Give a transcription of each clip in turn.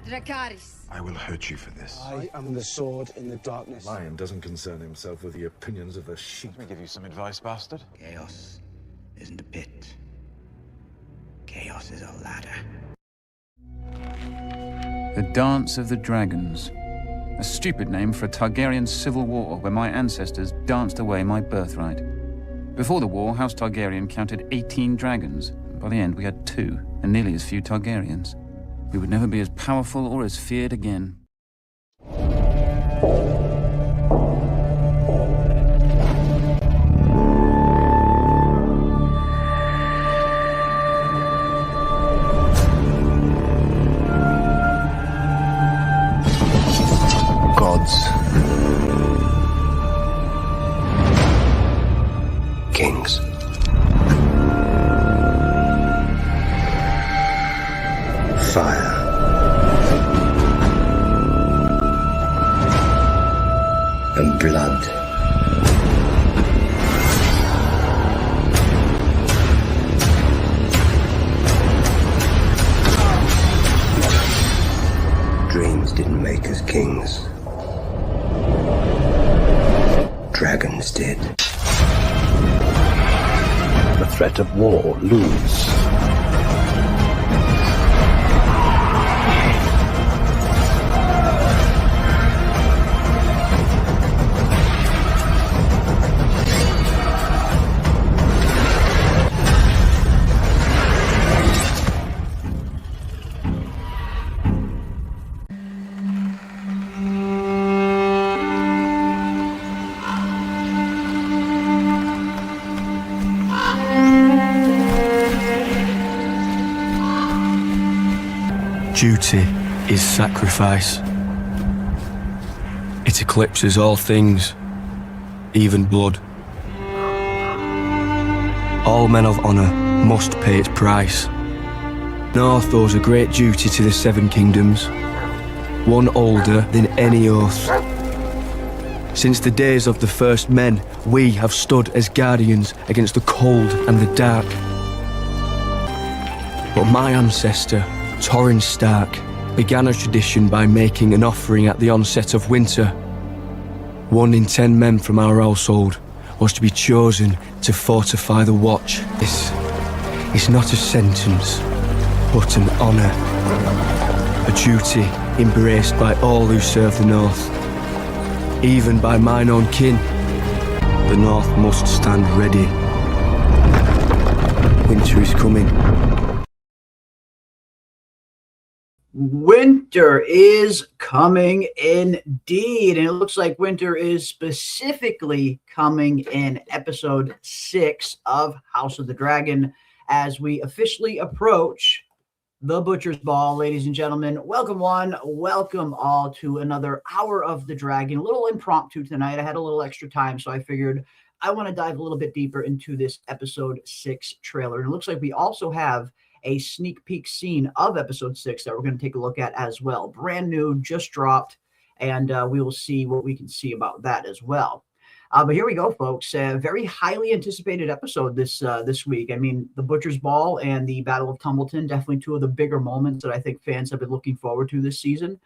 Dracarys. I will hurt you for this. I am the sword in the darkness. Lion doesn't concern himself with the opinions of the sheep. Let me give you some advice, bastard. Chaos isn't a pit. Chaos is a ladder. The Dance of the Dragons. A stupid name for a Targaryen civil war where my ancestors danced away my birthright. Before the war, House Targaryen counted 18 dragons. By the end, we had 2, and nearly as few Targaryens. We would never be as powerful or as feared again. Gods. Kings. Fire. And blood. Dreams didn't make us kings. Dragons did. The threat of war looms. Duty is sacrifice. It eclipses all things, even blood. All men of honour must pay its price. North owes a great duty to the Seven Kingdoms, one older than any oath. Since the days of the first men, we have stood as guardians against the cold and the dark. But my ancestor, Torrhen Stark, began a tradition by making an offering at the onset of winter. 1 in 10 men from our household was to be chosen to fortify the watch. This is not a sentence, but an honour. A duty embraced by all who serve the North. Even by mine own kin. The North must stand ready. Winter is coming. Winter is coming indeed, and it looks like winter is specifically coming in episode 6 of House of the Dragon as we officially approach the Butcher's Ball. Ladies and gentlemen, welcome one, welcome all to another Hour of the Dragon. A little impromptu tonight. I had a little extra time, so I figured I want to dive a little bit deeper into this episode 6 trailer. And it looks like we also have a sneak peek scene of episode 6 that we're going to take a look at as well. Brand new, just dropped, and we will see what we can see about that as well. But here we go, folks. A very highly anticipated episode this week. I mean, the Butcher's Ball and the Battle of Tumbleton, definitely two of the bigger moments that I think fans have been looking forward to this season.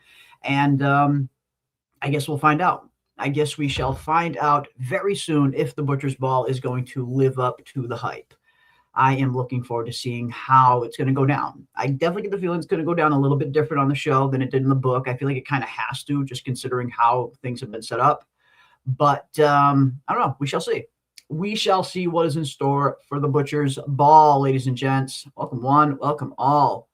And I guess we'll find out. I guess we shall find out very soon if the Butcher's Ball is going to live up to the hype. I am looking forward to seeing how it's going to go down. I definitely get the feeling it's going to go down a little bit different on the show than it did in the book. I feel like it kind of has to, just considering how things have been set up. But I don't know. We shall see. We shall see what is in store for the Butcher's Ball, ladies and gents. Welcome one, welcome all.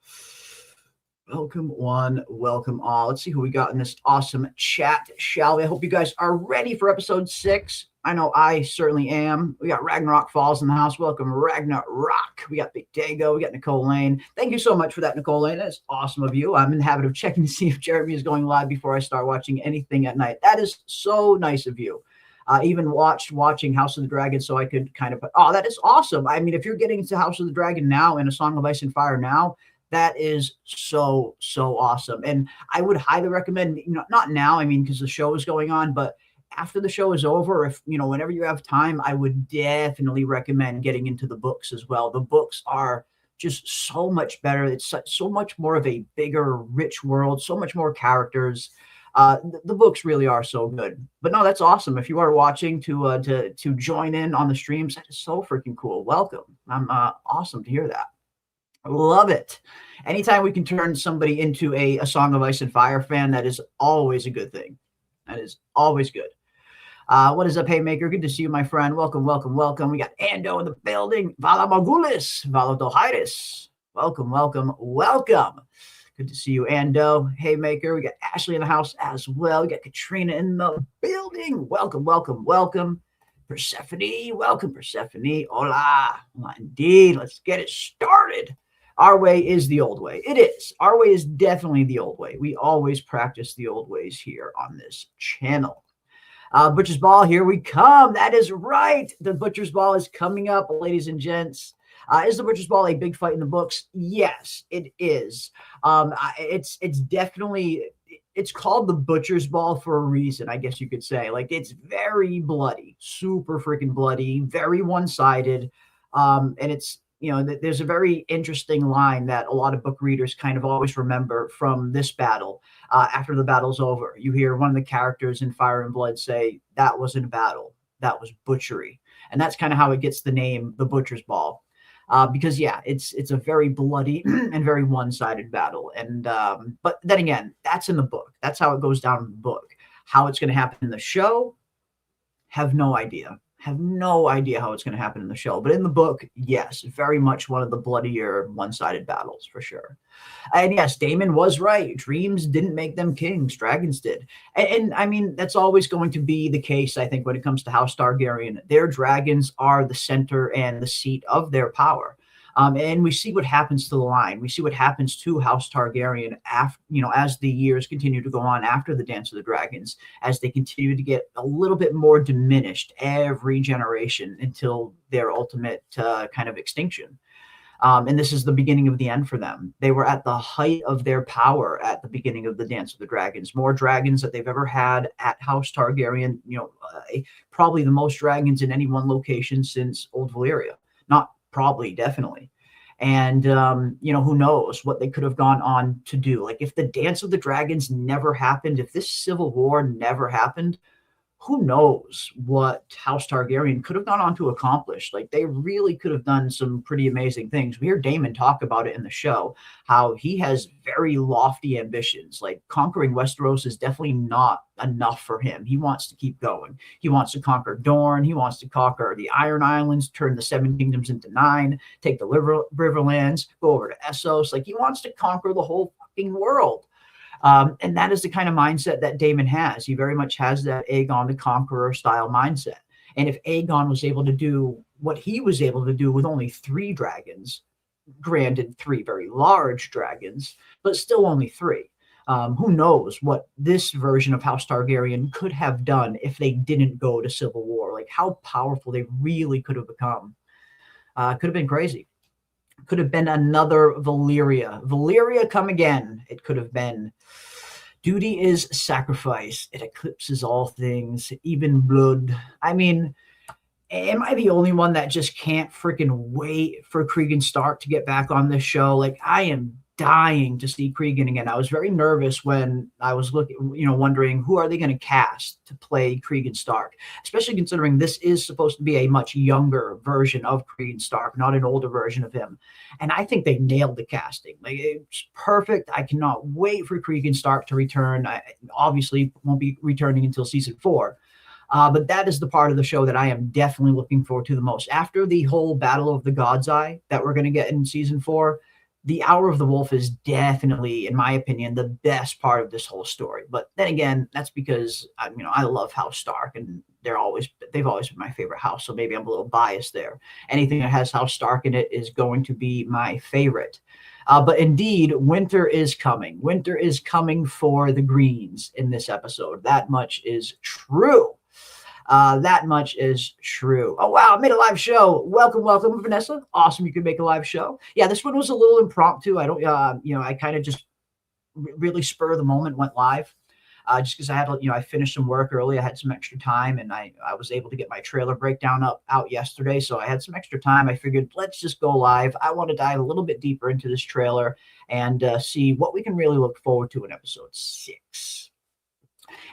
Welcome one, welcome all. Let's see who we got in this awesome chat, shall we? I hope you guys are ready for episode 6. I know I certainly am. We got Ragnarok Falls in the house. Welcome, Ragnarok. We got Big Dago. We got Nicole Lane. Thank you so much for that, Nicole Lane. That's awesome of you. I'm in the habit of checking to see if Jeremy is going live before I start watching anything at night. That is so nice of you. Even watching House of the Dragon so I could kind of, that is awesome. I mean, if you're getting into House of the Dragon now and A Song of Ice and Fire now, that is so, so awesome. And I would highly recommend, not now, I mean, because the show is going on, but after the show is over, if, whenever you have time, I would definitely recommend getting into the books as well. The books are just so much better. It's so much more of a bigger, rich world, so much more characters. The books really are so good. But no, that's awesome. If you are watching to join in on the streams, that is so freaking cool. Welcome. I'm awesome to hear that. Love it. Anytime we can turn somebody into a Song of Ice and Fire fan, that is always a good thing. That is always good. What is up, Haymaker? Good to see you, my friend. Welcome, welcome, welcome. We got Ando in the building. Vala Magulis. Vala Dohaitis. Welcome, welcome, welcome. Good to see you, Ando. Haymaker. We got Ashley in the house as well. We got Katrina in the building. Welcome, welcome, welcome. Persephone. Welcome, Persephone. Hola. Hola, indeed. Let's get it started. Our way is the old way. It is. Our way is definitely the old way. We always practice the old ways here on this channel. Butcher's Ball, here we come. That is right. The Butcher's Ball is coming up, ladies and gents. Is the Butcher's Ball a big fight in the books? Yes, it is. It's definitely, it's called the Butcher's Ball for a reason, I guess you could say. Like, it's very bloody, super freaking bloody, very one-sided. And it's, you know, there's a very interesting line that a lot of book readers kind of always remember from this battle. After the battle's over, you hear one of the characters in Fire and Blood say, "That wasn't a battle, that was butchery." And that's kind of how it gets the name, the Butcher's Ball. Because, yeah, it's a very bloody and very one-sided battle. And but then again, that's in the book. That's how it goes down in the book. How it's going to happen in the show, have no idea. Have no idea how it's going to happen in the show. But in the book, yes, very much one of the bloodier one-sided battles for sure. And yes, Daemon was right. Dreams didn't make them kings. Dragons did. And I mean, that's always going to be the case, I think, when it comes to House Targaryen. Their dragons are the center and the seat of their power. And we see what happens to the line. We see what happens to House Targaryen after, you know, as the years continue to go on after the Dance of the Dragons, as they continue to get a little bit more diminished every generation until their ultimate kind of extinction. And this is the beginning of the end for them. They were at the height of their power at the beginning of the Dance of the Dragons. More dragons that they've ever had at House Targaryen. You know, probably the most dragons in any one location since Old Valyria. Not probably, definitely. And, you know, who knows what they could have gone on to do. Like, if the Dance of the Dragons never happened, if this civil war never happened, who knows what House Targaryen could have gone on to accomplish. Like, they really could have done some pretty amazing things. We hear Daemon talk about it in the show, how he has very lofty ambitions. Like, conquering Westeros is definitely not enough for him. He wants to keep going. He wants to conquer Dorne. He wants to conquer the Iron Islands, turn the Seven Kingdoms into 9, take the Riverlands, go over to Essos. Like, he wants to conquer the whole fucking world. And that is the kind of mindset that Daemon has. He very much has that Aegon the Conqueror style mindset. And if Aegon was able to do what he was able to do with only 3 dragons, granted 3 very large dragons, but still only 3, who knows what this version of House Targaryen could have done if they didn't go to civil war. Like, how powerful they really could have become. Could have been crazy. Could have been another Valyria. Valyria come again. It could have been. Duty is sacrifice. It eclipses all things, even blood. I mean, am I the only one that just can't freaking wait for Cregan Stark to get back on this show? Like, I am dying to see Cregan again. I was very nervous when I was looking, you know, wondering who are they going to cast to play Cregan Stark, especially considering this is supposed to be a much younger version of Cregan Stark, not an older version of him. And I think they nailed the casting. Like, it's perfect. I cannot wait for Cregan Stark to return. I obviously won't be returning until season 4. But that is the part of the show that I am definitely looking forward to the most. After the whole Battle of the God's Eye that we're going to get in season 4, the Hour of the Wolf is definitely, in my opinion, the best part of this whole story. But then again, that's because you know, I love House Stark, and they've always been my favorite house. So maybe I'm a little biased there. Anything that has House Stark in it is going to be my favorite. But indeed, winter is coming. Winter is coming for the Greens in this episode. That much is true. That much is true. Oh, wow. I made a live show. Welcome, welcome, Vanessa. Awesome. You could make a live show. Yeah, this one was a little impromptu. I don't, you know, I kind of just really spur of the moment went live. just because I had, I finished some work early. I had some extra time, and I was able to get my trailer breakdown out yesterday. So I had some extra time. I figured, let's just go live. I want to dive a little bit deeper into this trailer and see what we can really look forward to in episode 6.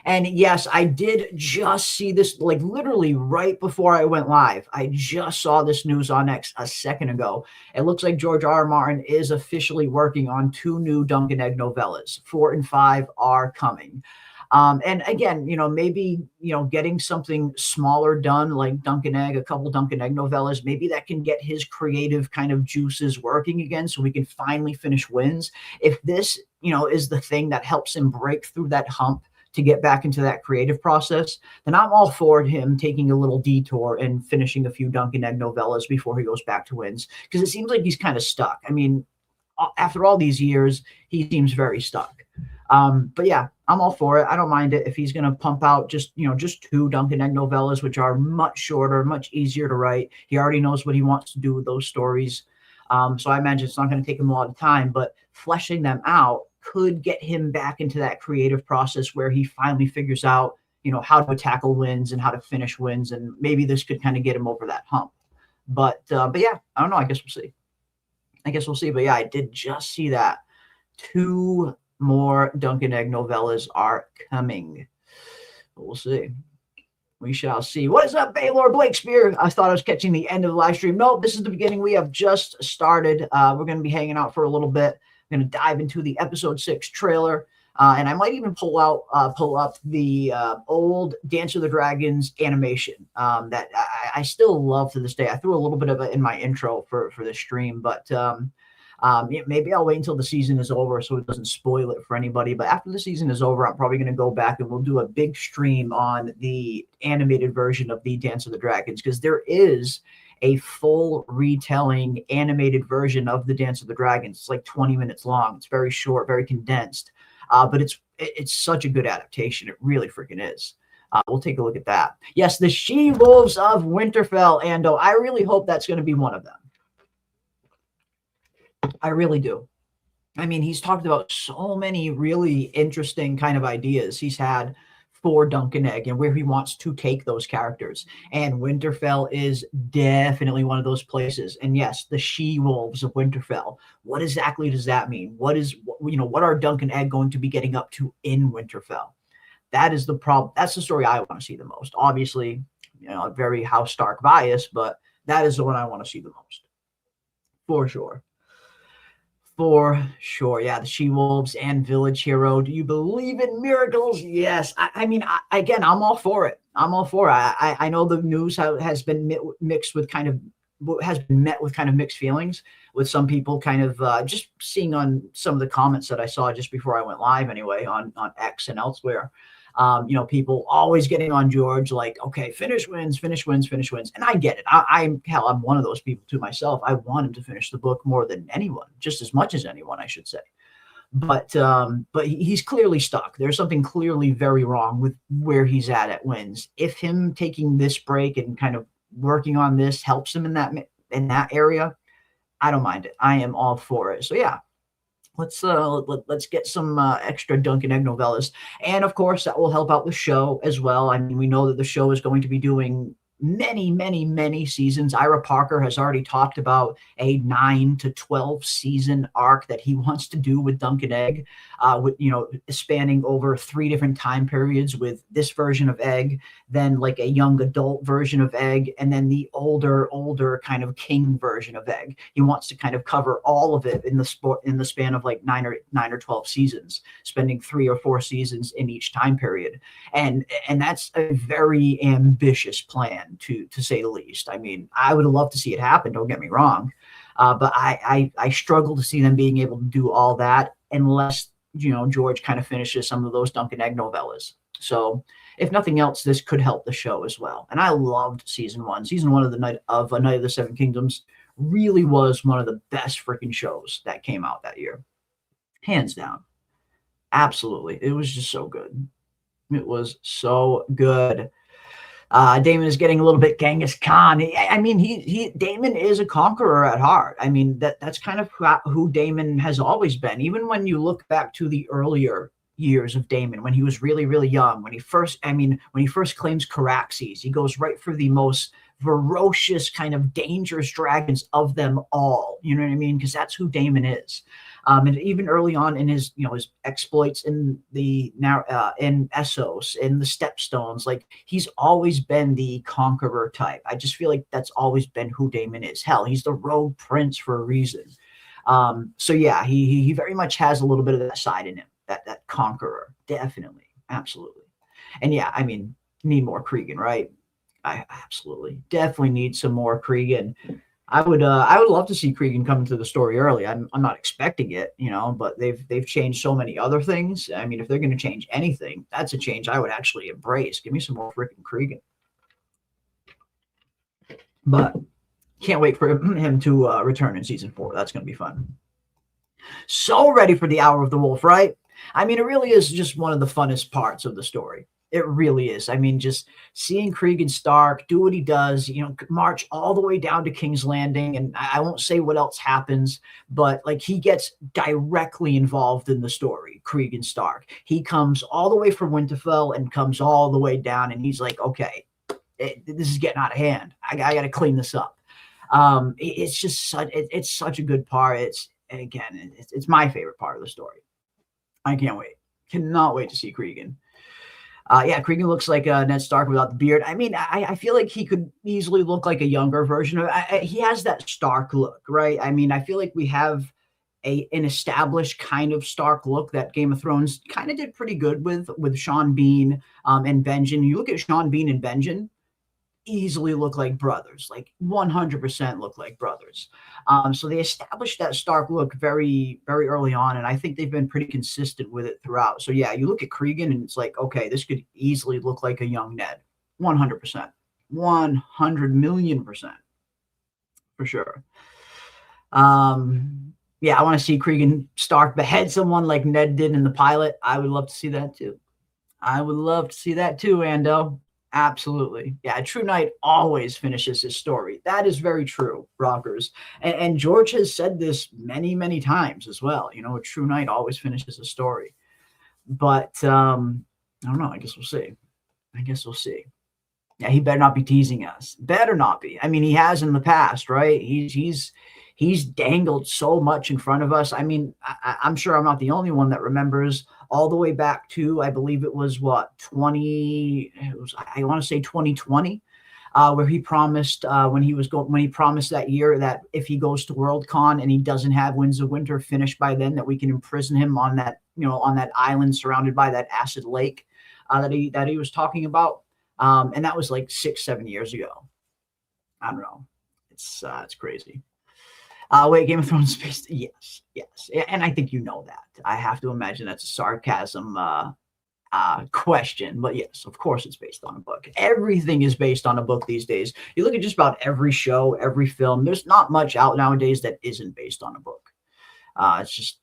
And yes, I did just see this, like literally right before I went live. I just saw this news on X a second ago. It looks like George R. R. Martin is officially working on 2 new Dunk and Egg novellas. 4 and 5 are coming. And again, maybe, getting something smaller done like Dunk and Egg, a couple Dunk and Egg novellas, maybe that can get his creative kind of juices working again so we can finally finish Wins. If this, is the thing that helps him break through that hump to get back into that creative process, then I'm all for him taking a little detour and finishing a few Dunk and Egg novellas before he goes back to Wins, because it seems like he's kind of stuck. I mean, after all these years, he seems very stuck. But yeah, I'm all for it. I don't mind it if he's going to pump out just 2 Dunk and Egg novellas, which are much shorter, much easier to write. He already knows what he wants to do with those stories. So I imagine it's not going to take him a lot of time, but fleshing them out could get him back into that creative process where he finally figures out, how to tackle Wins and how to finish Wins. And maybe this could kind of get him over that hump. But yeah, I don't know. I guess we'll see. But yeah, I did just see that 2 more Dunk and Egg novellas are coming. But we'll see. We shall see. What is up, Baylor Blakespeare? I thought I was catching the end of the live stream. No, this is the beginning. We have just started. We're going to be hanging out for a little bit. Going to dive into the episode 6 trailer, and I might even pull up the old Dance of the Dragons animation that I still love to this day. I threw a little bit of it in my intro for the stream, but maybe I'll wait until the season is over so it doesn't spoil it for anybody. But after the season is over, I'm probably going to go back and we'll do a big stream on the animated version of the Dance of the Dragons, because there is a full retelling animated version of the Dance of the Dragons. It's like 20 minutes long. It's very short, very condensed, but it's such a good adaptation. It really freaking is. We'll take a look at that. Yes, the She-Wolves of Winterfell, Ando. I really hope that's going to be one of them. I really do. I mean, he's talked about so many really interesting kind of ideas he's had for Dunk and Egg and where he wants to take those characters. And Winterfell is definitely one of those places. And yes, the She-Wolves of Winterfell. What exactly does that mean? What are Dunk and Egg going to be getting up to in Winterfell? That is the problem. That's the story I want to see the most. Obviously, a very House Stark bias, but that is the one I want to see the most. For sure. For sure. Yeah, the She-Wolves and Village Hero. Do you believe in miracles? Yes. I mean, again, I'm all for it. I know the news has been met with kind of mixed feelings, with some people kind of just seeing on some of the comments that I saw just before I went live anyway on X and elsewhere. People always getting on George like, okay, finish Wins. And I get it. I'm one of those people too myself. I want him to finish the book more than anyone, just as much as anyone, I should say. But he's clearly stuck. There's something clearly very wrong with where he's at Wins. If him taking this break and kind of working on this helps him in that area, I don't mind it. I am all for it. So yeah. Let's get some extra Dunk and Egg novellas. And of course, that will help out the show as well. I mean, we know that the show is going to be doing many seasons. Ira Parker has already talked about a 9 to 12 season arc that he wants to do with Dunk and Egg, spanning over 3 different time periods, with this version of Egg, then like a young adult version of Egg, and then the older kind of king version of Egg. He wants to kind of cover all of it in the span of like 9 or 12 seasons, spending 3 or 4 seasons in each time period. And that's a very ambitious plan, to say the least. I mean, I would love to see it happen, don't get me wrong, but I struggle to see them being able to do all that unless George kind of finishes some of those Dunk and Egg novellas. So if nothing else, this could help the show as well. And I loved season 1 of A Night of the Seven Kingdoms. Really was one of the best freaking shows that came out that year, hands down. Absolutely, it was just so good. It was so good. Daemon is getting a little bit Genghis Khan. Daemon is a conqueror at heart. I mean, that's kind of who Daemon has always been. Even when you look back to the earlier, years of Daemon when he was really, really young. When he first claims Caraxes, he goes right for the most ferocious, kind of dangerous dragons of them all. You know what I mean? Because that's who Daemon is. And even early on in his, his exploits in the in Essos, in the Stepstones, like he's always been the conqueror type. I just feel like that's always been who Daemon is. Hell, he's the rogue prince for a reason. So yeah, he very much has a little bit of that side in him, that conqueror, definitely, absolutely. And yeah, I mean, need more Cregan, right? I absolutely definitely need some more Cregan. I would love to see Cregan come into the story early. I'm not expecting it, but they've changed so many other things. I mean, if they're going to change anything, that's a change I would actually embrace. Give me some more freaking Cregan. But can't wait for him to return in season 4. That's going to be fun. So ready for the Hour of the Wolf, right? I mean, it really is just one of the funnest parts of the story. It really is. I mean, just seeing Cregan Stark do what he does, march all the way down to King's Landing. And I won't say what else happens, but like he gets directly involved in the story, Cregan Stark. He comes all the way from Winterfell and comes all the way down. And he's like, okay, this is getting out of hand. I got to clean this up. It's just such a good part. It's my favorite part of the story. I can't wait. Cannot wait to see Cregan. Cregan looks like Ned Stark without the beard. I mean, I feel like he could easily look like a younger version of he has that Stark look, right? I mean, I feel like we have an established kind of Stark look that Game of Thrones kind of did pretty good with Sean Bean and Benjen. You look at Sean Bean and Benjen, easily look like brothers, like 100% look like brothers. So they established that Stark look very, very early on, and I think they've been pretty consistent with it throughout. So yeah, you look at Cregan and it's like, okay, this could easily look like a young Ned. 100%. 100 million% for sure. I want to see Cregan Stark behead someone like Ned did in the pilot. I would love to see that too. Ando. Absolutely. Yeah, a true knight always finishes his story. That is very true, rockers. And George has said this many, many times as well. A true knight always finishes a story. But I don't know. I guess we'll see. Yeah, he better not be teasing us. Better not be. I mean, he has in the past, right? He's dangled so much in front of us. I mean, I'm sure I'm not the only one that remembers all the way back to, I believe it was I want to say 2020, where he promised when he promised that year that if he goes to Worldcon and he doesn't have Winds of Winter finished by then, that we can imprison him on that, on that island surrounded by that acid lake that he was talking about. And that was like 6-7 years ago. I don't know. It's crazy. Wait, Game of Thrones based? Yes. And I think you know that. I have to imagine that's a sarcasm question. But yes, of course it's based on a book. Everything is based on a book these days. You look at just about every show, every film. There's not much out nowadays that isn't based on a book. It's just,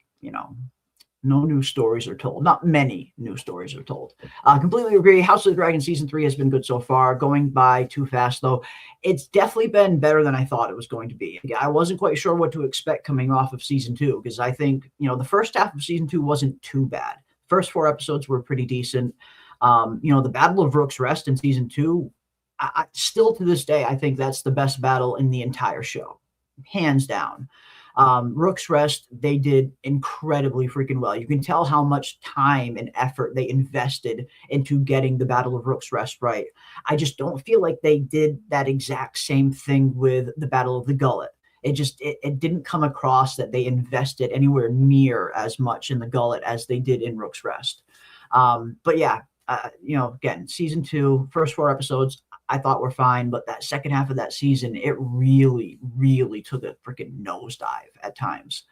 no new stories are told. Not many new stories are told. Completely agree. House of the Dragon Season 3 has been good so far. Going by too fast, though. It's definitely been better than I thought it was going to be. I wasn't quite sure what to expect coming off of Season 2, because I think, the first half of Season 2 wasn't too bad. First 4 episodes were pretty decent. The Battle of Rook's Rest in Season 2, still to this day, I think that's the best battle in the entire show. Hands down. Rook's Rest, they did incredibly freaking well. You can tell how much time and effort they invested into getting the Battle of Rook's Rest right. I just don't feel like they did that exact same thing with the Battle of the Gullet. It didn't come across that they invested anywhere near as much in the Gullet as they did in Rook's Rest. But yeah, again, Season 2, first 4 episodes, I thought were fine, but that second half of that season, it really, really took a freaking nosedive at times.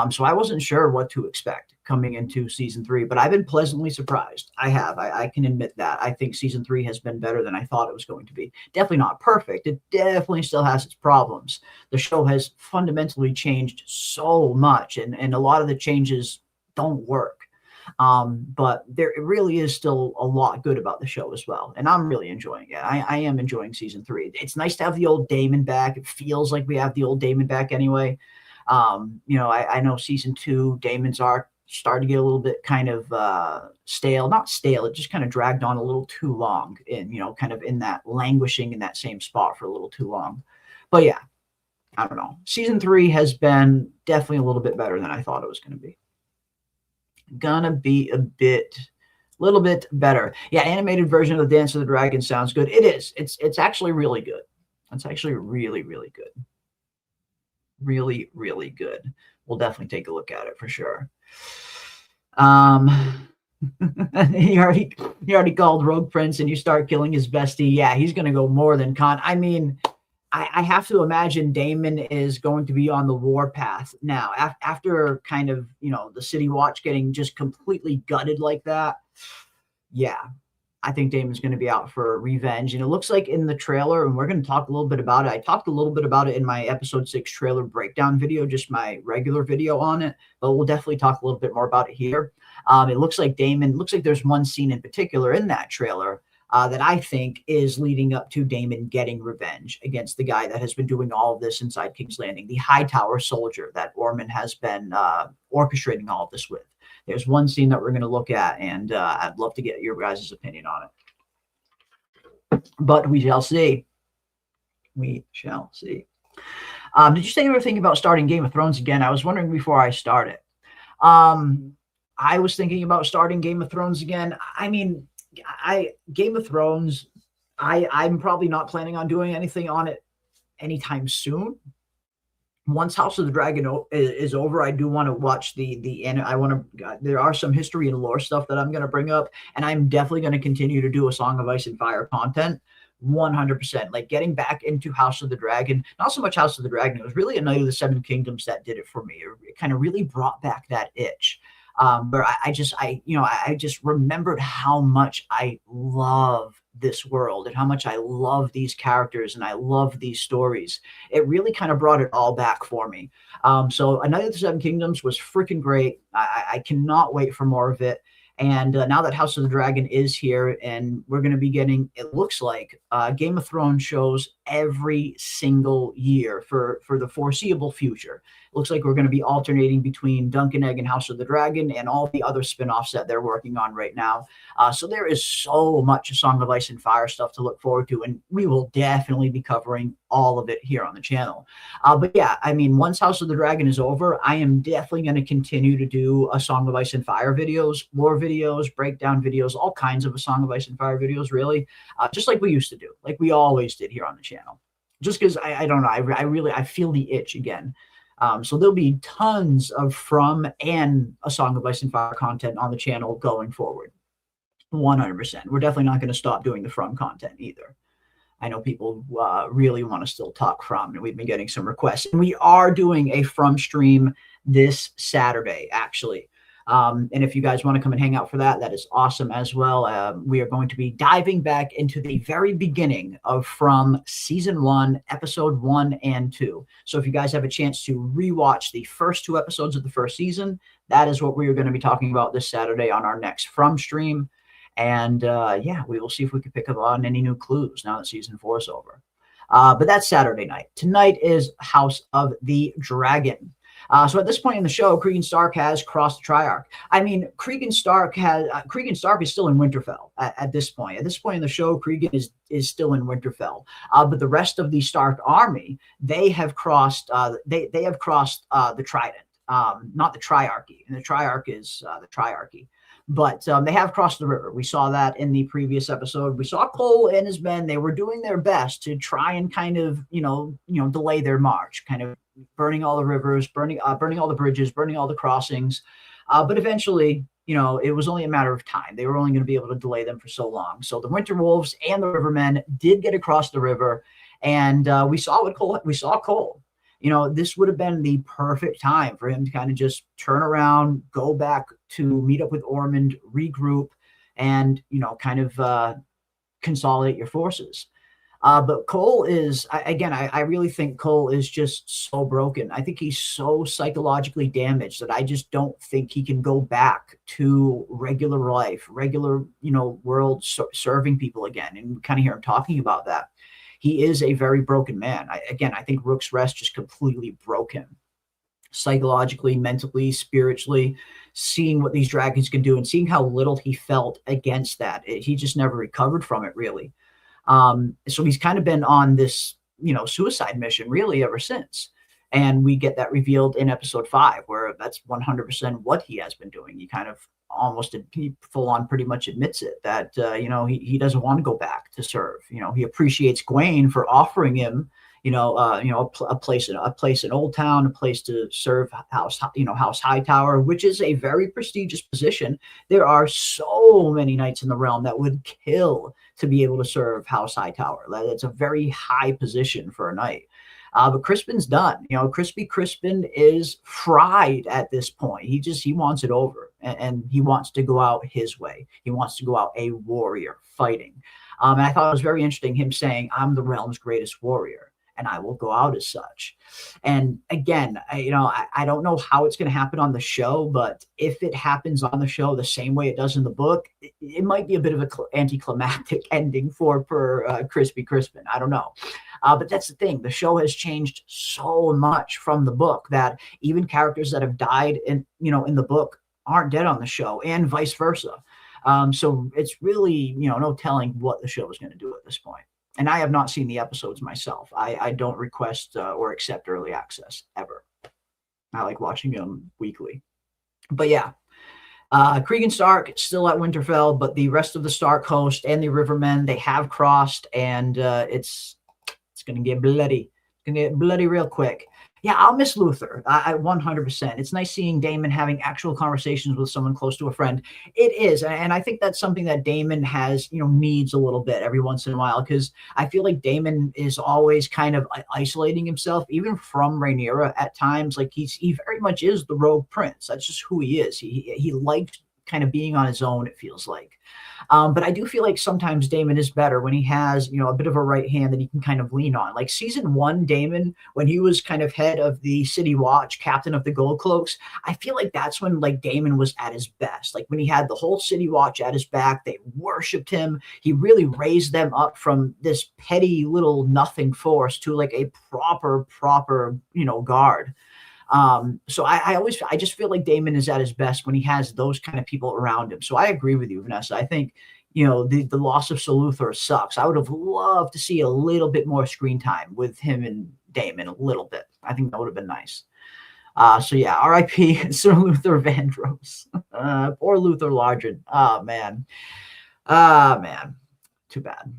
So I wasn't sure what to expect coming into Season 3, but I've been pleasantly surprised. I can admit that. I think Season 3 has been better than I thought it was going to be. Definitely not perfect. It definitely still has its problems. The show has fundamentally changed so much, and a lot of the changes don't work. But there really is still a lot good about the show as well. And I'm really enjoying it. I am enjoying Season 3. It's nice to have the old Daemon back. It feels like we have the old Daemon back anyway. I know Season 2, Daemon's arc started to get a little bit kind of stale. Not stale, it just kind of dragged on a little too long, and kind of in that languishing in that same spot for a little too long. But yeah, I don't know. Season 3 has been definitely a little bit better than I thought it was going to be. Gonna be a little bit better. Yeah, animated version of the Dance of the Dragon sounds good. It is. It's actually really good. It's actually really, really good. Really, really good. We'll definitely take a look at it for sure. He already called Rogue Prince, and you start killing his bestie. Yeah, he's gonna go more than Khan. I mean, I have to imagine Daemon is going to be on the warpath now after kind of the City Watch getting just completely gutted like that. Yeah, I think Daemon's going to be out for revenge. And it looks like in the trailer, and we're going to talk a little bit about it. I talked a little bit about it in my episode 6 trailer breakdown video, just my regular video on it, but we'll definitely talk a little bit more about it here. It looks like there's one scene in particular in that trailer that I think is leading up to Daemon getting revenge against the guy that has been doing all of this inside King's Landing, the Hightower soldier that Ormond has been orchestrating all of this with. There's one scene that we're going to look at, and I'd love to get your guys' opinion on it. But we shall see. We shall see. Did you say you were thinking about starting Game of Thrones again? I was wondering before I started. I was thinking about starting Game of Thrones again. I mean, Game of Thrones, I'm probably not planning on doing anything on it anytime soon. Once House of the Dragon is over, I do want to watch there are some history and lore stuff that I'm going to bring up, and I'm definitely going to continue to do a Song of Ice and Fire content 100%. Like getting back into House of the Dragon, not so much House of the Dragon, it was really A Night of the Seven Kingdoms that did it for me. It kind of really brought back that itch. Where I just remembered how much I love this world and how much I love these characters and I love these stories. It really kind of brought it all back for me. So A Night of the Seven Kingdoms was freaking great. I cannot wait for more of it. And now that House of the Dragon is here, and we're going to be getting, it looks like, Game of Thrones shows every single year for the foreseeable future. It looks like we're going to be alternating between Dunk and Egg and House of the Dragon and all the other spinoffs that they're working on right now. So there is so much Song of Ice and Fire stuff to look forward to, and we will definitely be covering all of it here on the channel. But yeah, I mean, once House of the Dragon is over, I am definitely going to continue to do a Song of Ice and Fire videos, lore videos, breakdown videos, all kinds of a Song of Ice and Fire videos, really, just like we used to do, like we always did here on the channel. Just because I don't know, I feel the itch again. So there'll be tons of From and a Song of Ice and Fire content on the channel going forward. 100%. We're definitely not going to stop doing the From content either. I know people really want to still talk From, and we've been getting some requests. And we are doing a From stream this Saturday, actually. And if you guys want to come and hang out for that, that is awesome as well. We are going to be diving back into the very beginning of From Season 1, Episode 1 and 2. So if you guys have a chance to rewatch the first 2 episodes of the first season, that is what we are going to be talking about this Saturday on our next From stream. And yeah, we will see if we can pick up on any new clues now that Season 4 is over. But that's Saturday night. Tonight is House of the Dragon. So at this point in the show, Cregan Stark has crossed the Triarch. I mean, Cregan Stark is still in Winterfell at this point. At this point in the show, Cregan is still in Winterfell. But the rest of the Stark army, they have crossed. They have crossed the Trident, not the Triarchy. And the Triarch is the Triarchy. But they have crossed the river. We saw that in the previous episode. We saw Cole and his men. They were doing their best to try and kind of, delay their march, kind of burning all the rivers, burning all the bridges, burning all the crossings. But eventually, it was only a matter of time. They were only going to be able to delay them for so long. So the Winter Wolves and the Rivermen did get across the river, and we saw Cole. This would have been the perfect time for him to kind of just turn around, go back to meet up with Ormond, regroup, and, kind of consolidate your forces. But Cole is, I really think Cole is just so broken. I think he's so psychologically damaged that I just don't think he can go back to regular life, regular, world serving people again. And kind of hear him talking about that. He is a very broken man. I think Rook's Rest just completely broke him. psychologically, mentally, spiritually, seeing what these dragons can do and seeing how little he felt against that. He just never recovered from it, really. So he's kind of been on this, suicide mission really ever since. And we get that revealed in episode 5, where that's 100% what he has been doing. He kind of he full on pretty much admits it, that, he doesn't want to go back to serve. He appreciates Gwaine for offering him, a place in Old Town, a place to serve House Hightower, which is a very prestigious position. There are so many knights in the realm that would kill to be able to serve House Hightower. That's a very high position for a knight. But Crispin's done. Crispy Crispin is fried at this point. He wants it over, and he wants to go out his way. He wants to go out a warrior fighting. And I thought it was very interesting, him saying, "I'm the realm's greatest warrior, and I will go out as such." And again, I don't know how it's going to happen on the show, but if it happens on the show the same way it does in the book, it might be a bit of an anticlimactic ending for Crispy Crispin. I don't know. But that's the thing. The show has changed so much from the book that even characters that have died in the book aren't dead on the show, and vice versa. So it's really, no telling what the show is going to do at this point. And I have not seen the episodes myself. I don't request or accept early access ever. I like watching them weekly. But yeah, Cregan Stark still at Winterfell, but the rest of the Stark host and the Rivermen, they have crossed, and it's going to get bloody. It's going to get bloody real quick. Yeah, I'll miss Luther. I 100%. It's nice seeing Daemon having actual conversations with someone close to a friend. It is, and I think that's something that Daemon has, needs a little bit every once in a while, because I feel like Daemon is always kind of isolating himself, even from Rhaenyra at times. Like he very much is the rogue prince. That's just who he is. He liked kind of being on his own, it feels like. But I do feel like sometimes Daemon is better when he has, a bit of a right hand that he can kind of lean on. Like season 1, Daemon, when he was kind of head of the City Watch, captain of the Gold Cloaks, I feel like that's when Daemon was at his best. Like when he had the whole City Watch at his back, they worshipped him. He really raised them up from this petty little nothing force to like a proper, guard. So I just feel like Daemon is at his best when he has those kind of people around him. So I agree with you, Vanessa. I think, the loss of Sir Luther sucks. I would have loved to see a little bit more screen time with him and Daemon, a little bit. I think that would have been nice. So yeah, R.I.P. Sir Luther Vandross. Poor Luther Largent. Oh, man. Too bad.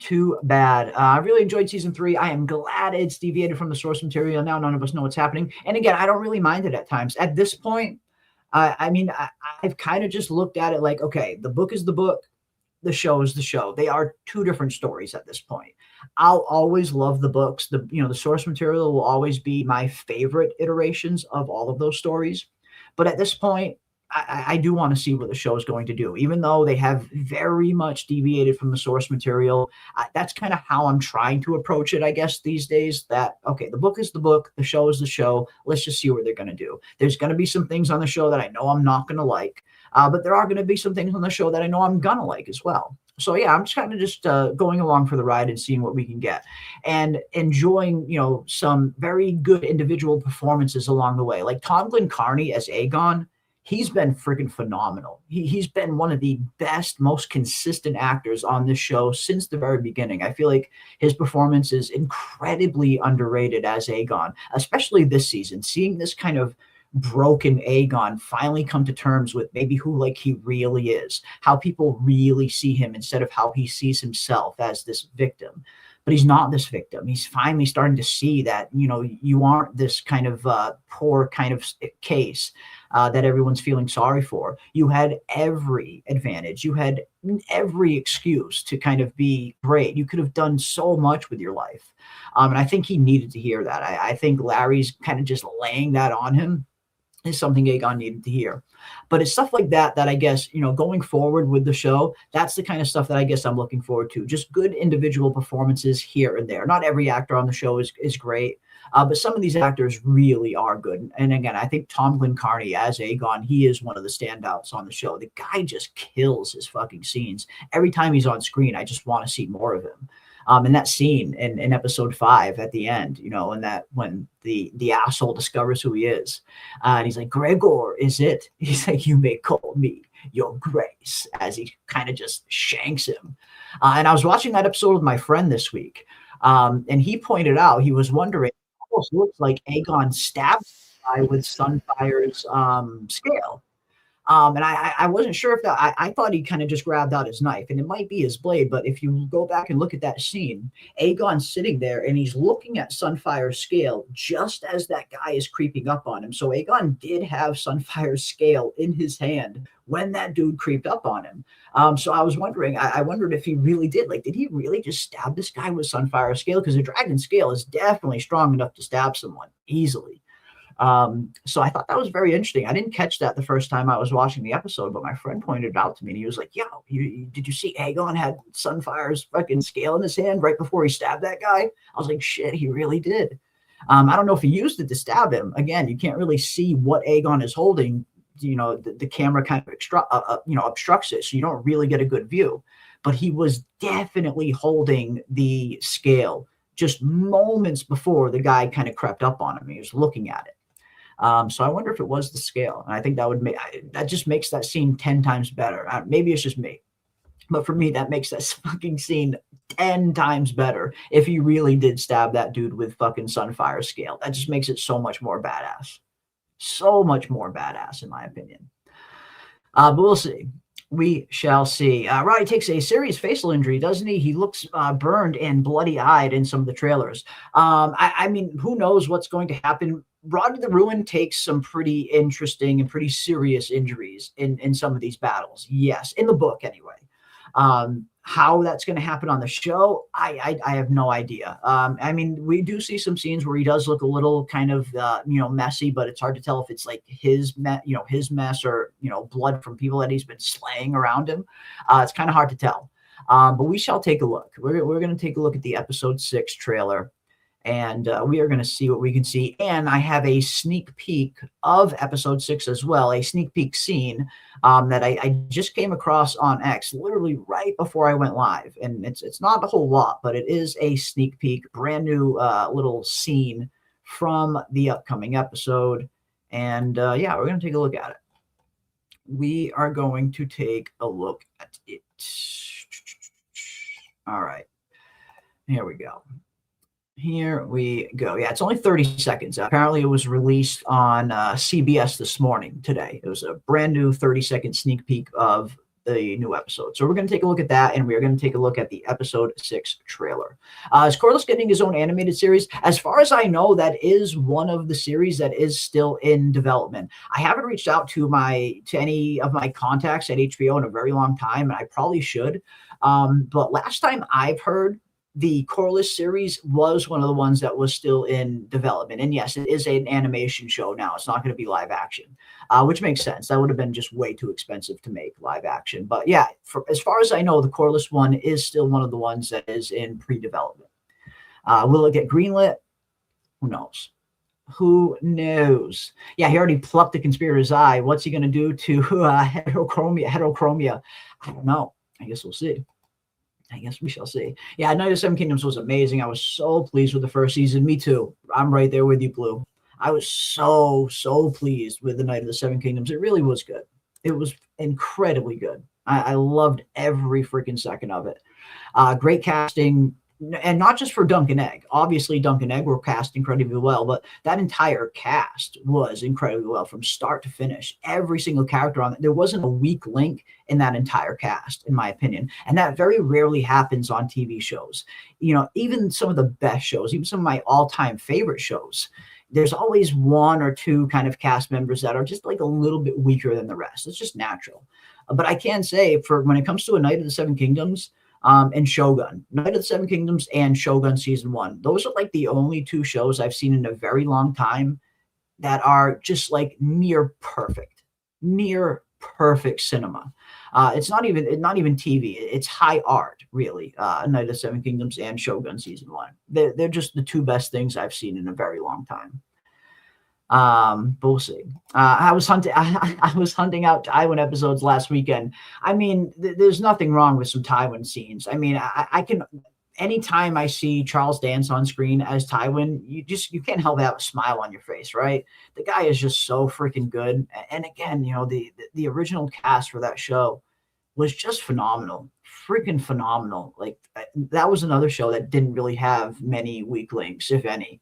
Too bad. I really enjoyed season 3. I am glad it's deviated from the source material. Now none of us know what's happening. And again, I don't really mind it at times. At this point, I've kind of just looked at it like, okay, the book is the book. The show is the show. They are two different stories at this point. I'll always love the books. The source material will always be my favorite iterations of all of those stories. But at this point, I do want to see what the show is going to do, even though they have very much deviated from the source material. That's kind of how I'm trying to approach it, I guess, these days. That, okay, the book is the book, the show is the show. Let's just see what they're going to do. There's going to be some things on the show that I know I'm not going to like, but there are going to be some things on the show that I know I'm going to like as well. So yeah, I'm just kind of going along for the ride and seeing what we can get, and enjoying, some very good individual performances along the way. Like Tom Glencarny as Aegon. He's been freaking phenomenal. He's been one of the best, most consistent actors on this show since the very beginning. I feel like his performance is incredibly underrated as Aegon, especially this season. Seeing this kind of broken Aegon finally come to terms with maybe who he really is, how people really see him instead of how he sees himself as this victim. But he's not this victim. He's finally starting to see that, you aren't this kind of poor kind of case that everyone's feeling sorry for. You had every advantage. You had every excuse to kind of be great. You could have done so much with your life. And I think he needed to hear that. I think Larry's kind of just laying that on him is something Aegon needed to hear. But it's stuff like that I guess, going forward with the show, that's the kind of stuff that I guess I'm looking forward to. Just good individual performances here and there. Not every actor on the show is great, but some of these actors really are good. And again, I think Tom Glencarny as Aegon, he is one of the standouts on the show. The guy just kills his fucking scenes. Every time he's on screen, I just want to see more of him. In that scene in episode 5 at the end, you know, and that when the asshole discovers who he is, and he's like, Gregor, is it? He's like, you may call me your grace, as he kind of just shanks him. And I was watching that episode with my friend this week, and he pointed out, he was wondering, it almost looks like Aegon stabbed the guy with Sunfire's scale. And I wasn't sure if that, I thought he kind of just grabbed out his knife, and it might be his blade, but if you go back and look at that scene, Aegon's sitting there and he's looking at Sunfire's scale just as that guy is creeping up on him. So Aegon did have Sunfire's scale in his hand when that dude creeped up on him. So I was wondering, I wondered if he really did, like, did he really just stab this guy with Sunfire's scale? Because the dragon scale is definitely strong enough to stab someone easily. So I thought that was very interesting. I didn't catch that the first time I was watching the episode, but my friend pointed it out to me, and he was like, yo, did you see Aegon had Sunfire's fucking scale in his hand right before he stabbed that guy? I was like, shit, he really did. I don't know if he used it to stab him. Again, you can't really see what Aegon is holding. You know, the camera kind of obstructs it, so you don't really get a good view. But he was definitely holding the scale just moments before the guy kind of crept up on him. He was looking at it. So I wonder if it was the scale. And I think that would make, that just makes that scene 10 times better. Maybe it's just me, but for me, that makes that fucking scene 10 times better if he really did stab that dude with fucking Sunfire scale. That just makes it so much more badass. So much more badass, in my opinion. But we'll see. We shall see. Roddy takes a serious facial injury, doesn't he? He looks burned and bloody-eyed in some of the trailers. I mean, who knows what's going to happen? Roddy the Ruin takes some pretty interesting and pretty serious injuries in some of these battles. Yes, in the book anyway. How that's going to happen on the show, I have no idea. I mean, we do see some scenes where he does look a little kind of messy, but it's hard to tell if it's like his mess or blood from people that he's been slaying around him. It's kind of hard to tell. But we shall take a look. We're going to take a look at the episode 6 trailer. And we are going to see what we can see. And I have a sneak peek of episode 6 as well, a sneak peek scene that I just came across on X literally right before I went live. And it's not a whole lot, but it is a sneak peek, brand new little scene from the upcoming episode. And yeah, we're going to take a look at it. We are going to take a look at it. All right. Here we go. Here we go. Yeah, it's only 30 seconds. Apparently, it was released on CBS this morning, today. It was a brand new 30-second sneak peek of the new episode. So we're going to take a look at that, and we're going to take a look at the episode 6 trailer. Is Corlys getting his own animated series? As far as I know, that is one of the series that is still in development. I haven't reached out to any of my contacts at HBO in a very long time, and I probably should. But last time I've heard, the Corlys series was one of the ones that was still in development. And yes, it is an animation show now. It's not going to be live action, which makes sense. That would have been just way too expensive to make live action. But yeah, as far as I know, the Corlys one is still one of the ones that is in pre-development. Will it get greenlit? Who knows? Who knows? Yeah, he already plucked the conspirator's eye. What's he going to do to heterochromia? I don't know. I guess we'll see. I guess we shall see. Yeah, Night of the Seven Kingdoms was amazing. I was so pleased with the first season. Me too. I'm right there with you, Blue. I was so pleased with the Night of the Seven Kingdoms. It really was good. It was incredibly good. I loved every freaking second of it. Great casting. And not just for Dunk and Egg. Obviously, Dunk and Egg were cast incredibly well, but that entire cast was incredibly well from start to finish. Every single character on it. There wasn't a weak link in that entire cast, in my opinion. And that very rarely happens on TV shows. Even some of the best shows, even some of my all-time favorite shows, there's always one or two kind of cast members that are just like a little bit weaker than the rest. It's just natural. But I can say, for when it comes to A Night of the Seven Kingdoms, and Shogun, Night of the Seven Kingdoms and Shogun Season 1. Those are like the only two shows I've seen in a very long time that are just like near perfect cinema. It's not even TV. It's high art, really. Night of the Seven Kingdoms and Shogun Season 1. They're just the two best things I've seen in a very long time. But we'll see. I was hunting out Tywin episodes last weekend. I mean, there's nothing wrong with some Tywin scenes. I mean, I can anytime I see Charles Dance on screen as Tywin, you can't help but have a smile on your face, right? The guy is just so freaking good. And again, the original cast for that show was just phenomenal, freaking phenomenal. Like that was another show that didn't really have many weak links, if any.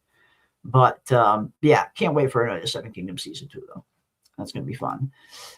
But yeah, can't wait for another Seven Kingdoms season 2 though. That's going to be fun.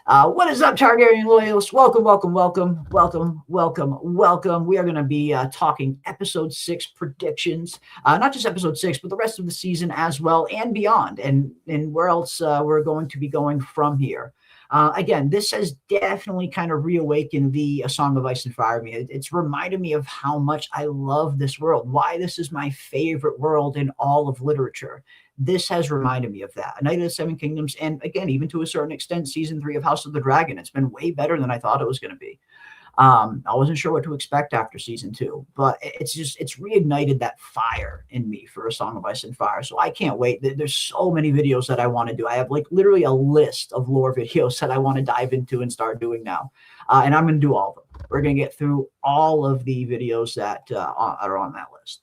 What is up, Targaryen loyalists? Welcome, welcome, welcome, welcome, welcome, welcome. We are going to be talking episode 6 predictions. Not just episode 6, but the rest of the season as well and beyond. And where else we're going to be going from here. Again, this has definitely kind of reawakened the A Song of Ice and Fire me. It's reminded me of how much I love this world, why this is my favorite world in all of literature. This has reminded me of that. A Knight of the Seven Kingdoms, and again, even to a certain extent, season 3 of House of the Dragon. It's been way better than I thought it was going to be. I wasn't sure what to expect after season 2, but it's reignited that fire in me for A Song of Ice and Fire. So I can't wait. There's so many videos that I want to do. I have like literally a list of lore videos that I want to dive into and start doing now. And I'm going to do all of them. We're going to get through all of the videos that are on that list.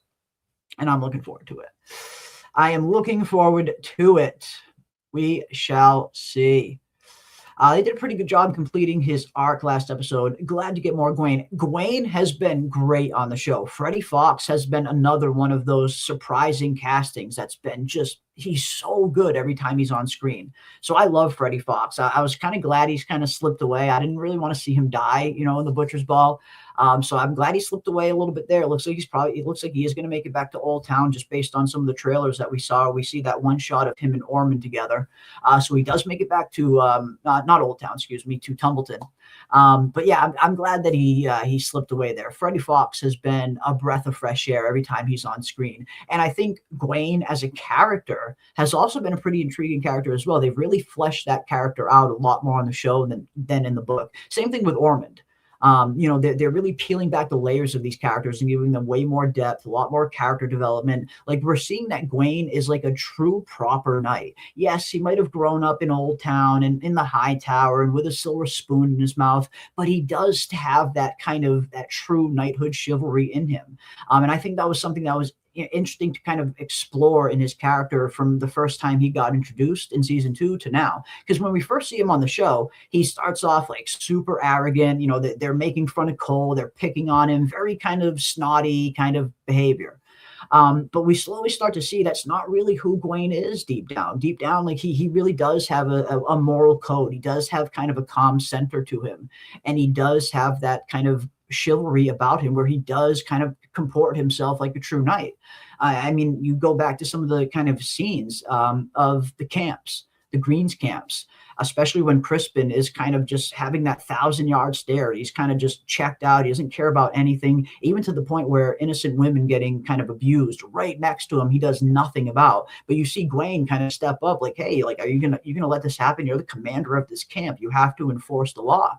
And I'm looking forward to it. I am looking forward to it. We shall see. They did a pretty good job completing his arc last episode. Glad to get more Gwaine. Gwaine has been great on the show. Freddie Fox has been another one of those surprising castings that's been just, he's so good every time he's on screen. So I love Freddie Fox. I was kind of glad he's kind of slipped away. I didn't really want to see him die, in the Butcher's Ball. So I'm glad he slipped away a little bit there. It looks like he is going to make it back to Old Town just based on some of the trailers that we saw. We see that one shot of him and Ormond together. So he does make it back to not Old Town, to Tumbleton. But yeah, I'm glad that he slipped away there. Freddie Fox has been a breath of fresh air every time he's on screen. And I think Gwaine as a character has also been a pretty intriguing character as well. They've really fleshed that character out a lot more on the show than in the book. Same thing with Ormond. They're really peeling back the layers of these characters and giving them way more depth, a lot more character development. Like we're seeing that Gwaine is like a true proper knight. Yes, he might have grown up in Old Town and in the High Tower and with a silver spoon in his mouth, but he does have that kind of that true knighthood chivalry in him. And I think that was something that was interesting to kind of explore in his character from the first time he got introduced in season 2 to now. Because when we first see him on the show, he starts off like super arrogant. They're making fun of Cole. They're picking on him. Very kind of snotty kind of behavior. But we slowly start to see that's not really who Gwaine is deep down. Deep down, like he really does have a moral code. He does have kind of a calm center to him. And he does have that kind of chivalry about him where he does kind of comport himself like a true knight. I mean, you go back to some of the kind of scenes of the camps, the Greens camps, especially when Crispin is kind of just having that 1,000-yard stare. He's kind of just checked out. He doesn't care about anything, even to the point where innocent women getting kind of abused right next to him, he does nothing about. But you see Gwaine kind of step up like, hey, like, are you gonna let this happen? You're the commander of this camp. You have to enforce the law.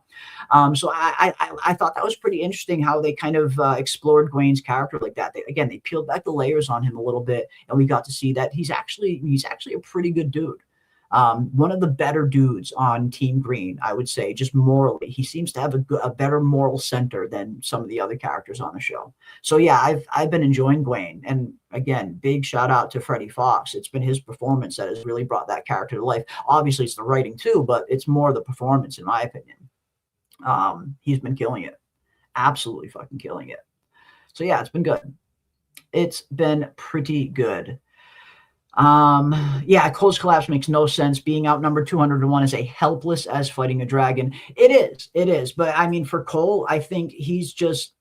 So I thought that was pretty interesting how they kind of explored Gwaine's character like that. They peeled back the layers on him a little bit, and we got to see that he's actually a pretty good dude. One of the better dudes on Team Green, I would say, just morally. He seems to have a better moral center than some of the other characters on the show. So yeah, I've been enjoying Gwaine. And again, big shout out to Freddie Fox. It's been his performance that has really brought that character to life. Obviously, it's the writing too, but it's more the performance, in my opinion. He's been killing it. Absolutely fucking killing it. So yeah, it's been good. It's been pretty good. Yeah, Cole's collapse makes no sense. Being outnumbered 200-1 is a helpless as fighting a dragon. It is. But I mean, for Cole, I think he's just,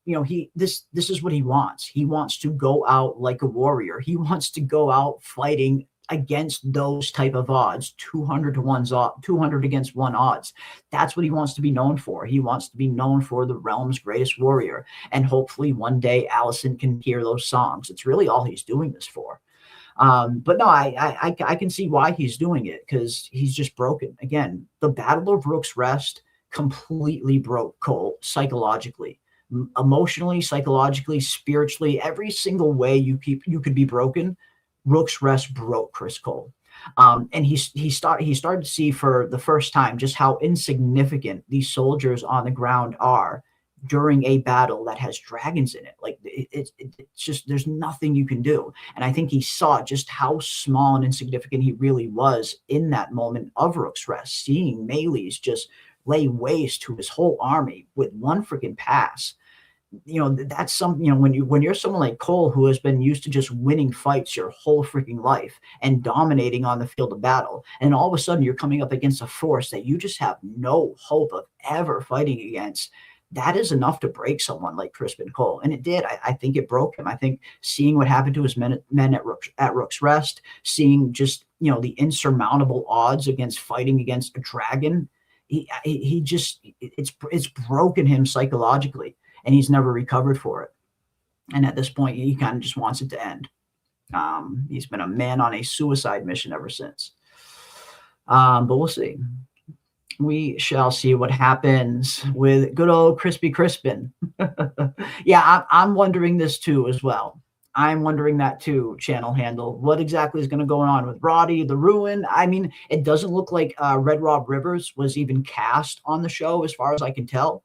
this is what he wants. He wants to go out like a warrior. He wants to go out fighting against those type of odds, 200 against 1 odds. That's what he wants to be known for. He wants to be known for the realm's greatest warrior. And hopefully one day Alicent can hear those songs. It's really all he's doing this for. But no, I can see why he's doing it, because he's just broken. Again, the Battle of Rook's Rest completely broke Cole psychologically, emotionally, psychologically, spiritually, every single way you could be broken. Rook's Rest broke Chris Cole. And he started to see for the first time just how insignificant these soldiers on the ground are during a battle that has dragons in it. Like it's just, there's nothing you can do. And I think he saw just how small and insignificant he really was in that moment of Rook's Rest, seeing Melees just lay waste to his whole army with one freaking pass. That's something, when you're someone like Cole, who has been used to just winning fights your whole freaking life and dominating on the field of battle, and all of a sudden you're coming up against a force that you just have no hope of ever fighting against. That is enough to break someone like Crispin Cole. And it did. I think it broke him. I think seeing what happened to his men at Rook's Rest, seeing just, the insurmountable odds against fighting against a dragon, it's broken him psychologically. And he's never recovered for it. And at this point, he kind of just wants it to end. He's been a man on a suicide mission ever since. But we'll see. We shall see what happens with good old Crispy Crispin. Yeah, I'm wondering this too as well. I'm wondering that too, Channel Handle. What exactly is going to go on with Roddy, the Ruin? I mean, it doesn't look like Red Rob Rivers was even cast on the show as far as I can tell.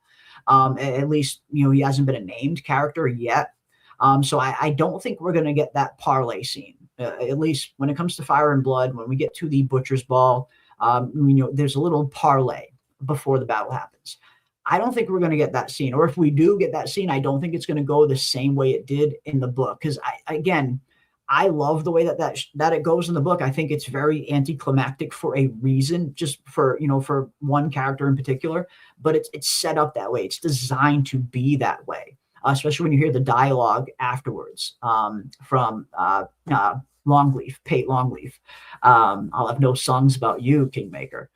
At least, he hasn't been a named character yet. So I don't think we're going to get that parlay scene, at least when it comes to Fire and Blood. When we get to the Butcher's Ball, there's a little parlay before the battle happens. I don't think we're going to get that scene. Or if we do get that scene, I don't think it's going to go the same way it did in the book. Because I love the way that it goes in the book. I think it's very anticlimactic for a reason, just for one character in particular. But it's set up that way. It's designed to be that way, especially when you hear the dialogue afterwards from Longleaf, Pate Longleaf. I'll have no songs about you, Kingmaker.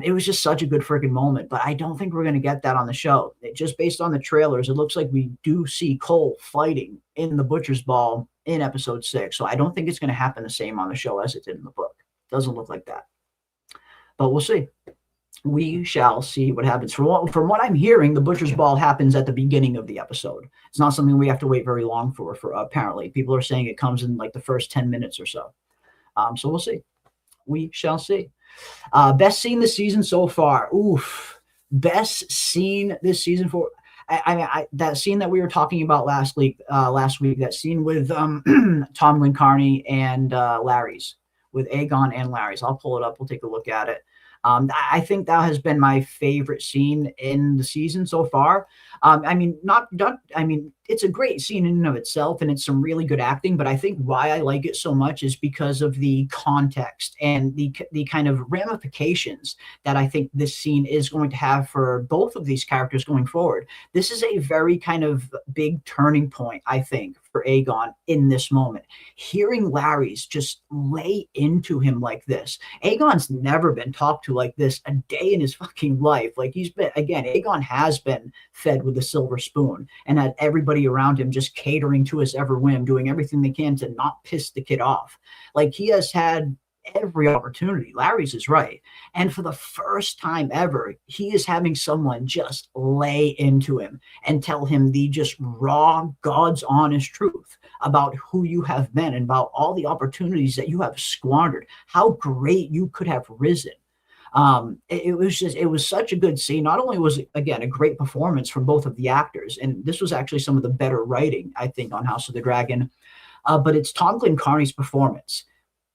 It was just such a good freaking moment, but I don't think we're going to get that on the show. Just based on the trailers, it looks like we do see Cole fighting in the Butcher's Ball in episode 6. So I don't think it's going to happen the same on the show as it did in the book. Doesn't look like that, but we'll see. We shall see what happens. From what I'm hearing, the Butcher's Ball happens at the beginning of the episode. It's not something we have to wait very long for apparently. People are saying it comes in like the first 10 minutes or so. So we'll see. We shall see. Best scene this season so far. Oof. Best scene this season for that scene that we were talking about last week, that scene with Tom Glencarny and Larry's, with Aegon and Larry's. I'll pull it up. We'll take a look at it. I think that has been my favorite scene in the season so far. It's a great scene in and of itself, and it's some really good acting, but I think why I like it so much is because of the context and the kind of ramifications that I think this scene is going to have for both of these characters going forward. This is a very kind of big turning point, I think, for Aegon in this moment. Hearing Larry's just lay into him like this. Aegon's never been talked to like this a day in his fucking life. Like Aegon has been fed with a silver spoon and had everybody around him just catering to his every whim, doing everything they can to not piss the kid off. Like, he has had every opportunity. Larry's is right. And for the first time ever, he is having someone just lay into him and tell him the just raw, God's honest truth about who you have been and about all the opportunities that you have squandered, how great you could have risen. It was such a good scene. Not only was it, again, a great performance from both of the actors, and this was actually some of the better writing, I think, on House of the Dragon, but it's Tom Glencarny's performance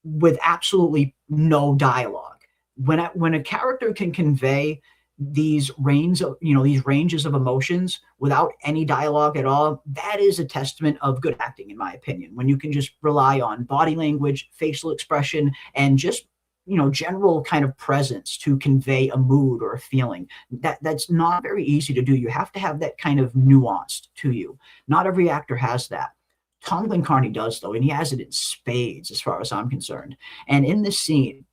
with absolutely no dialogue. When a character can convey these ranges of emotions without any dialogue at all, that is a testament of good acting, in my opinion. When you can just rely on body language, facial expression, and just general kind of presence to convey a mood or a feeling. That's not very easy to do. You have to have that kind of nuanced to you. Not every actor has that. Tom Glencarny does, though, and he has it in spades as far as I'm concerned. And in this scene,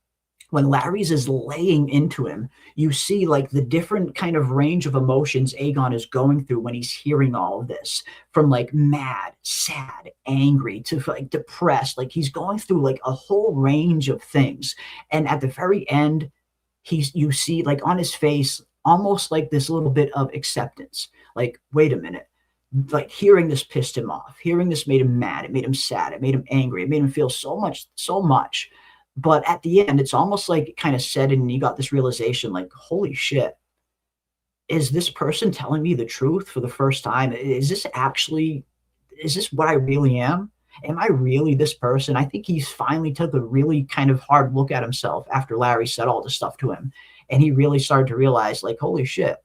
when Larry's is laying into him, you see like the different kind of range of emotions Aegon is going through when he's hearing all of this, from like mad, sad, angry to like depressed. Like, he's going through like a whole range of things. And at the very end, you see like on his face almost like this little bit of acceptance. Like, wait a minute. Like, hearing this pissed him off. Hearing this made him mad. It made him sad. It made him angry. It made him feel so much. But at the end, it's almost like it kind of said it, and you got this realization like, holy shit, is this person telling me the truth for the first time? Is this what I really am? Am I really this person? I think he's finally took a really kind of hard look at himself after Larry said all this stuff to him. And he really started to realize, like, holy shit,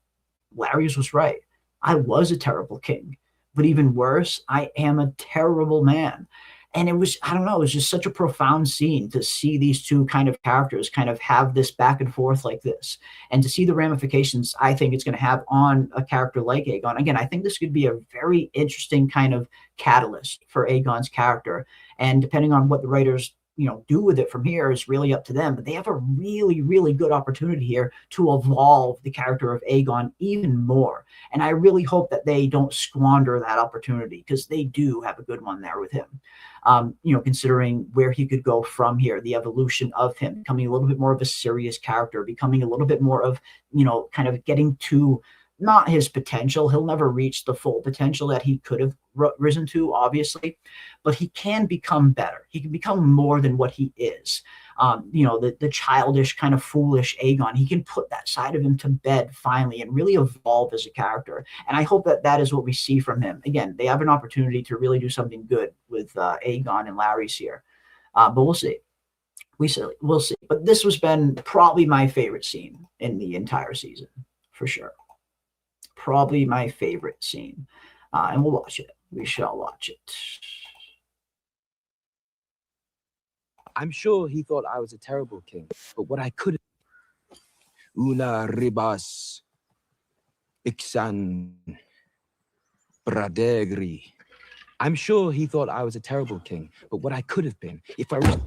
Larry's was right. I was a terrible king. But even worse, I am a terrible man. And it was, I don't know, it was just such a profound scene to see these two kind of characters kind of have this back and forth like this, and to see the ramifications I think it's going to have on a character like Aegon. Again, I think this could be a very interesting kind of catalyst for Aegon's character. And depending on what the writers, do with it from here is really up to them. But they have a really, really good opportunity here to evolve the character of Aegon even more. And I really hope that they don't squander that opportunity, because they do have a good one there with him. Considering where he could go from here, the evolution of him becoming a little bit more of a serious character, becoming a little bit more of, kind of getting to not his potential. He'll never reach the full potential that he could have risen to, obviously, but he can become better. He can become more than what he is. The childish, kind of foolish Aegon, he can put that side of him to bed finally and really evolve as a character. And I hope that is what we see from him. Again, they have an opportunity to really do something good with Aegon and Larys here. But we'll see. We'll see. But this has been probably my favorite scene in the entire season, for sure. Probably my favorite scene. And we'll watch it. We shall watch it. I'm sure he thought I was a terrible king, but what I could have... Una ribas, ixan, bradegri. I'm sure he thought I was a terrible king, but what I could have been if I was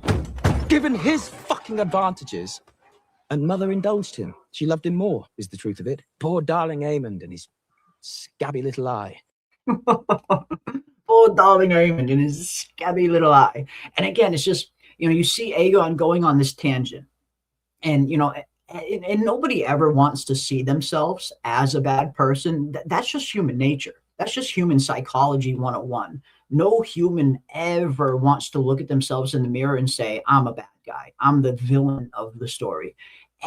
given his fucking advantages. And Mother indulged him. She loved him more, is the truth of it. Poor darling Aemond and his scabby little eye. Poor darling Aemond and his scabby little eye. And again, it's just, you see Aegon going on this tangent. And, and nobody ever wants to see themselves as a bad person. That's just human nature. That's just human psychology 101. No human ever wants to look at themselves in the mirror and say, I'm a bad guy. I'm the villain of the story.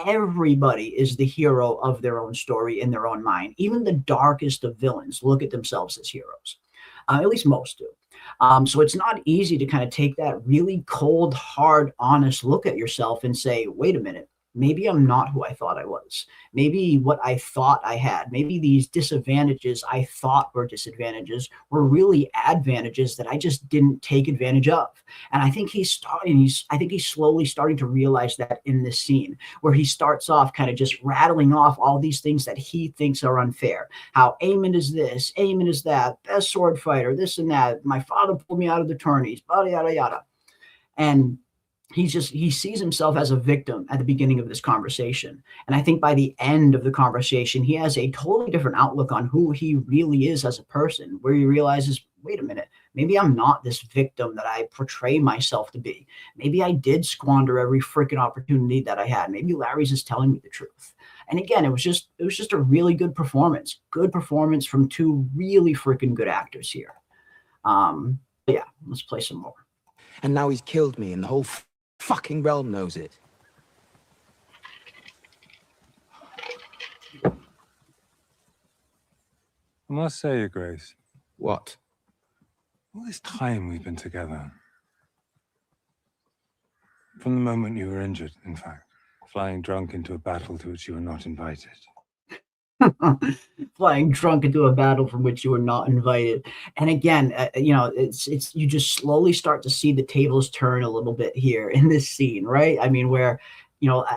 Everybody is the hero of their own story in their own mind. Even the darkest of villains look at themselves as heroes. At least most do. So it's not easy to kind of take that really cold, hard, honest look at yourself and say, wait a minute, maybe I'm not who I thought I was. Maybe what I thought I had, maybe these disadvantages I thought were disadvantages were really advantages that I just didn't take advantage of. And I think he's slowly starting to realize that in this scene, where he starts off kind of just rattling off all these things that he thinks are unfair. How Aemond is this, Aemond is that, best sword fighter, this and that. My father pulled me out of the tourneys, yada, yada, yada. And he sees himself as a victim at the beginning of this conversation. And I think by the end of the conversation, he has a totally different outlook on who he really is as a person, where he realizes, wait a minute, maybe I'm not this victim that I portray myself to be. Maybe I did squander every freaking opportunity that I had. Maybe Larry's is telling me the truth. And again, it was just a really good performance from two really freaking good actors here. Yeah, let's play some more. And now he's killed me and the whole fucking realm knows it. I must say, Your Grace. What? All this time we've been together. From the moment you were injured, in fact. Flying drunk into a battle to which you were not invited. Flying drunk into a battle from which you were not invited. And again, it's you just slowly start to see the tables turn a little bit here in this scene, right? I mean, where,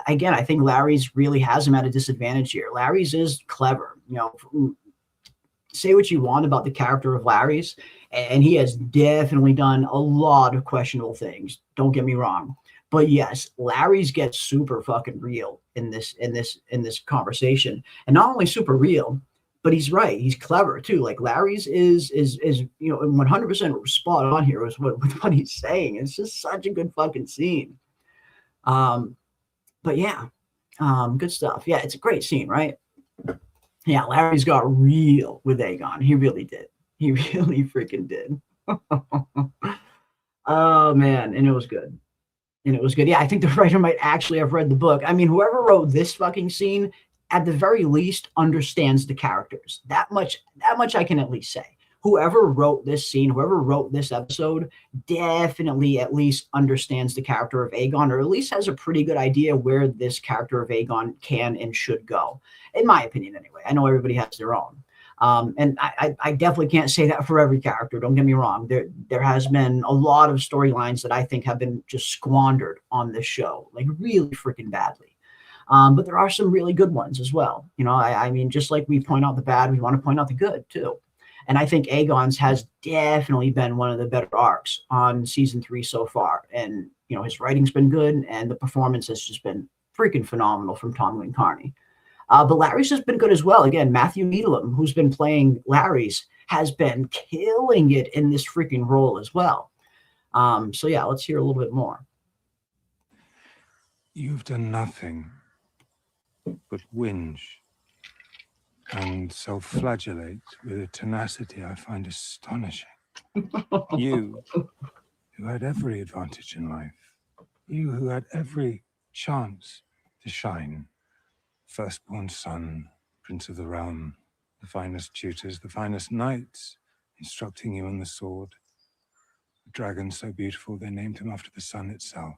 again, I think Larry's really has him at a disadvantage here. Larry's is clever, say what you want about the character of Larry's, and he has definitely done a lot of questionable things. Don't get me wrong. But yes, Larry's gets super fucking real in this conversation, and not only super real, but he's right. He's clever too. Like Larry's is 100% spot on here with what he's saying. It's just such a good fucking scene. But yeah, good stuff. Yeah, it's a great scene, right? Yeah, Larry's got real with Aegon. He really did. He really freaking did. Oh man, and it was good. Yeah, I think the writer might actually have read the book. I mean, whoever wrote this fucking scene at the very least understands the characters. That much I can at least say. Whoever wrote this scene, whoever wrote this episode, definitely at least understands the character of Aegon, or at least has a pretty good idea where this character of Aegon can and should go. In my opinion, anyway. I know everybody has their own. And I definitely can't say that for every character. Don't get me wrong. There has been a lot of storylines that I think have been just squandered on this show, like really freaking badly. But there are some really good ones as well. You know, I mean, just like we point out the bad, we want to point out the good too. And I think Aegon's has definitely been one of the better arcs on season 3 so far. And, you know, his writing's been good and the performance has just been freaking phenomenal from Tom Wayne Carney. But Larry's has been good as well. Again, Matthew Needham, who's been playing Larry's, has been killing it in this freaking role as well. So yeah, let's hear a little bit more. You've done nothing but whinge and self-flagellate with a tenacity I find astonishing. You, who had every advantage in life, you who had every chance to shine, firstborn son, prince of the realm, the finest tutors, the finest knights, instructing you on the sword, a dragon so beautiful they named him after the sun itself.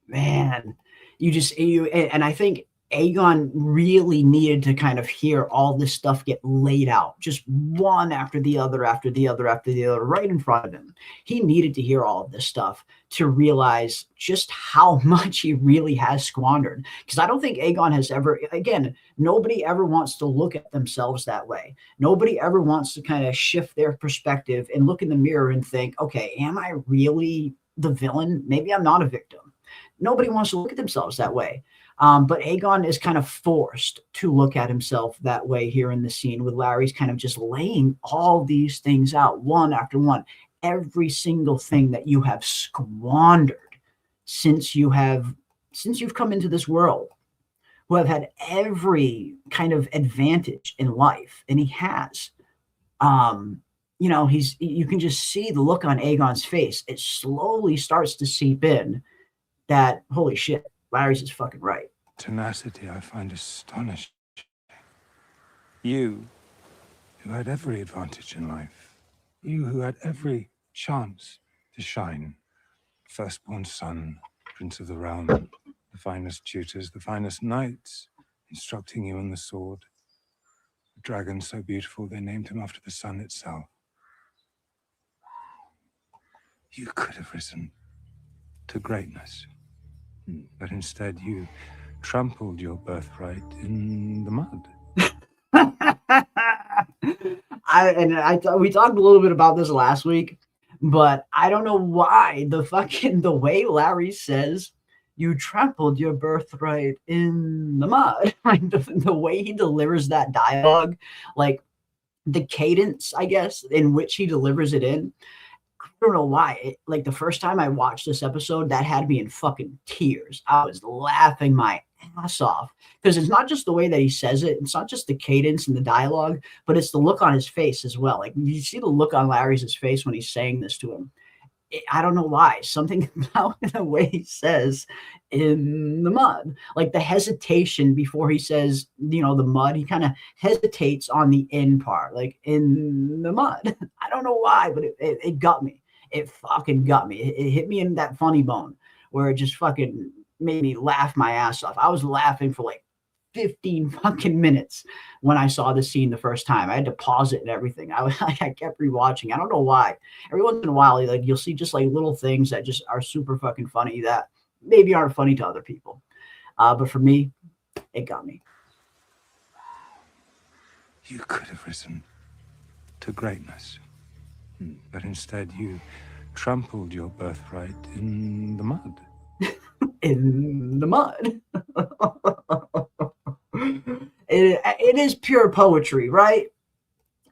Man, and I think Aegon really needed to kind of hear all this stuff get laid out, just one after the other, right in front of him. He needed to hear all of this stuff to realize just how much he really has squandered. Because I don't think Aegon has ever, again, nobody ever wants to look at themselves that way. Nobody ever wants to kind of shift their perspective and look in the mirror and think, okay, am I really the villain? Maybe I'm not a victim. Nobody wants to look at themselves that way. But Aegon is kind of forced to look at himself that way here in the scene, with Larry's kind of just laying all these things out one after one. Every single thing that you have squandered since you've come into this world, who have had every kind of advantage in life, and he has. You know, you can just see the look on Aegon's face. It slowly starts to seep in that, holy shit, Larry's is fucking right. Tenacity I find astonishing. You, who had every advantage in life, you who had every chance to shine, firstborn son, prince of the realm, the finest tutors, the finest knights, instructing you on the sword, a dragon so beautiful they named him after the sun itself. You could have risen to greatness. But instead, you trampled your birthright in the mud. We talked a little bit about this last week, but I don't know why the way Larry says you trampled your birthright in the mud, like the way he delivers that dialogue, like the cadence, I guess, in which he delivers it in. I don't know why. Like the first time I watched this episode, that had me in fucking tears. I was laughing my ass off because it's not just the way that he says it. It's not just the cadence and the dialogue, but it's the look on his face as well. Like you see the look on Larry's face when he's saying this to him. I don't know why. Something about the way he says in the mud, like the hesitation before he says, you know, the mud, he kind of hesitates on the in part, like in the mud. I don't know why, but it got me. It fucking got me. It hit me in that funny bone where it just fucking made me laugh my ass off. I was laughing for like 15 fucking minutes when I saw the scene the first time. I had to pause it and everything. I kept rewatching. I don't know why. Every once in a while, like you'll see just like little things that just are super fucking funny that maybe aren't funny to other people. But for me, it got me. You could have risen to greatness, but instead you trampled your birthright in the mud. In the mud. It is pure poetry, right?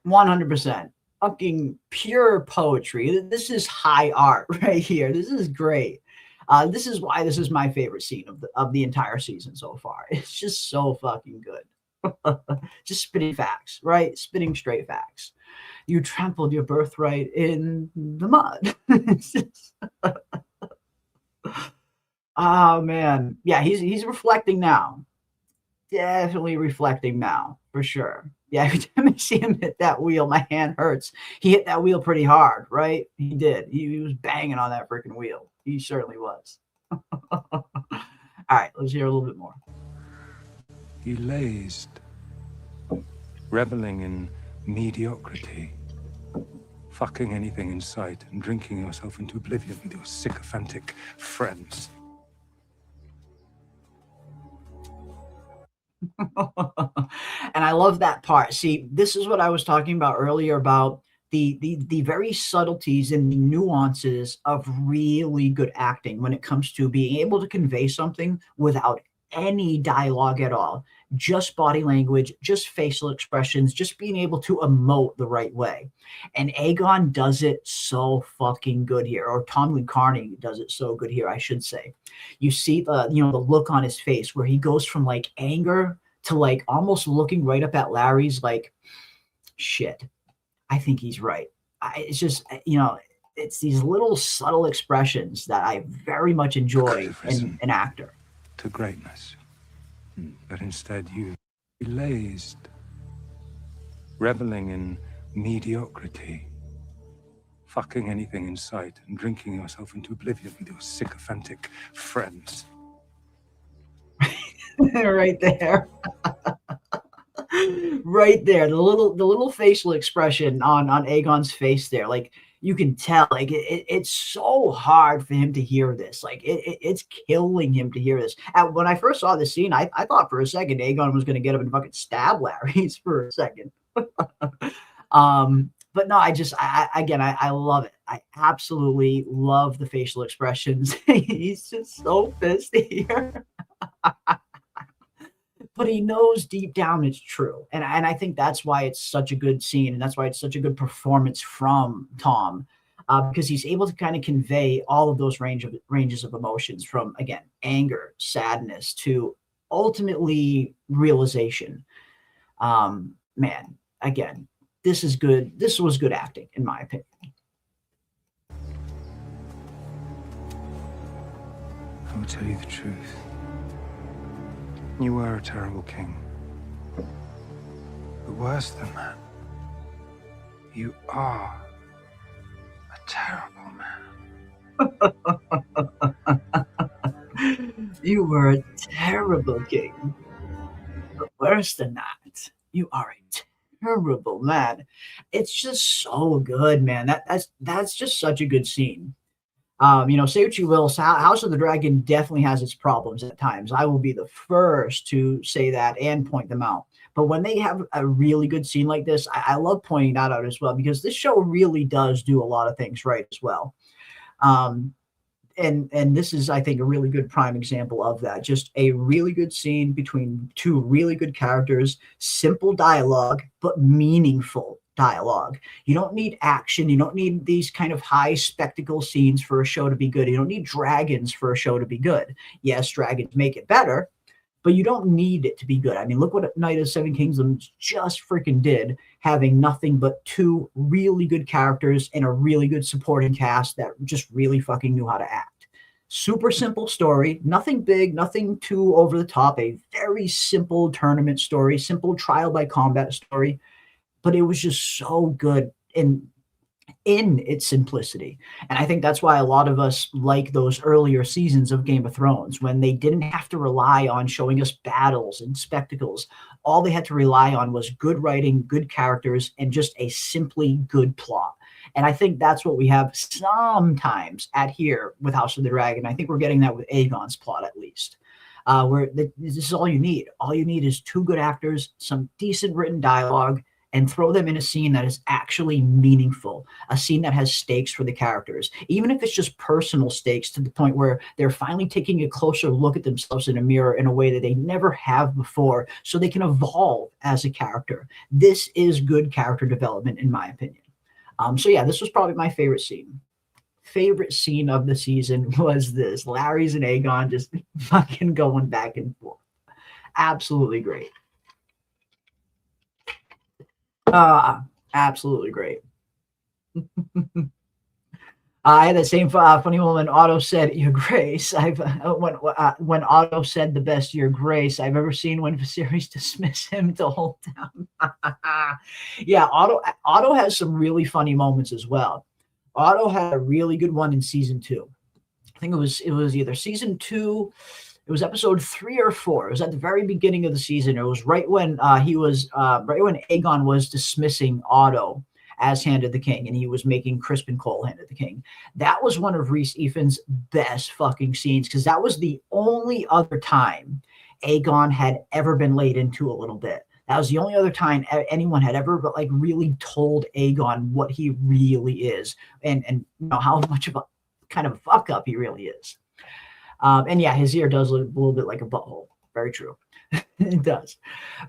100%. Fucking pure poetry. This is high art right here. This is great. This is why this is my favorite scene of the entire season so far. It's just so fucking good. Just spitting facts, right? Spitting straight facts. You trampled your birthright in the mud. It's just oh man. Yeah, he's reflecting now. definitely reflecting now, for sure. Yeah, every time I see him hit that wheel, my hand hurts. He hit that wheel pretty hard, right? He did. He was banging on that freaking wheel. He certainly was. All right, let's hear a little bit more. You lazed, reveling in mediocrity, fucking anything in sight and drinking yourself into oblivion with your sycophantic friends. And I love that part. See, this is what I was talking about earlier about the very subtleties and the nuances of really good acting when it comes to being able to convey something without any dialogue at all, just body language, just facial expressions, just being able to emote the right way. And Aegon does it so fucking good here, or Tom Lucarni does it so good here, I should say. You see the look on his face where he goes from like anger to like almost looking right up at Larry's like, shit, I think he's right. It's just, it's these little subtle expressions that I very much enjoy in an actor. To greatness. But instead you lazed, reveling in mediocrity, fucking anything in sight and drinking yourself into oblivion with your sycophantic friends. Right there. Right there. The little facial expression on Aegon's face there. Like, you can tell, like, it's so hard for him to hear this. Like, it's killing him to hear this. And when I first saw this scene, I thought for a second Aegon was going to get up and fucking stab Larry's for a second. But no, I love it. I absolutely love the facial expressions. He's just so pissed here. But he knows deep down it's true. And I think that's why it's such a good scene. And that's why it's such a good performance from Tom, because he's able to kind of convey all of those ranges of emotions from, again, anger, sadness to ultimately realization. Man, again, this is good. This was good acting, in my opinion. I will tell you the truth. You were a terrible king. But worse than that, you are a terrible man. You were a terrible king. But worse than that, you are a terrible man. It's just so good, man. That's just such a good scene. Say what you will, House of the Dragon definitely has its problems at times. I will be the first to say that and point them out. But when they have a really good scene like this, I love pointing that out as well, because this show really does do a lot of things right as well. And this is, I think, a really good prime example of that. Just a really good scene between two really good characters, simple dialogue, but meaningful dialogue. You don't need action. You don't need these kind of high spectacle scenes for a show to be good. You don't need dragons for a show to be good. Yes, dragons make it better, but you don't need it to be good. I mean, look what Night of the Seven Kingdoms just freaking did, having nothing but two really good characters and a really good supporting cast that just really fucking knew how to act. Super simple story, nothing big, nothing too over the top, a very simple tournament story, simple trial by combat story. But it was just so good in its simplicity. And I think that's why a lot of us like those earlier seasons of Game of Thrones, when they didn't have to rely on showing us battles and spectacles. All they had to rely on was good writing, good characters, and just a simply good plot. And I think that's what we have sometimes at here with House of the Dragon. I think we're getting that with Aegon's plot, at least. Where this is all you need. All you need is two good actors, some decent written dialogue, and throw them in a scene that is actually meaningful, a scene that has stakes for the characters, even if it's just personal stakes, to the point where they're finally taking a closer look at themselves in a mirror in a way that they never have before, so they can evolve as a character. This is good character development, in my opinion. So yeah, this was probably my favorite scene. Favorite scene of the season was this. Larry's and Aegon just fucking going back and forth. Absolutely great. Absolutely great. I had that same funny moment. Otto said, "Your Grace." When Otto said the best "Your Grace" I've ever seen when Viserys dismissed him to hold down. Yeah, Otto has some really funny moments as well. Otto had a really good one in season 2. I think it was either season 2. It was episode 3 or 4. It was at the very beginning of the season. It was right when right when Aegon was dismissing Otto as Hand of the King, and he was making Crispin Cole Hand of the King. That was one of Rhys Ifans' best fucking scenes, because that was the only other time Aegon had ever been laid into a little bit. That was the only other time anyone had ever like really told Aegon what he really is, and you know how much of a kind of fuck up he really is. And yeah, his ear does look a little bit like a butthole. Very true. It does.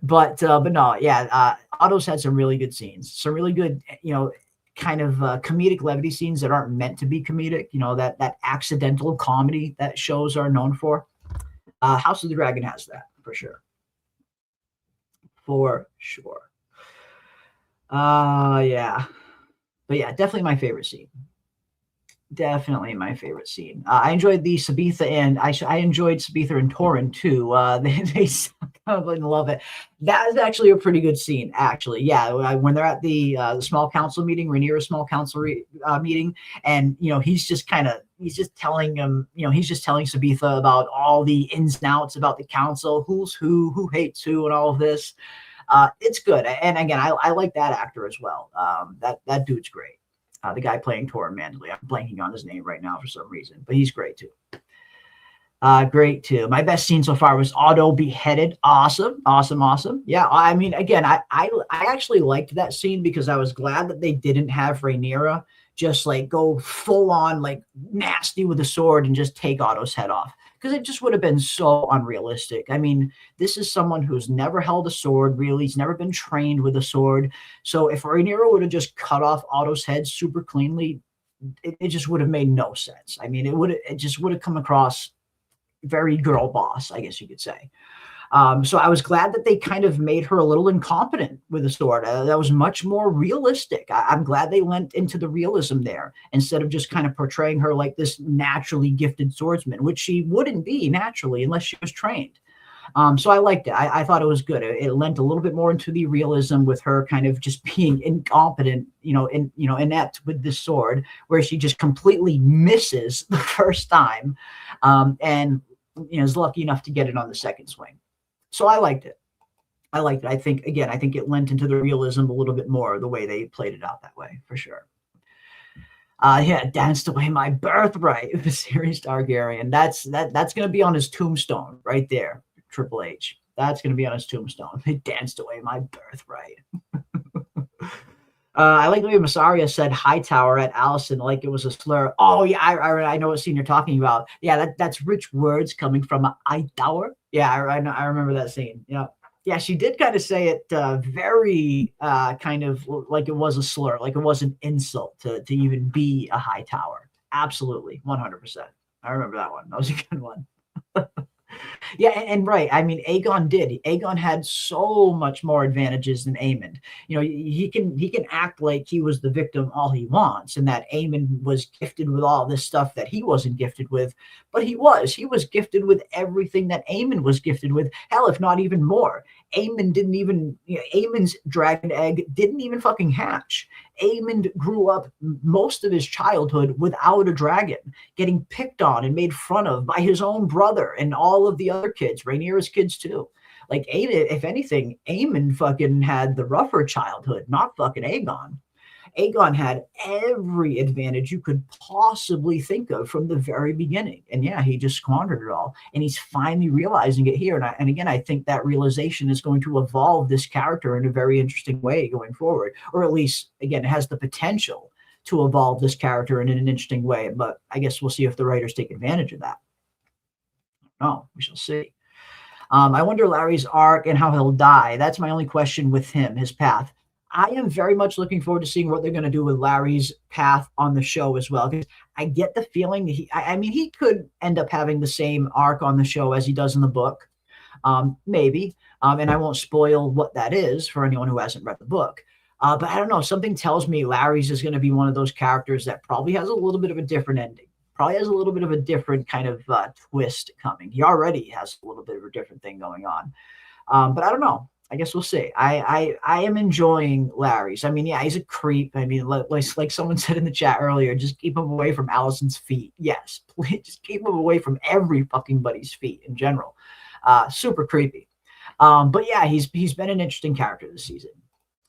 But no, yeah, Otto's had some really good scenes, some really good, you know, kind of comedic levity scenes that aren't meant to be comedic, you know, that accidental comedy that shows are known for. House of the Dragon has that for sure. For sure. Yeah. But yeah, definitely my favorite scene. Definitely my favorite scene. I enjoyed the Sabitha, and I enjoyed Sabitha and Torrhen too. They kind of love it. That is actually a pretty good scene, actually. Yeah, when they're at the small council meeting, Rhaenyra's small council meeting, and you know he's just telling Sabitha about all the ins and outs about the council, who's who hates who, and all of this. It's good, and again, I like that actor as well. That dude's great. The guy playing Torrhen Manderly. I'm blanking on his name right now for some reason, but he's great too. Great too. My best scene so far was Otto beheaded. Awesome. Yeah, I mean, again, I actually liked that scene because I was glad that they didn't have Rhaenyra just like go full on like nasty with a sword and just take Otto's head off, because it just would have been so unrealistic. I mean, this is someone who's never held a sword, really. He's never been trained with a sword. So if Rhaenyra would have just cut off Otto's head super cleanly, it just would have made no sense. I mean, it just would have come across very girl boss, I guess you could say. So I was glad that they kind of made her a little incompetent with a sword. That was much more realistic. I'm glad they went into the realism there instead of just kind of portraying her like this naturally gifted swordsman, which she wouldn't be naturally unless she was trained. So I liked it. I thought it was good. It lent a little bit more into the realism with her kind of just being incompetent, inept with this sword, where she just completely misses the first time, and is lucky enough to get it on the second swing. So I liked it. I think it lent into the realism a little bit more, the way they played it out that way, for sure. Yeah, danced away my birthright, Viserys Targaryen. That's going to be on his tombstone right there, Triple H. That's going to be on his tombstone. He danced away my birthright. I like the way Massaria said Hightower at Allison like it was a slur. Oh, yeah, I know what scene you're talking about. Yeah, that's rich words coming from Hightower. Yeah, I remember that scene. Yeah. Yeah, she did kind of say it very kind of like it was a slur, like it was an insult to even be a Hightower. Absolutely, 100%. I remember that one. That was a good one. Yeah, and right. I mean, Aegon had so much more advantages than Aemond. He can act like he was the victim all he wants, and that Aemond was gifted with all this stuff that he wasn't gifted with. But he was gifted with everything that Aemond was gifted with. Hell, if not even more. Aemond's dragon egg didn't even fucking hatch. Aemond grew up most of his childhood without a dragon, getting picked on and made fun of by his own brother and all of the other kids, Rhaenyra's kids too. Like, if anything, Aemond fucking had the rougher childhood, not fucking Aegon. Aegon had every advantage you could possibly think of from the very beginning. And yeah, he just squandered it all. And he's finally realizing it here. And again, I think that realization is going to evolve this character in a very interesting way going forward. Or at least, again, it has the potential to evolve this character in an interesting way. But I guess we'll see if the writers take advantage of that. No, we shall see. I wonder Larry's arc and how he'll die. That's my only question with him, his path. I am very much looking forward to seeing what they're going to do with Larry's path on the show as well. Because I get the feeling that he could end up having the same arc on the show as he does in the book. Maybe. And I won't spoil what that is for anyone who hasn't read the book. But I don't know. Something tells me Larry's is going to be one of those characters that probably has a little bit of a different ending. Probably has a little bit of a different kind of twist coming. He already has a little bit of a different thing going on. But I don't know. I guess we'll see. I am enjoying Larry's. I mean, yeah, he's a creep. I mean, like someone said in the chat earlier, just keep him away from Allison's feet. Yes, please, just keep him away from every fucking buddy's feet in general. Super creepy. But yeah, he's been an interesting character this season.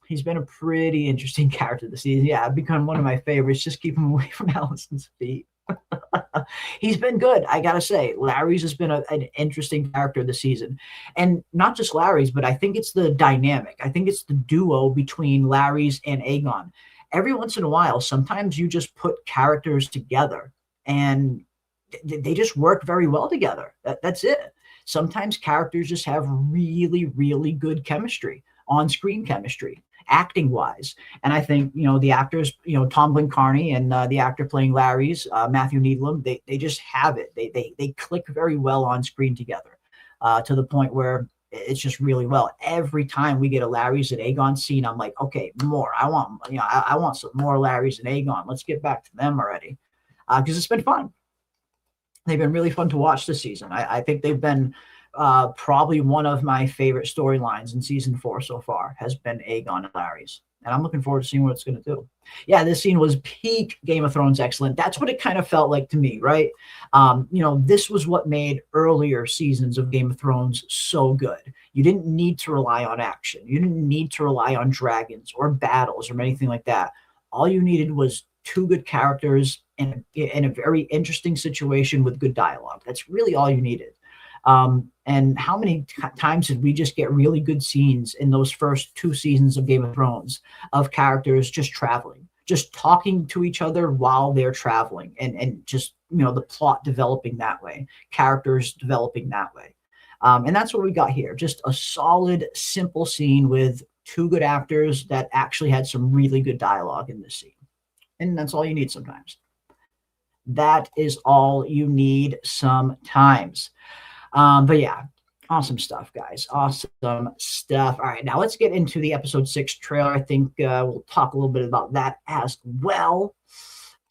He's been a pretty interesting character this season. Yeah, I've become one of my favorites. Just keep him away from Allison's feet. He's been good, I gotta say. Larry's has been an interesting character this season, and not just Larry's, but I think it's the dynamic. I think it's the duo between Larry's and Aegon. Every once in a while, sometimes you just put characters together, and they just work very well together. That's it. Sometimes characters just have really, really good chemistry, on-screen chemistry, acting-wise. And I think, the actors, Tom Glencarney and the actor playing Larry's, Matthew Needlam, they just have it. They click very well on screen together, to the point where it's just really well. Every time we get a Larry's and Aegon scene, I'm like, okay, more. I want some more Larry's and Aegon. Let's get back to them already, because it's been fun. They've been really fun to watch this season. I think they've been probably one of my favorite storylines in season 4 so far has been Aegon and Larry's. And I'm looking forward to seeing what it's going to do. Yeah, this scene was peak Game of Thrones excellent. That's what it kind of felt like to me, right? This was what made earlier seasons of Game of Thrones so good. You didn't need to rely on action. You didn't need to rely on dragons or battles or anything like that. All you needed was 2 good characters in a very interesting situation with good dialogue. That's really all you needed. And how many times did we just get really good scenes in those first 2 seasons of Game of Thrones of characters just traveling, just talking to each other while they're traveling, and just, the plot developing that way, characters developing that way. And that's what we got here. Just a solid, simple scene with 2 good actors that actually had some really good dialogue in this scene. And that's all you need sometimes. That is all you need sometimes. But yeah, awesome stuff, guys. Awesome stuff. All right, now let's get into the episode 6 trailer. I think we'll talk a little bit about that as well.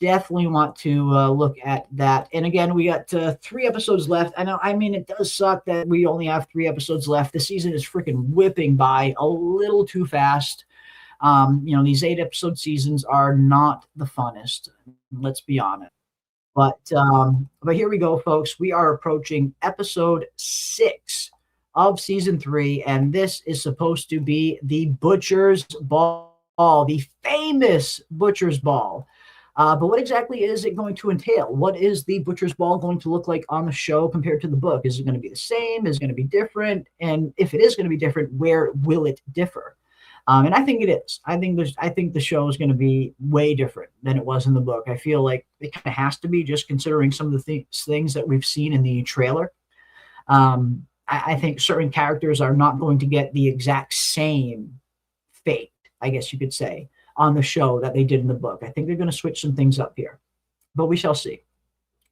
Definitely want to look at that. And again, we got 3 episodes left. I mean, it does suck that we only have 3 episodes left. The season is freaking whipping by a little too fast. These 8-episode seasons are not the funnest. Let's be honest. But here we go, folks. We are approaching episode 6 of season 3, and this is supposed to be the Butcher's Ball, the famous Butcher's Ball. But what exactly is it going to entail? What is the Butcher's Ball going to look like on the show compared to the book? Is it going to be the same? Is it going to be different? And if it is going to be different, where will it differ? And I think it is. I think the show is going to be way different than it was in the book. I feel like it kind of has to be, just considering some of the things that we've seen in the trailer. I think certain characters are not going to get the exact same fate, I guess you could say, on the show that they did in the book. I think they're going to switch some things up here, but we shall see.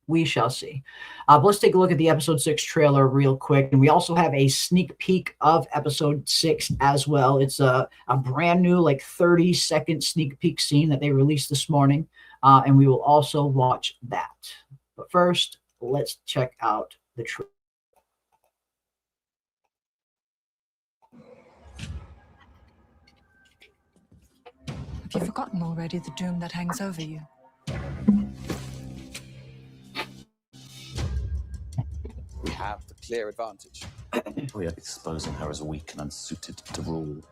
We shall see. But let's take a look at the episode 6 trailer real quick. And we also have a sneak peek of episode 6 as well. It's a brand new, 30-second sneak peek scene that they released this morning. And we will also watch that. But first, let's check out the trailer. Have you forgotten already the doom that hangs over you? We have the clear advantage. We are exposing her as weak and unsuited to rule.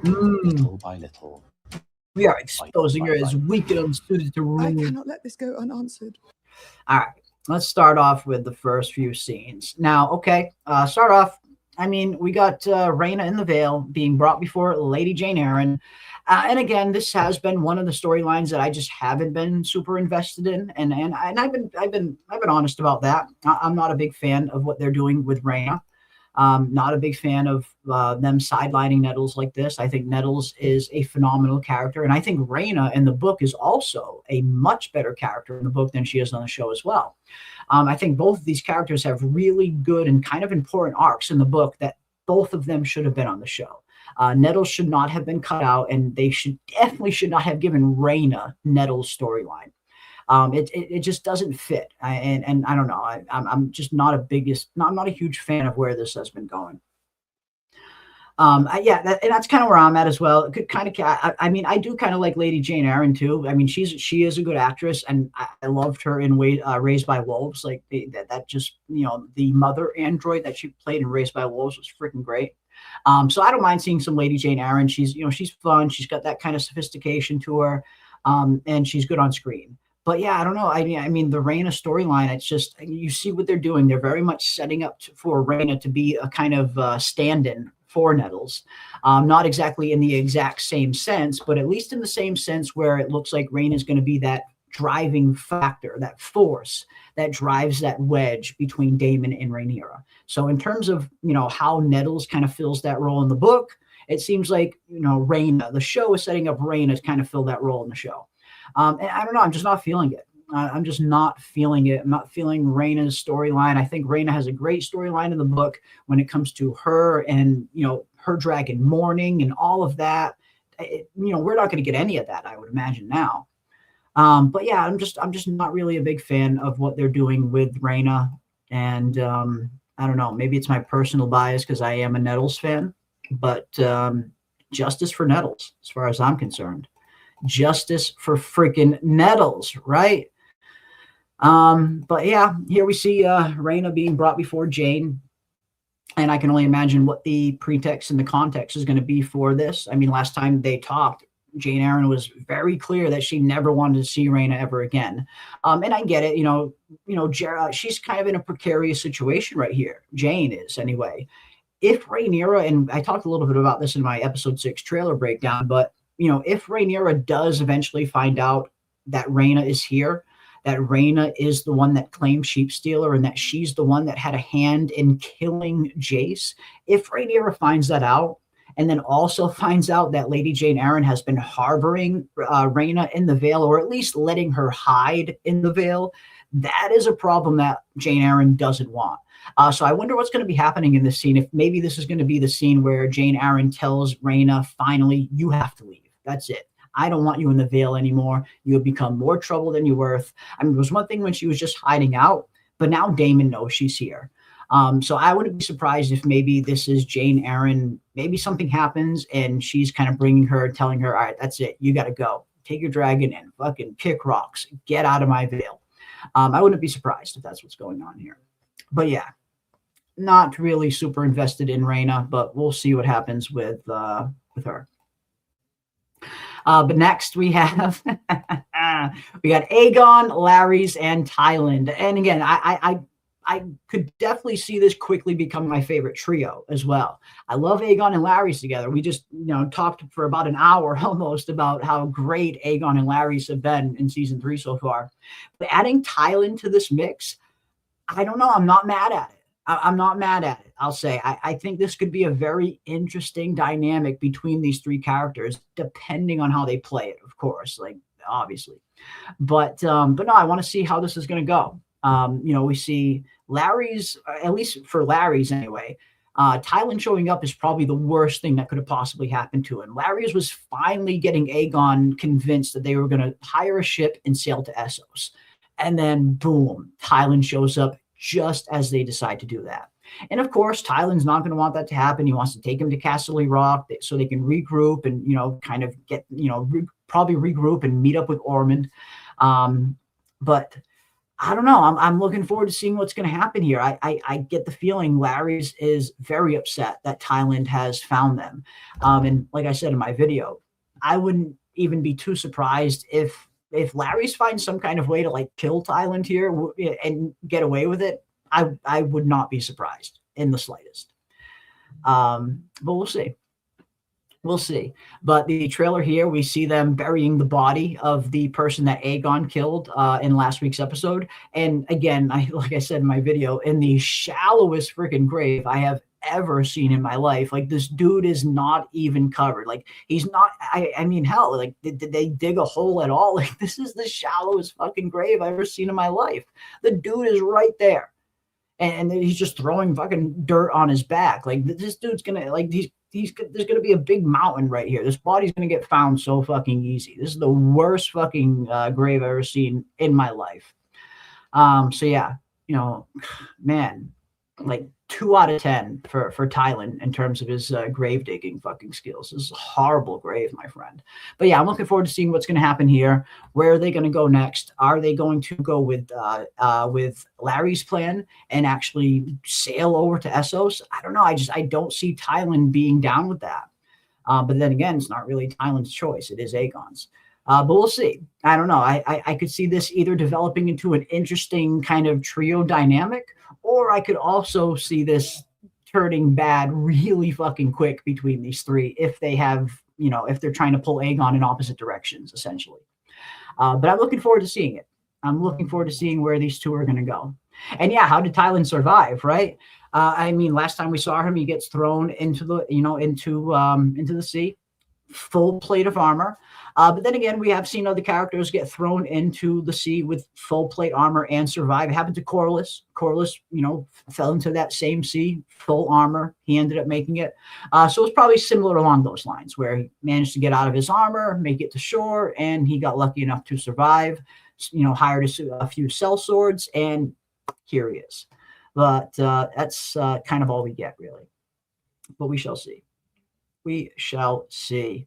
Mm. Little by little. We are exposing her as weak and unsuited to rule. I cannot let this go unanswered. All right, let's start off with the first few scenes. Now, okay, start off. I mean, we got Rhaena in the Vale being brought before Lady Jane Eyre. And again, this has been one of the storylines that I just haven't been super invested in, and I've been honest about that. I'm not a big fan of what they're doing with Rhaena. Not a big fan of them sidelining Nettles like this. I think Nettles is a phenomenal character, and I think Rhaena in the book is also a much better character in the book than she is on the show as well. I think both of these characters have really good and kind of important arcs in the book that both of them should have been on the show. Nettles should not have been cut out, and they definitely should not have given Rhaena Nettles' storyline. It just doesn't fit. And I don't know. I'm just not I'm not a huge fan of where this has been going. And that's kind of where I'm at as well. It could kind of, I mean, I do kind of like Lady Jane Eyre too. I mean, she is a good actress, and I loved her in Raised by Wolves. Like that just, the mother android that she played in Raised by Wolves was freaking great. So I don't mind seeing some Lady Jane Eyre. She's, she's fun. She's got that kind of sophistication to her, and she's good on screen. But yeah, I don't know. I mean, the Rhaena storyline, it's just, you see what they're doing. They're very much setting up for Rhaena to be a kind of stand-in for Nettles. Not exactly in the exact same sense, but at least in the same sense where it looks like Rhaena is going to be that driving factor, that force that drives that wedge between Daemon and Rhaenyra. So in terms of, how Nettles kind of fills that role in the book, it seems like, Rhaena, the show is setting up Rhaena to kind of fill that role in the show. And I don't know, I'm just not feeling it. I'm just not feeling it. I'm not feeling Rhaena's storyline. I think Rhaena has a great storyline in the book when it comes to her and, her dragon mourning and all of that. We're not going to get any of that, I would imagine now. But yeah, I'm just not really a big fan of what they're doing with Rhaena. And I don't know, maybe it's my personal bias because I am a Nettles fan, but justice for Nettles, as far as I'm concerned. Justice for freaking Nettles, right? But yeah, here we see Rhaena being brought before Jane, and I can only imagine what the pretext and the context is going to be for this. I mean, last time they talked, Jane Eyre was very clear that she never wanted to see Rhaena ever again. And I get it, she's kind of in a precarious situation right here. Jane is, anyway. If Rhaenyra, and I talked a little bit about this in my episode 6 trailer breakdown, but if Rhaenyra does eventually find out that Rhaena is here, that Rhaena is the one that claimed Sheepstealer and that she's the one that had a hand in killing Jace, if Rhaenyra finds that out and then also finds out that Lady Jane Eyre has been harboring Rhaena in the Vale, or at least letting her hide in the Vale, that is a problem that Jane Eyre doesn't want. So I wonder what's going to be happening in this scene. If maybe this is going to be the scene where Jane Eyre tells Rhaena, finally, you have to leave. That's it. I don't want you in the Vale anymore. You have become more trouble than you're worth. I mean, it was one thing when she was just hiding out, but now Daemon knows she's here. So I wouldn't be surprised if maybe this is Jane Eyre. Maybe something happens and she's kind of bringing her, telling her, all right, that's it. You got to go. Take your dragon and fucking kick rocks. Get out of my Vale. I wouldn't be surprised if that's what's going on here. But yeah, not really super invested in Rhaena, but we'll see what happens with her. But next we have we got Aegon, Larys, and Tyland. And again, I could definitely see this quickly become my favorite trio as well. I love Aegon and Larys together. We just talked for about an hour almost about how great Aegon and Larys have been in season 3 so far. But adding Tyland to this mix, I don't know. I'm not mad at it. I'm not mad at it. I'll say I think this could be a very interesting dynamic between these 3 characters, depending on how they play it, of course, like obviously. But no, I want to see how this is going to go. We see Larys, at least for Larys anyway. Tyland showing up is probably the worst thing that could have possibly happened to him. Larys was finally getting Aegon convinced that they were going to hire a ship and sail to Essos, and then boom, Tyland shows up just as they decide to do that. And of course, Tyland's not going to want that to happen. He wants to take him to Castle Rock so they can regroup and, kind of get, probably regroup and meet up with Ormond. But I don't know. I'm looking forward to seeing what's going to happen here. I get the feeling Larys is very upset that Tyland has found them. And like I said in my video, I wouldn't even be too surprised if Larys finds some kind of way to kill Tyland here and get away with it. I would not be surprised in the slightest. But we'll see. We'll see. But the trailer here, we see them burying the body of the person that Aegon killed in last week's episode. And again, like I said in my video, in the shallowest freaking grave I have ever seen in my life. Like, this dude is not even covered. Like, he's not, I mean, hell, like, did they dig a hole at all? Like, this is the shallowest fucking grave I've ever seen in my life. The dude is right there. And he's just throwing fucking dirt on his back. Like, this dude's gonna, like, there's going to be a big mountain right here. This body's going to get found so fucking easy. This is the worst fucking grave I've ever seen in my life. So yeah, you know, man, like 2 out of 10 for Tylan in terms of his grave digging fucking skills. This is a horrible grave, my friend. But yeah, I'm looking forward to seeing what's going to happen here. Where are they going to go next? Are they going to go with Larry's plan and actually sail over to Essos? I don't know. I don't see Tylan being down with that. But then again, it's not really Tylan's choice. It is Aegon's. But we'll see. I don't know. I could see this either developing into an interesting kind of trio dynamic, or I could also see this turning bad really fucking quick between these three if they have, you know, if they're trying to pull Aegon in opposite directions, essentially. But I'm looking forward to seeing it. I'm looking forward to seeing where these two are going to go. And yeah, how did Tylan survive, right? I mean, last time we saw him, he gets thrown into the, you know, into the sea, full plate of armor. But then again, we have seen other characters get thrown into the sea with full plate armor and survive. It happened to Corlys. Corlys, you know, fell into that same sea, full armor. He ended up making it. So it's probably similar along those lines, where he managed to get out of his armor, make it to shore, and he got lucky enough to survive. You know, hired a few sellswords, and here he is. But that's kind of all we get, really. But we shall see. We shall see.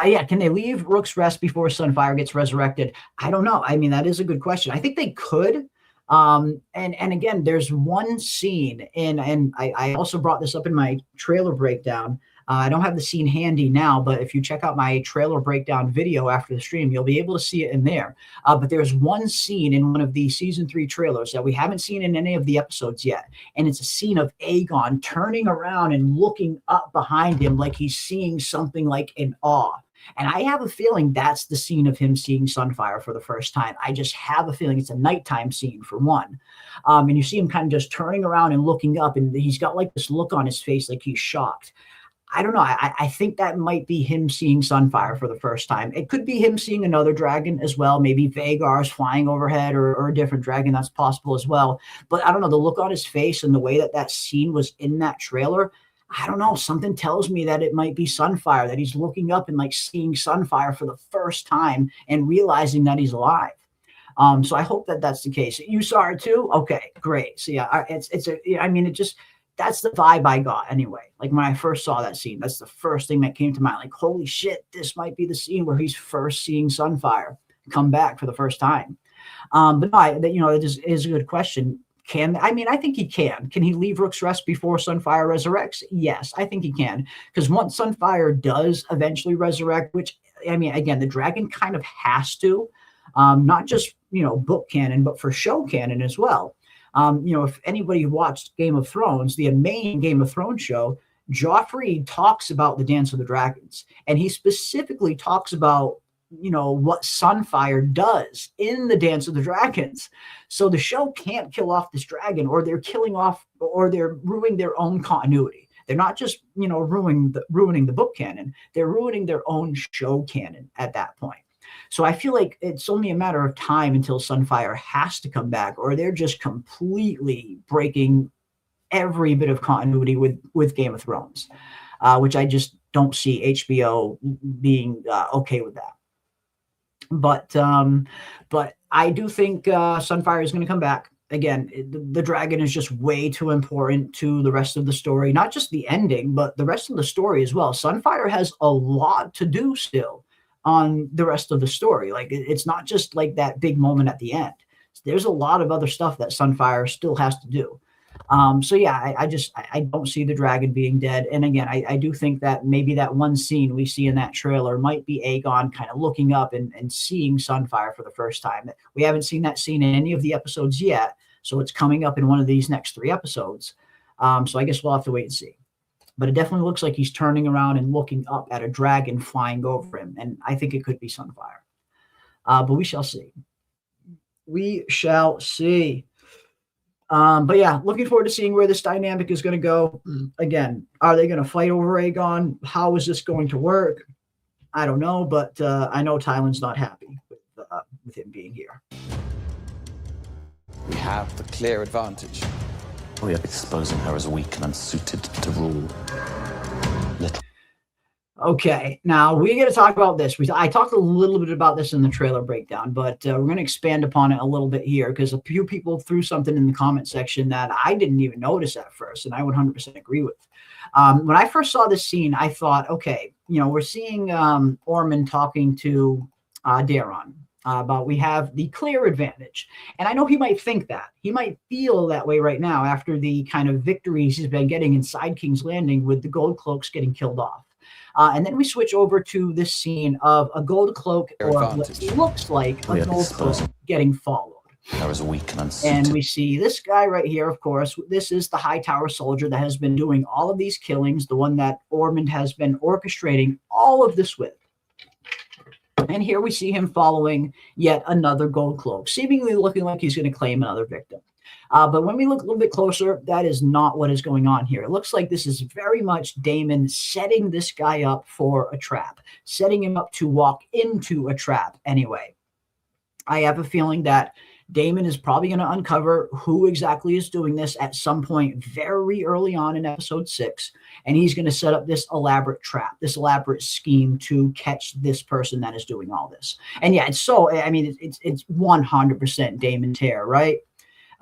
Yeah, can they leave Rook's Rest before Sunfire gets resurrected? I don't know. I mean, that is a good question. I think they could. And again, there's one scene and I also brought this up in my trailer breakdown. I don't have the scene handy now, but if you check out my trailer breakdown video after the stream, you'll be able to see it in there. But there's one scene in one of the season 3 trailers that we haven't seen in any of the episodes yet. And it's a scene of Aegon turning around and looking up behind him like he's seeing something like in awe. And I have a feeling that's the scene of him seeing Sunfire for the first time. I just have a feeling it's a nighttime scene, for one. And you see him kind of just turning around and looking up, and he's got like this look on his face like he's shocked. I don't know. I think that might be him seeing Sunfire for the first time. It could be him seeing another dragon as well. Maybe Vhagar's flying overhead, or a different dragon. That's possible as well. But I don't know. The look on his face and the way that scene was in that trailer, I don't know. Something tells me that it might be Sunfire, that he's looking up and like seeing Sunfire for the first time and realizing that he's alive. So I hope that that's the case. You saw it too? Okay, great. So yeah, that's the vibe I got anyway. Like when I first saw that scene, that's the first thing that came to mind. Like, holy shit, this might be the scene where he's first seeing Sunfire come back for the first time. But no, it is a good question. I think he can. Can he leave Rook's Rest before Sunfire resurrects? Yes, I think he can. Because once Sunfire does eventually resurrect, which, I mean, again, the dragon kind of has to, not just, book canon, but for show canon as well. If anybody watched Game of Thrones, the main Game of Thrones show, Joffrey talks about the Dance of the Dragons. And he specifically talks about, what Sunfire does in the Dance of the Dragons. So the show can't kill off this dragon, or they're killing off, or they're ruining their own continuity. They're not just, ruining the book canon. They're ruining their own show canon at that point. So I feel like it's only a matter of time until Sunfire has to come back, or they're just completely breaking every bit of continuity with Game of Thrones, which I just don't see HBO being okay with that. But I do think Sunfire is going to come back. Again, the dragon is just way too important to the rest of the story, not just the ending, but the rest of the story as well. Sunfire has a lot to do still on the rest of the story. Like, it's not just like that big moment at the end. There's a lot of other stuff that Sunfire still has to do. So yeah, I don't see the dragon being dead. And again, I do think that maybe that one scene we see in that trailer might be Aegon kind of looking up and seeing Sunfire for the first time. We haven't seen that scene in any of the episodes yet, so it's coming up in one of these next 3 episodes. So I guess we'll have to wait and see. But it definitely looks like he's turning around and looking up at a dragon flying over him. And I think it could be Sunfire. But we shall see. We shall see. But yeah, looking forward to seeing where this dynamic is going to go. Again, are they going to fight over Aegon? How is this going to work? I don't know, but I know Tylan's not happy with him being here. We have the clear advantage. We are exposing her as weak and unsuited to rule. Little. Okay, now we got to talk about this. I talked a little bit about this in the trailer breakdown, but we're going to expand upon it a little bit here because a few people threw something in the comment section that I didn't even notice at first, and I 100% agree with. When I first saw this scene, I thought, okay, we're seeing Ormond talking to Daeron about we have the clear advantage. And I know he might think that. He might feel that way right now after the kind of victories he's been getting inside King's Landing with the Gold Cloaks getting killed off. And then we switch over to this scene of a Gold Cloak, or what looks like a Gold Cloak getting followed. I was weak and unsuited. And we see this guy right here, of course. This is the Hightower soldier that has been doing all of these killings, the one that Ormond has been orchestrating all of this with. And here we see him following yet another Gold Cloak, seemingly looking like he's going to claim another victim. But when we look a little bit closer, that is not what is going on here. It looks like this is very much Daemon setting this guy up for a trap, setting him up to walk into a trap anyway. I have a feeling that Daemon is probably going to uncover who exactly is doing this at some point very early on in episode 6. And he's going to set up this elaborate trap, this elaborate scheme to catch this person that is doing all this. And yeah, it's 100% Daemon Tear, right?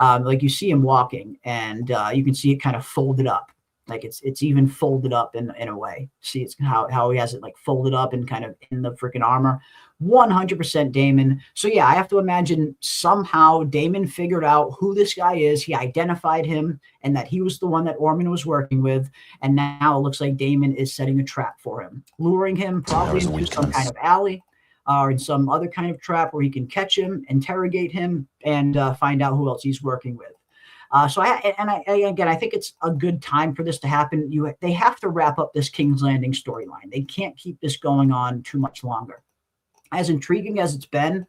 Like you see him walking and you can see it kind of folded up. Like it's even folded up in a way. See, it's how he has it like folded up and kind of in the freaking armor. 100% Daemon. So yeah, I have to imagine somehow Daemon figured out who this guy is. He identified him and that he was the one that Ormond was working with. And now it looks like Daemon is setting a trap for him, luring him probably into some kind of alley or in some other kind of trap where he can catch him, interrogate him, and find out who else he's working with. So I think it's a good time for this to happen. They have to wrap up this King's Landing storyline. They can't keep this going on too much longer. As intriguing as it's been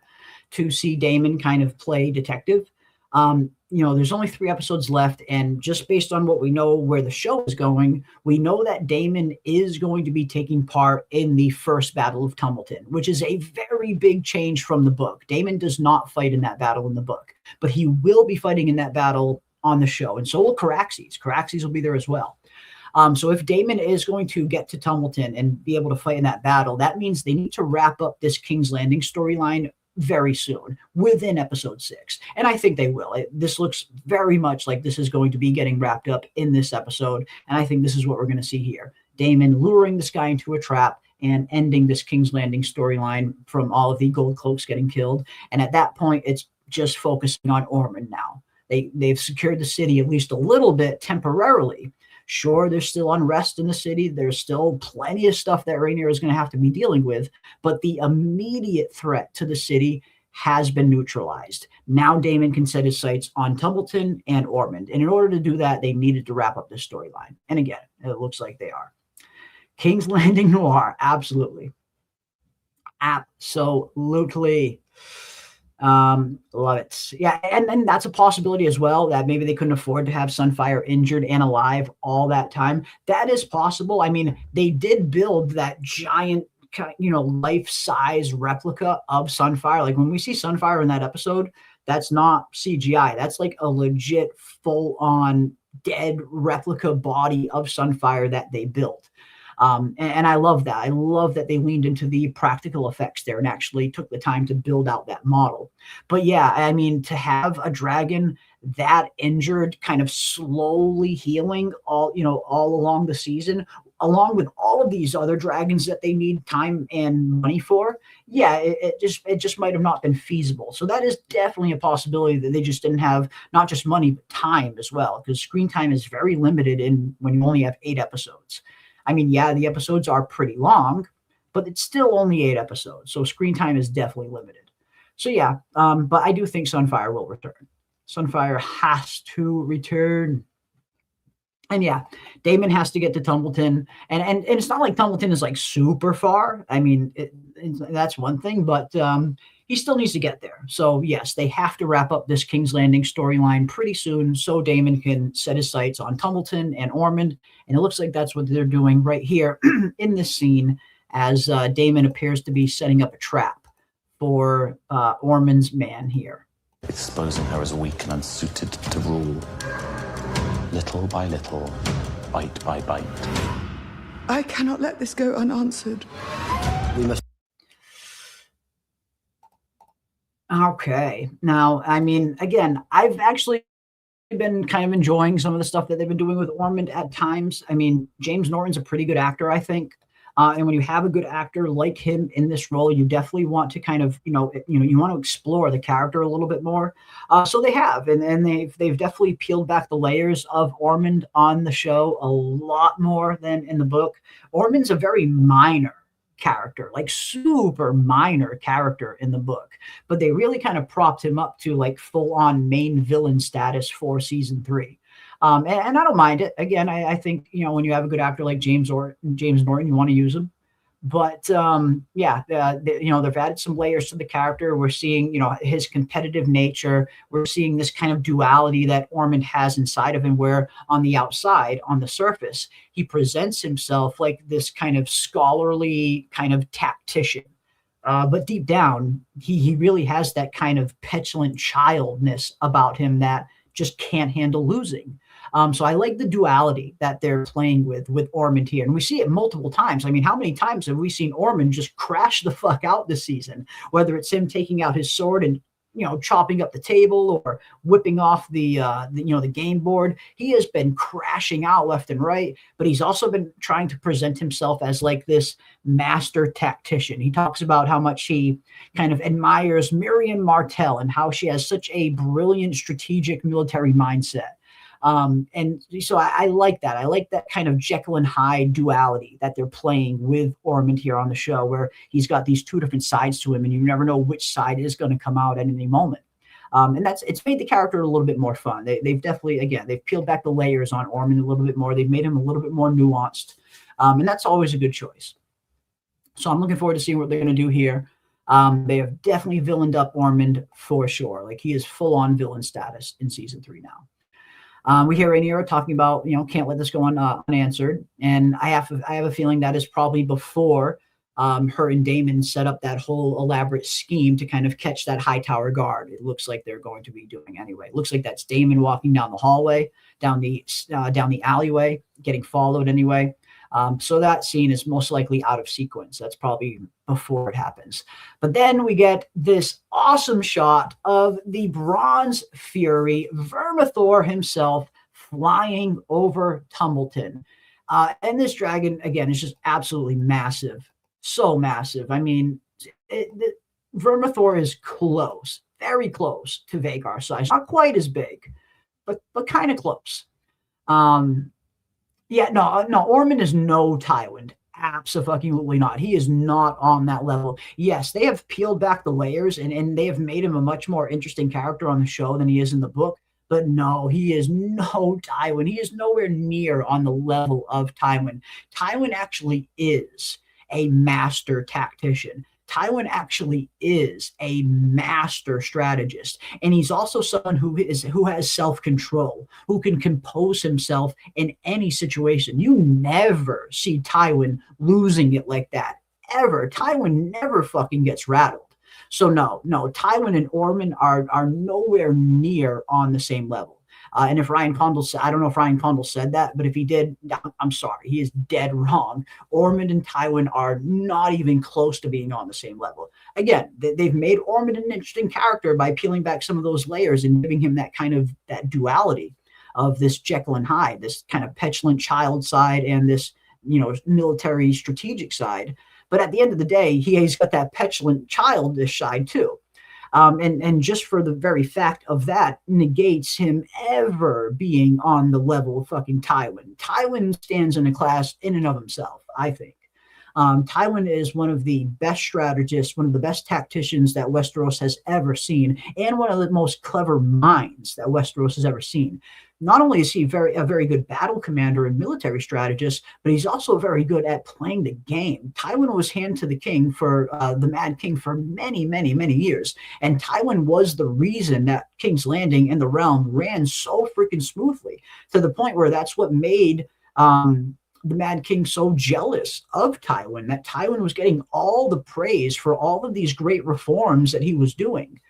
to see Daemon kind of play detective, there's only 3 episodes left, and just based on what we know where the show is going, we know that Daemon is going to be taking part in the first Battle of Tumbleton, which is a very big change from the book. Daemon does not fight in that battle in the book, but he will be fighting in that battle on the show, and so will Caraxes. Caraxes will be there as well. So if Daemon is going to get to Tumbleton and be able to fight in that battle, that means they need to wrap up this King's Landing storyline very soon, within episode 6. And I think they will. This looks very much like this is going to be getting wrapped up in this episode, and I think this is what we're going to see here. Daemon luring this guy into a trap and ending this King's Landing storyline from all of the Gold Cloaks getting killed. And at that point, it's just focusing on Ormond now. They've secured the city at least a little bit temporarily. Sure, there's still unrest in the city. There's still plenty of stuff that Rhaenyra is going to have to be dealing with, but the immediate threat to the city has been neutralized. Now Daemon can set his sights on Tumbleton and Ormond, and in order to do that, they needed to wrap up this storyline. And again, it looks like they are. King's Landing Noir, absolutely. Absolutely. Love it. Yeah, and that's a possibility as well, that maybe they couldn't afford to have Sunfire injured and alive all that time. That is possible. I mean, they did build that giant, life-size replica of Sunfire. Like when we see Sunfire in that episode, that's not CGI. That's like a legit full-on dead replica body of Sunfire that they built. And I love that. I love that they leaned into the practical effects there and actually took the time to build out that model. But yeah, I mean, to have a dragon that injured, kind of slowly healing all along the season, along with all of these other dragons that they need time and money for, yeah, it just might have not been feasible. So that is definitely a possibility that they just didn't have not just money, but time as well, because screen time is very limited when you only have 8 episodes. I mean, yeah, the episodes are pretty long, but it's still only 8 episodes. So screen time is definitely limited. So yeah, but I do think Sunfire will return. Sunfire has to return. And yeah, Daemon has to get to Tumbleton. And it's not like Tumbleton is like super far. I mean, that's one thing, but he still needs to get there. So yes, they have to wrap up this King's Landing storyline pretty soon so Daemon can set his sights on Tumbleton and Ormond. And it looks like that's what they're doing right here in this scene, as Daemon appears to be setting up a trap for Ormond's man here. Exposing her as weak and unsuited to rule. Little by little, bite by bite. I cannot let this go unanswered. We must. Okay. Now, I mean, again, I've actually been kind of enjoying some of the stuff that they've been doing with Ormond at times. I mean, James Norton's a pretty good actor, I think. And when you have a good actor like him in this role, you definitely want to kind of, you want to explore the character a little bit more. So they have, and they've definitely peeled back the layers of Ormond on the show a lot more than in the book. Ormond's a very minor character, like super minor character in the book, but they really kind of propped him up to like full on main villain status for season 3. And I don't mind it. Again, I think, when you have a good actor like James Norton, you want to use him. But they've added some layers to the character. We're seeing, his competitive nature. We're seeing this kind of duality that Ormond has inside of him, where on the outside, on the surface, he presents himself like this kind of scholarly kind of tactician. But deep down, he really has that kind of petulant childness about him that just can't handle losing. So I like the duality that they're playing with Ormond here. And we see it multiple times. I mean, how many times have we seen Ormond just crash the fuck out this season? Whether it's him taking out his sword and, chopping up the table or whipping off the game board. He has been crashing out left and right, but he's also been trying to present himself as like this master tactician. He talks about how much he kind of admires Miriam Martell and how she has such a brilliant strategic military mindset. And so I like that. I like that kind of Jekyll and Hyde duality that they're playing with Ormond here on the show, where he's got these two different sides to him and you never know which side is going to come out at any moment. And it's made the character a little bit more fun. They've definitely, again, they've peeled back the layers on Ormond a little bit more. They've made him a little bit more nuanced. And that's always a good choice. So I'm looking forward to seeing what they're going to do here. They have definitely villained up Ormond for sure. Like, he is full on villain status in season 3 now. We hear Rhaenyra talking about, can't let this go unanswered. And I have a feeling that is probably before her and Daemon set up that whole elaborate scheme to kind of catch that Hightower guard. It looks like they're going to be doing anyway. It looks like that's Daemon walking down the hallway, down the alleyway, getting followed anyway. So that scene is most likely out of sequence. That's probably before it happens. But then we get this awesome shot of the Bronze Fury, Vermithor himself, flying over Tumbleton. And this dragon, again, is just absolutely massive. So massive. I mean, Vermithor is close, very close to Vhagar size. Not quite as big, but kind of close. Ormond is no Tywin. Absolutely not. He is not on that level. Yes, they have peeled back the layers and they have made him a much more interesting character on the show than he is in the book. But no, he is no Tywin. He is nowhere near on the level of Tywin. Tywin actually is a master tactician. Tywin actually is a master strategist, and he's also someone who has self-control, who can compose himself in any situation. You never see Tywin losing it like that, ever. Tywin never fucking gets rattled. So no, Tywin and Ormond are nowhere near on the same level. And if Ryan Condal said, I don't know if Ryan Condal said that, but if he did, I'm sorry, he is dead wrong. Ormond and Tywin are not even close to being on the same level. Again, they've made Ormond an interesting character by peeling back some of those layers and giving him that duality of this Jekyll and Hyde, this kind of petulant child side and this, military strategic side. But at the end of the day, he's got that petulant childish side too. And just for the very fact of that negates him ever being on the level of fucking Tywin. Tywin stands in a class in and of himself, I think. Tywin is one of the best strategists, one of the best tacticians that Westeros has ever seen, and one of the most clever minds that Westeros has ever seen. Not only is he a very good battle commander and military strategist, but he's also very good at playing the game. Tywin was hand to the king for the Mad King for many, many, many years. And Tywin was the reason that King's Landing and the realm ran so freaking smoothly, to the point where that's what made the Mad King so jealous of Tywin, that Tywin was getting all the praise for all of these great reforms that he was doing.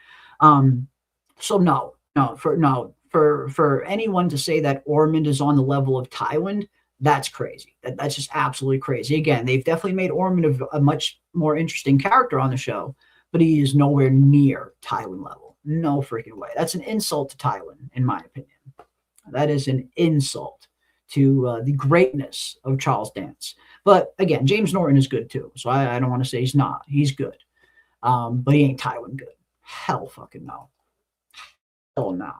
For anyone to say that Ormond is on the level of Tywin, That's crazy. That's just absolutely crazy. Again, they've definitely made Ormond a much more interesting character on the show, but he is nowhere near Tywin level. No freaking way. That's an insult to Tywin, in my opinion. That is an insult to the greatness of Charles Dance. But again, James Norton is good too, so I don't want to say he's not. He's good. But he ain't Tywin good. Hell fucking no. Hell no.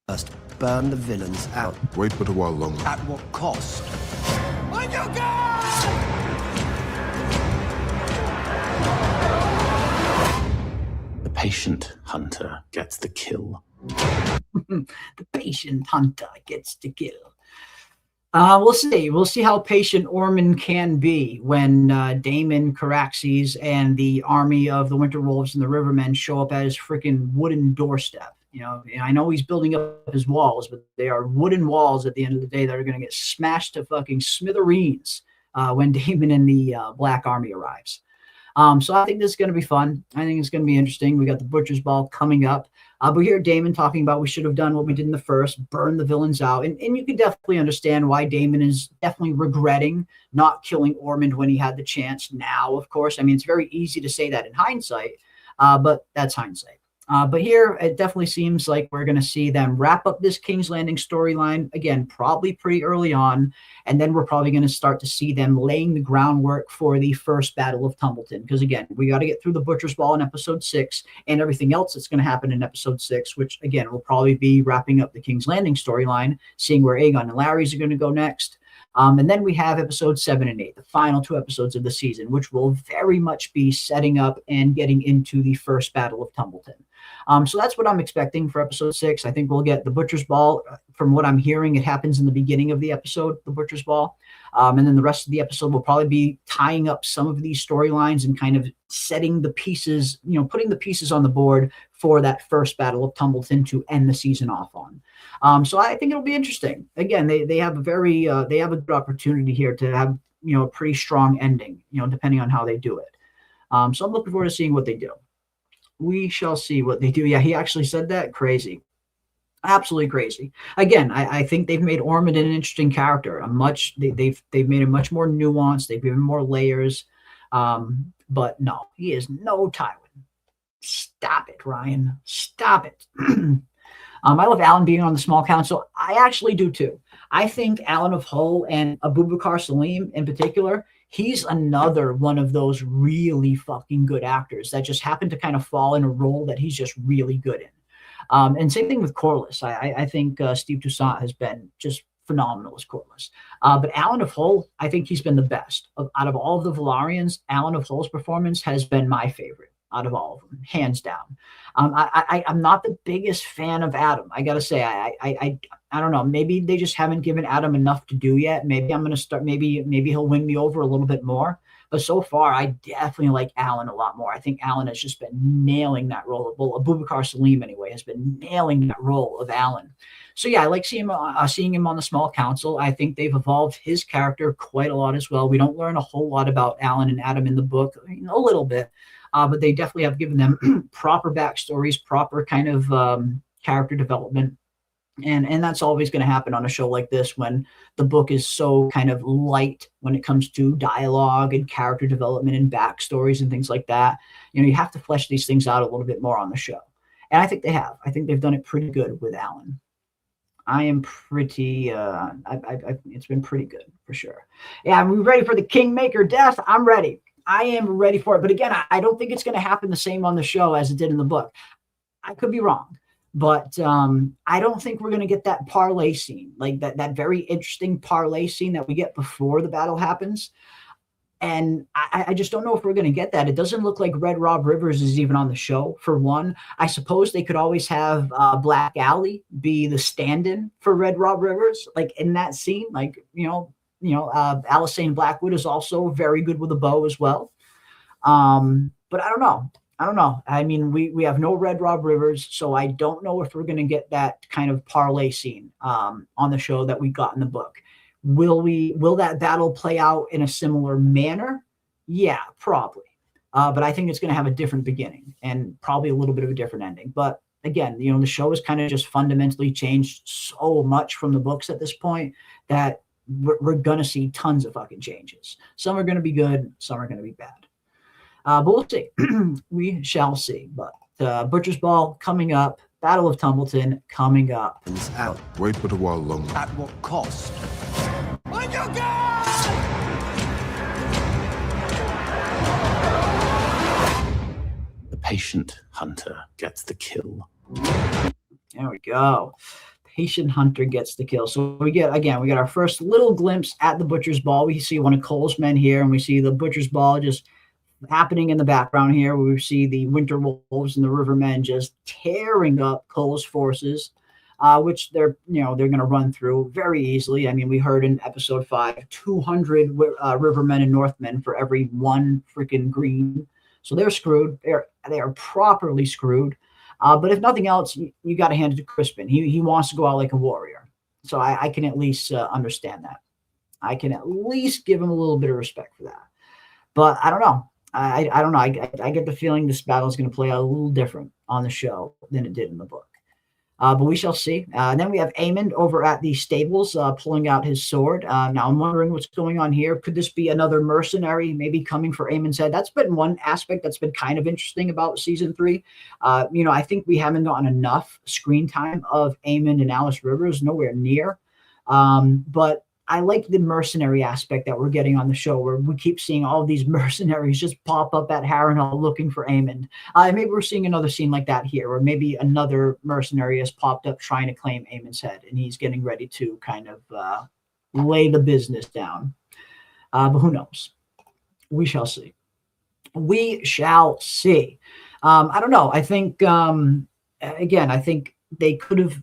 First, burn the villains out. Wait but a while longer. At what cost? The patient hunter gets the kill. The patient hunter gets to kill. We'll see. We'll see how patient Ormond can be when Daemon, Caraxes, and the army of the Winter Wolves and the Rivermen show up at his freaking wooden doorstep. You know, and I know he's building up his walls, but they are wooden walls at the end of the day that are going to get smashed to fucking smithereens when Daemon and the Black Army arrives. So I think this is going to be fun. I think it's going to be interesting. We got the Butcher's Ball coming up. We hear Daemon talking about we should have done what we did in the first, burn the villains out. And you can definitely understand why Daemon is definitely regretting not killing Ormond when he had the chance now, of course. I mean, it's very easy to say that in hindsight, but that's hindsight. But here, it definitely seems like we're going to see them wrap up this King's Landing storyline, again, probably pretty early on, and then we're probably going to start to see them laying the groundwork for the first Battle of Tumbleton. Because, again, we got to get through the Butcher's Ball in Episode 6 and everything else that's going to happen in Episode 6, which, again, will probably be wrapping up the King's Landing storyline, seeing where Aegon and Larys are going to go next. And then we have Episodes 7 and 8, the final 2 episodes of the season, which will very much be setting up and getting into the first Battle of Tumbleton. So that's what I'm expecting for Episode 6. I think we'll get the Butcher's Ball. From what I'm hearing, it happens in the beginning of the episode, the Butcher's Ball. And then the rest of the episode will probably be tying up some of these storylines and kind of setting the pieces, you know, putting the pieces on the board for that first Battle of Tumbleton to end the season off on. So I think it'll be interesting. Again, they have a very they have a good opportunity here to have, you know, a pretty strong ending, you know, depending on how they do it. So I'm looking forward to seeing what they do. We shall see what they do. Yeah, he actually said that. Crazy. Absolutely crazy. Again, I think they've made Ormond an interesting character. They've made him much more nuanced. They've given more layers. But no, he is no Tywin. Stop it, Ryan. Stop it. I love Alan being on the small council. I actually do too. I think Alan of Hull and Abubakar Salim in particular, he's another one of those really fucking good actors that just happened to kind of fall in a role that he's just really good in. And same thing with Corlys. I think Steve Toussaint has been just phenomenal as Corlys. But Alan of Hull, I think he's been the best. Out of all of the Velaryons, Alan of Hull's performance has been my favorite out of all of them, hands down. I'm not the biggest fan of Adam. I got to say, I don't know. Maybe they just haven't given Adam enough to do yet. Maybe I'm going to start. Maybe he'll win me over a little bit more. But so far, I definitely like Alan a lot more. I think Alan has just been nailing that role. Well, Abubakar Salim, anyway, has been nailing that role of Alan. So, yeah, I like seeing him on the small council. I think they've evolved his character quite a lot as well. We don't learn a whole lot about Alan and Adam in the book, a little bit. But they definitely have given them proper backstories, proper kind of character development. And that's always going to happen on a show like this when the book is so kind of light when it comes to dialogue and character development and backstories and things like that. You know, you have to flesh these things out a little bit more on the show. And I think they have. I think they've done it pretty good with Alan. I am pretty, it's been pretty good for sure. Yeah, are we ready for the Kingmaker death? I'm ready. I am ready for it. But again, I don't think it's going to happen the same on the show as it did in the book. I could be wrong. But I don't think we're going to get that parlay scene, like that very interesting parlay scene that we get before the battle happens. And I just don't know if we're going to get that. It doesn't look like Red Rob Rivers is even on the show, for one. I suppose they could always have Black Aly be the stand-in for Red Rob Rivers, like in that scene. Like, Alysanne Blackwood is also very good with a bow as well. But I don't know. I mean, we have no Red Rob Rivers, so I don't know if we're going to get that kind of parlay scene on the show that we got in the book. Will that battle play out in a similar manner? Yeah, probably. But I think it's going to have a different beginning and probably a little bit of a different ending. But again, the show has kind of just fundamentally changed so much from the books at this point that we're going to see tons of fucking changes. Some are going to be good, some are going to be bad. But we'll see. We shall see. But Butcher's Ball coming up, Battle of Tumbleton coming up. Out. Wait but a while longer. At what cost? The patient hunter gets the kill. There we go. Patient hunter gets the kill. So we get our first little glimpse at the Butcher's Ball. We see one of Cole's men here, and we see the Butcher's Ball just happening in the background here. We see the Winter Wolves and the Rivermen just tearing up Cole's forces, which they're going to run through very easily. I mean, we heard in episode 5, 200 Rivermen and Northmen for every one freaking green. So they're screwed. They are properly screwed. But if nothing else, you got to hand it to Crispin. He wants to go out like a warrior. So I can at least understand that. I can at least give him a little bit of respect for that. But I don't know. I don't know. I get the feeling this battle is going to play out a little different on the show than it did in the book. But we shall see. Then we have Aemond over at the stables pulling out his sword. Now I'm wondering what's going on here. Could this be another mercenary maybe coming for Aemond's head? That's been one aspect that's been kind of interesting about season 3. I think we haven't gotten enough screen time of Aemond and Alice Rivers, nowhere near. But I like the mercenary aspect that we're getting on the show, where we keep seeing all of these mercenaries just pop up at Harrenhal looking for Aemond. Maybe we're seeing another scene like that here, or maybe another mercenary has popped up trying to claim Aemond's head, and he's getting ready to kind of lay the business down. But who knows? We shall see. We shall see. I don't know. I think, again, I think they could have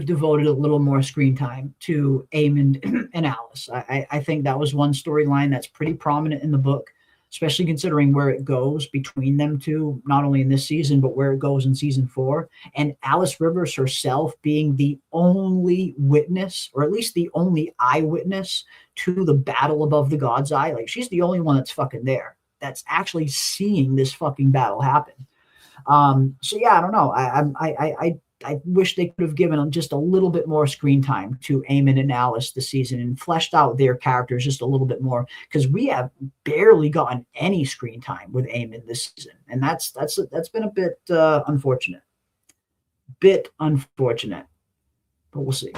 devoted a little more screen time to Aemond and Alice. I think that was one storyline that's pretty prominent in the book, especially considering where it goes between them two, not only in this season, but where it goes in season 4. And Alice Rivers herself being the only witness, or at least the only eyewitness to the battle above the God's Eye. Like, she's the only one that's fucking there, that's actually seeing this fucking battle happen. So yeah, I don't know. I wish they could have given them just a little bit more screen time to Aemond and Alice this season and fleshed out their characters just a little bit more, because we have barely gotten any screen time with Aemond this season, and that's been a bit unfortunate. But we'll see.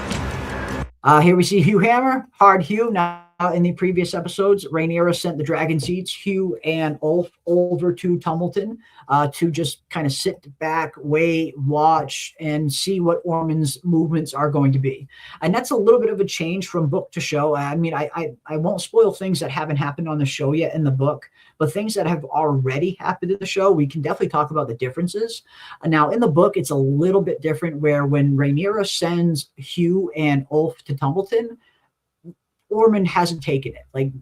Here we see Hugh Hammer, Hard Hugh. Now, in the previous episodes, Rhaenyra sent the dragon seeds, Hugh and Ulf, over to Tumbleton to just kind of sit back, wait, watch, and see what Ormond's movements are going to be. And that's a little bit of a change from book to show. I mean, I won't spoil things that haven't happened on the show yet in the book, but things that have already happened in the show, we can definitely talk about the differences. Now, in the book, it's a little bit different, where when Rhaenyra sends Hugh and Ulf to Tumbleton, Ormond hasn't taken it. Like,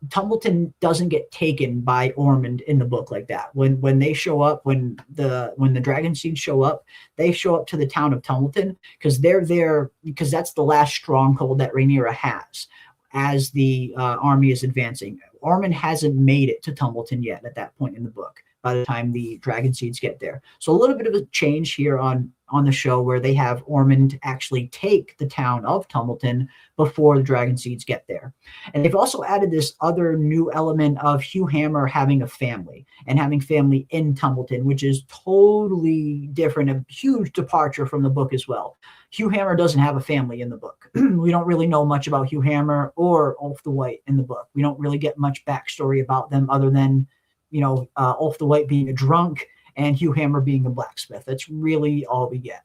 Tumbleton doesn't get taken by Ormond in the book like that. When they show up, when the dragon seeds show up, they show up to the town of Tumbleton because they're there, because that's the last stronghold that Rhaenyra has as the army is advancing. Ormond hasn't made it to Tumbleton yet at that point in the book, by the time the dragon seeds get there. So a little bit of a change here on the show, where they have Ormond actually take the town of Tumbleton before the dragon seeds get there. And they've also added this other new element of Hugh Hammer having a family, and having family in Tumbleton, which is totally different, a huge departure from the book as well. Hugh Hammer doesn't have a family in the book. We don't really know much about Hugh Hammer or Ulf the White in the book. We don't really get much backstory about them, other than Ulf the White being a drunk and Hugh Hammer being a blacksmith. That's really all we get.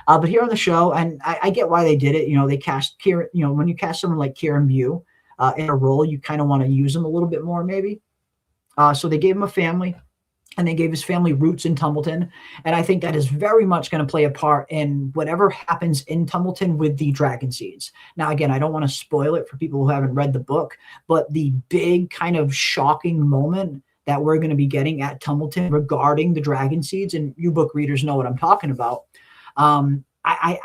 But here on the show, and I get why they did it. They cast Kieran. When you cast someone like Kieran View in a role, you kind of want to use them a little bit more, maybe. So they gave him a family, and they gave his family roots in Tumbleton. And I think that is very much going to play a part in whatever happens in Tumbleton with the dragon seeds. Now, again, I don't want to spoil it for people who haven't read the book, but the big kind of shocking moment that we're going to be getting at Tumbleton regarding the dragon seeds, and you book readers know what I'm talking about. I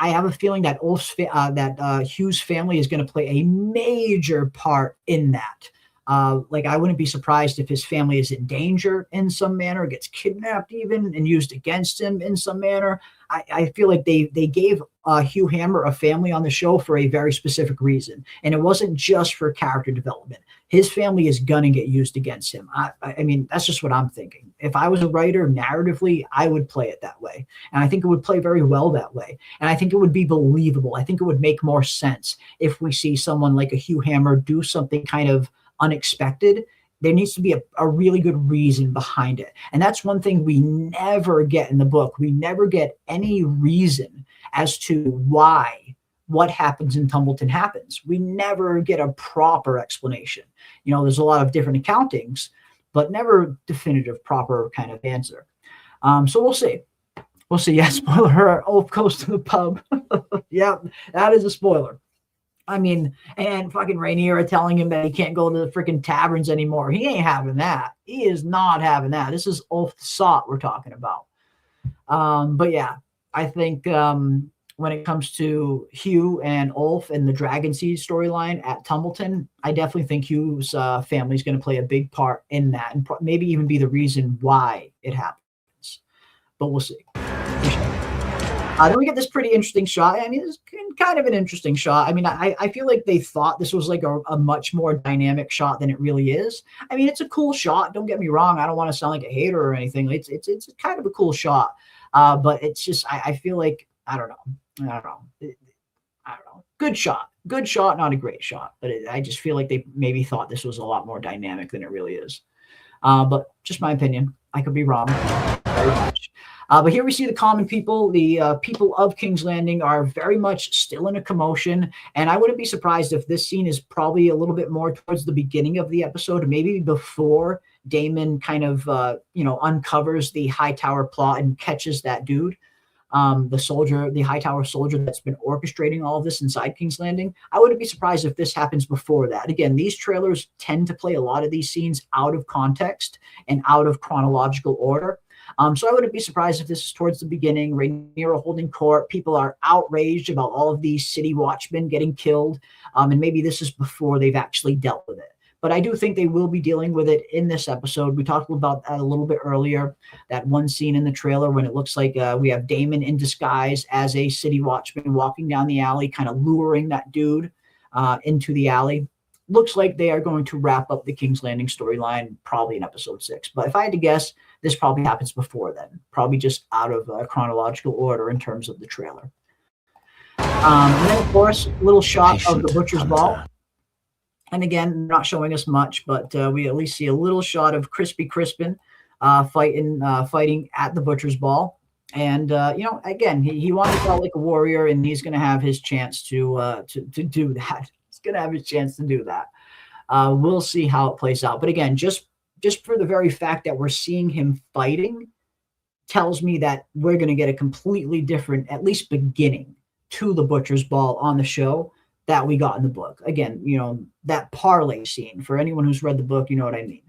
have a feeling that Hugh's family is going to play a major part in that. Like, I wouldn't be surprised if his family is in danger in some manner, gets kidnapped even and used against him in some manner. I feel like they gave Hugh Hammer a family on the show for a very specific reason. And it wasn't just for character development. His family is going to get used against him. I mean, that's just what I'm thinking. If I was a writer narratively, I would play it that way. And I think it would play very well that way. And I think it would be believable. I think it would make more sense if we see someone like a Hugh Hammer do something kind of unexpected. There needs to be a really good reason behind it. And that's one thing we never get in the book. We never get any reason as to why what happens in Tumbleton happens. We never get a proper explanation. You know, there's a lot of different accountings, but never definitive, proper kind of answer. So we'll see. We'll see. Yeah, spoiler, Ulf goes to the pub. Yeah, that is a spoiler. I mean, and fucking Rhaenyra telling him that he can't go to the freaking taverns anymore. He ain't having that. He is not having that. This is Ulf the Sot we're talking about. But yeah, I think when it comes to Hugh and Ulf and the Dragon Seed storyline at Tumbleton, I definitely think Hugh's family is going to play a big part in that, and maybe even be the reason why it happens. But we'll see. Then we get this pretty interesting shot. I mean, it's kind of an interesting shot. I mean, I feel like they thought this was like a much more dynamic shot than it really is. I mean, it's a cool shot. Don't get me wrong. I don't want to sound like a hater or anything. It's kind of a cool shot. But it's just, I feel like, I don't know. Good shot, not a great shot. But I just feel like they maybe thought this was a lot more dynamic than it really is. But just my opinion. I could be wrong very much. But here we see the common people. The people of King's Landing are very much still in a commotion. And I wouldn't be surprised if this scene is probably a little bit more towards the beginning of the episode, maybe before Daemon kind of, uncovers the Hightower plot and catches that dude, the Hightower soldier that's been orchestrating all of this inside King's Landing. I wouldn't be surprised if this happens before that. Again, these trailers tend to play a lot of these scenes out of context and out of chronological order. So I wouldn't be surprised if this is towards the beginning. Rhaenyra holding court. People are outraged about all of these city watchmen getting killed. And maybe this is before they've actually dealt with it. But I do think they will be dealing with it in this episode. We talked about that a little bit earlier, that one scene in the trailer when it looks like we have Daemon in disguise as a city watchman walking down the alley, kind of luring that dude into the alley. Looks like they are going to wrap up the King's Landing storyline probably in episode 6. But if I had to guess, this probably happens before then. Probably just out of chronological order in terms of the trailer. And then, of course, a little shot of the Butcher's Ball. And again, not showing us much, but we at least see a little shot of Crispy Crispin fighting at the Butcher's Ball. And, again, he wanted to feel like a warrior, and he's going to have his chance to do that. Going to have his chance to do that. We'll see how it plays out. But again, just for the very fact that we're seeing him fighting tells me that we're going to get a completely different, at least beginning to the Butcher's Ball on the show that we got in the book. Again, that parlay scene, for anyone who's read the book, you know what I mean.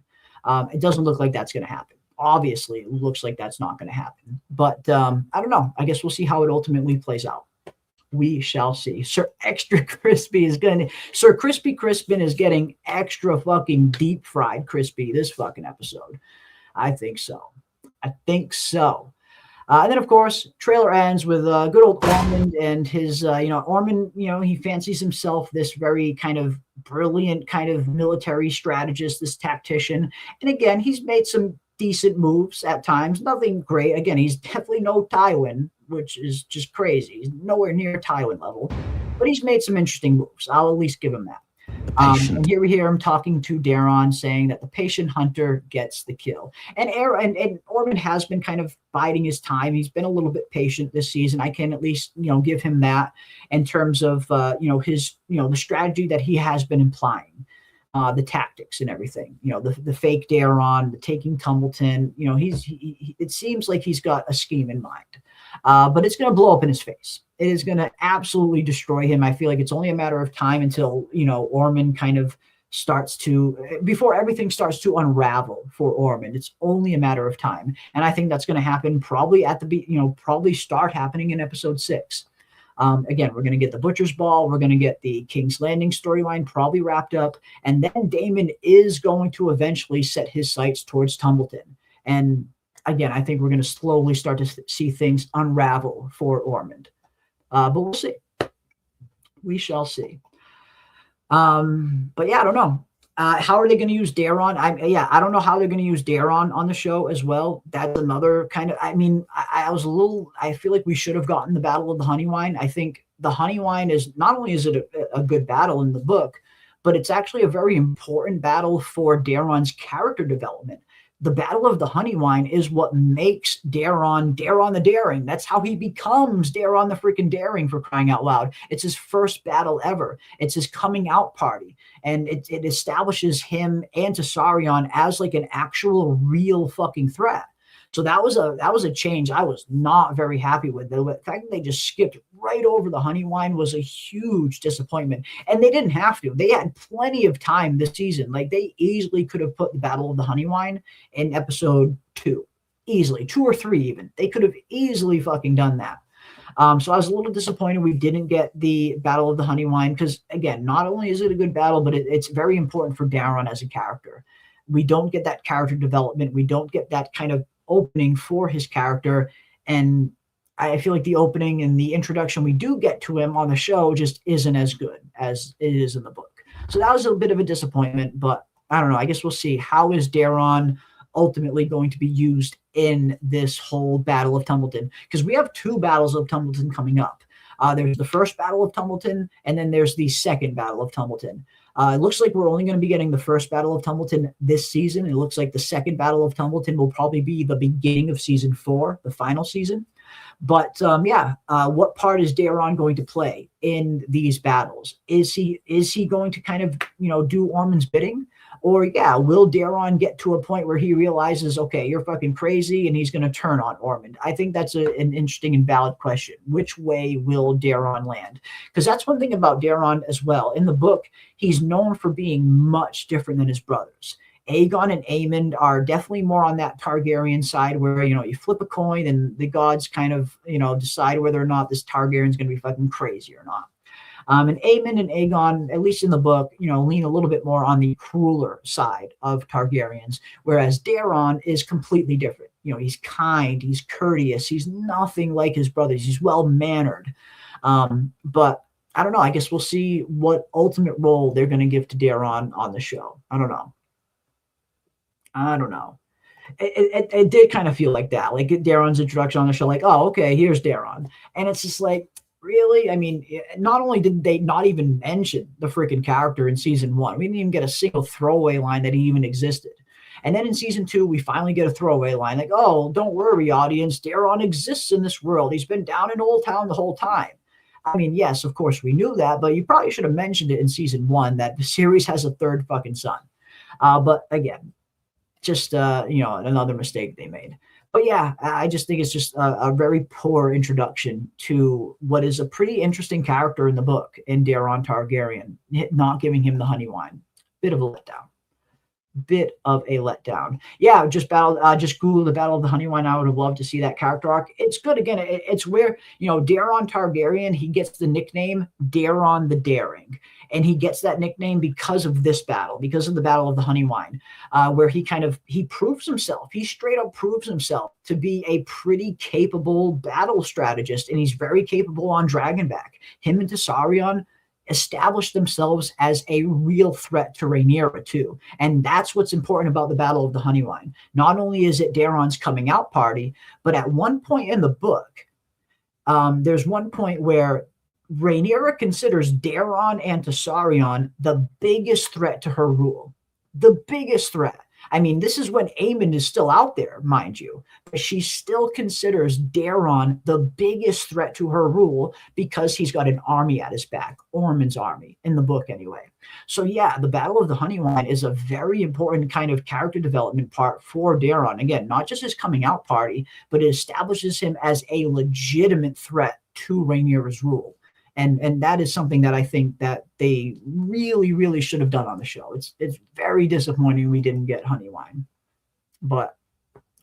It doesn't look like that's going to happen. Obviously, it looks like that's not going to happen. But I don't know. I guess we'll see how it ultimately plays out. We shall see. Sir Crispy Crispin is getting extra fucking deep fried crispy this fucking episode. I think so. And then, of course, trailer ends with good old Ormond and his, Ormond, he fancies himself this very kind of brilliant kind of military strategist, this tactician. And again, he's made some decent moves at times. Nothing great. Again, he's definitely no Tywin, which is just crazy. He's nowhere near Tywin level, but he's made some interesting moves. I'll at least give him that. And here we hear him talking to Daeron, saying that the patient hunter gets the kill. And Ormond has been kind of biding his time. He's been a little bit patient this season. I can at least, give him that in terms of, his, the strategy that he has been implying. The tactics and everything, the fake Daeron, the taking Tumbleton, it seems like he's got a scheme in mind, but it's going to blow up in his face. It is going to absolutely destroy him. I feel like it's only a matter of time until, Ormond kind of before everything starts to unravel for Ormond. It's only a matter of time. And I think that's going to happen probably probably start happening in episode 6. Again, we're going to get the Butcher's Ball. We're going to get the King's Landing storyline probably wrapped up. And then Daemon is going to eventually set his sights towards Tumbleton. And again, I think we're going to slowly start to see things unravel for Ormond. But we'll see. We shall see. But yeah, I don't know. How are they going to use Daeron? I don't know how they're going to use Daeron on the show as well. That's another kind of, I feel like we should have gotten the Battle of the Honeywine. I think the Honeywine is, not only is it a good battle in the book, but it's actually a very important battle for Daeron's character development. The Battle of the Honeywine is what makes Daeron the Daring. That's how he becomes Daeron the freaking Daring, for crying out loud. It's his first battle ever. It's his coming out party. And it establishes him and Tessarion as like an actual real fucking threat. So that was a change I was not very happy with. The fact that they just skipped right over the Honeywine was a huge disappointment. And they didn't have to. They had plenty of time this season. Like, they easily could have put the Battle of the Honeywine in episode 2. Easily. 2 or 3 even. They could have easily fucking done that. So I was a little disappointed we didn't get the Battle of the Honeywine because, again, not only is it a good battle, but it's very important for Daeron as a character. We don't get that character development. We don't get that kind of opening for his character, and I feel like the opening and the introduction we do get to him on the show just isn't as good as it is in the book. So that was a bit of a disappointment, but I don't know. I guess we'll see. How is Daeron ultimately going to be used in this whole Battle of Tumbleton? Because we have 2 battles of Tumbleton coming up. There's the first Battle of Tumbleton, and then there's the second Battle of Tumbleton. It looks like we're only going to be getting the first Battle of Tumbleton this season. It looks like the second Battle of Tumbleton will probably be the beginning of season 4, the final season. But what part is Daeron going to play in these battles? Is he going to kind of, do Ormond's bidding? Or, will Daeron get to a point where he realizes, okay, you're fucking crazy, and he's going to turn on Ormond? I think that's an interesting and valid question. Which way will Daeron land? Because that's one thing about Daeron as well. In the book, he's known for being much different than his brothers. Aegon and Aemond are definitely more on that Targaryen side where, you flip a coin and the gods kind of, decide whether or not this Targaryen's going to be fucking crazy or not. And Aemond and Aegon, at least in the book, lean a little bit more on the crueler side of Targaryens, whereas Daeron is completely different. He's kind, he's courteous, he's nothing like his brothers, he's well-mannered. But I don't know, I guess we'll see what ultimate role they're going to give to Daeron on the show. I don't know. It did kind of feel like that, like Daeron's introduction on the show, like, oh, okay, here's Daeron. And it's just like, really? I mean, not only did they not even mention the freaking character in season 1, we didn't even get a single throwaway line that he even existed. And then in season 2, we finally get a throwaway line like, oh, don't worry, audience, Daeron exists in this world. He's been down in Old Town the whole time. I mean, yes, of course we knew that, but you probably should have mentioned it in season 1 that the series has a 3rd fucking son. But again, just, another mistake they made. But yeah, I just think it's just a very poor introduction to what is a pretty interesting character in the book in Daeron Targaryen, not giving him the Honeywine. Bit of a letdown. Yeah, just Google the Battle of the Honeywine. I would have loved to see that character arc. It's good. Again, it's where, Daeron Targaryen, he gets the nickname Daeron the Daring. And he gets that nickname because of this battle, because of the Battle of the Honeywine, where he proves himself. He straight up proves himself to be a pretty capable battle strategist, and he's very capable on Dragonback. Him and Tessarion established themselves as a real threat to Rhaenyra too. And that's what's important about the Battle of the Honeywine. Not only is it Daeron's coming out party, but at one point in the book, there's one point where Rhaenyra considers Daeron and Tessarion the biggest threat to her rule. The biggest threat. I mean, this is when Aemond is still out there, mind you. But she still considers Daeron the biggest threat to her rule because he's got an army at his back, Ormond's army, in the book anyway. So yeah, the Battle of the Honeywine is a very important kind of character development part for Daeron. Again, not just his coming out party, but it establishes him as a legitimate threat to Rhaenyra's rule. And that is something that I think that they really, really should have done on the show. It's very disappointing we didn't get Honeywine. But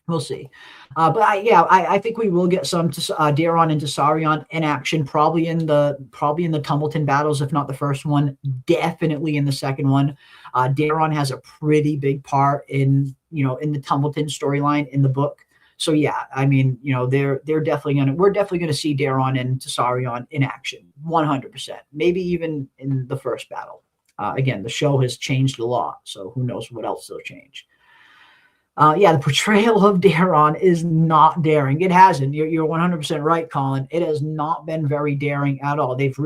We'll see. But I think we will get some Daeron and Tessarion in action, probably in the Tumbleton battles, if not the first one, definitely in the second one. Daeron has a pretty big part in the Tumbleton storyline in the book. So yeah, I mean, we're definitely gonna see Daeron and Tessarion in action, 100%. Maybe even in the first battle. Again, the show has changed a lot, so who knows what else they'll change. The portrayal of Daeron is not daring. It hasn't. You're 100% right, Colin. It has not been very daring at all. They've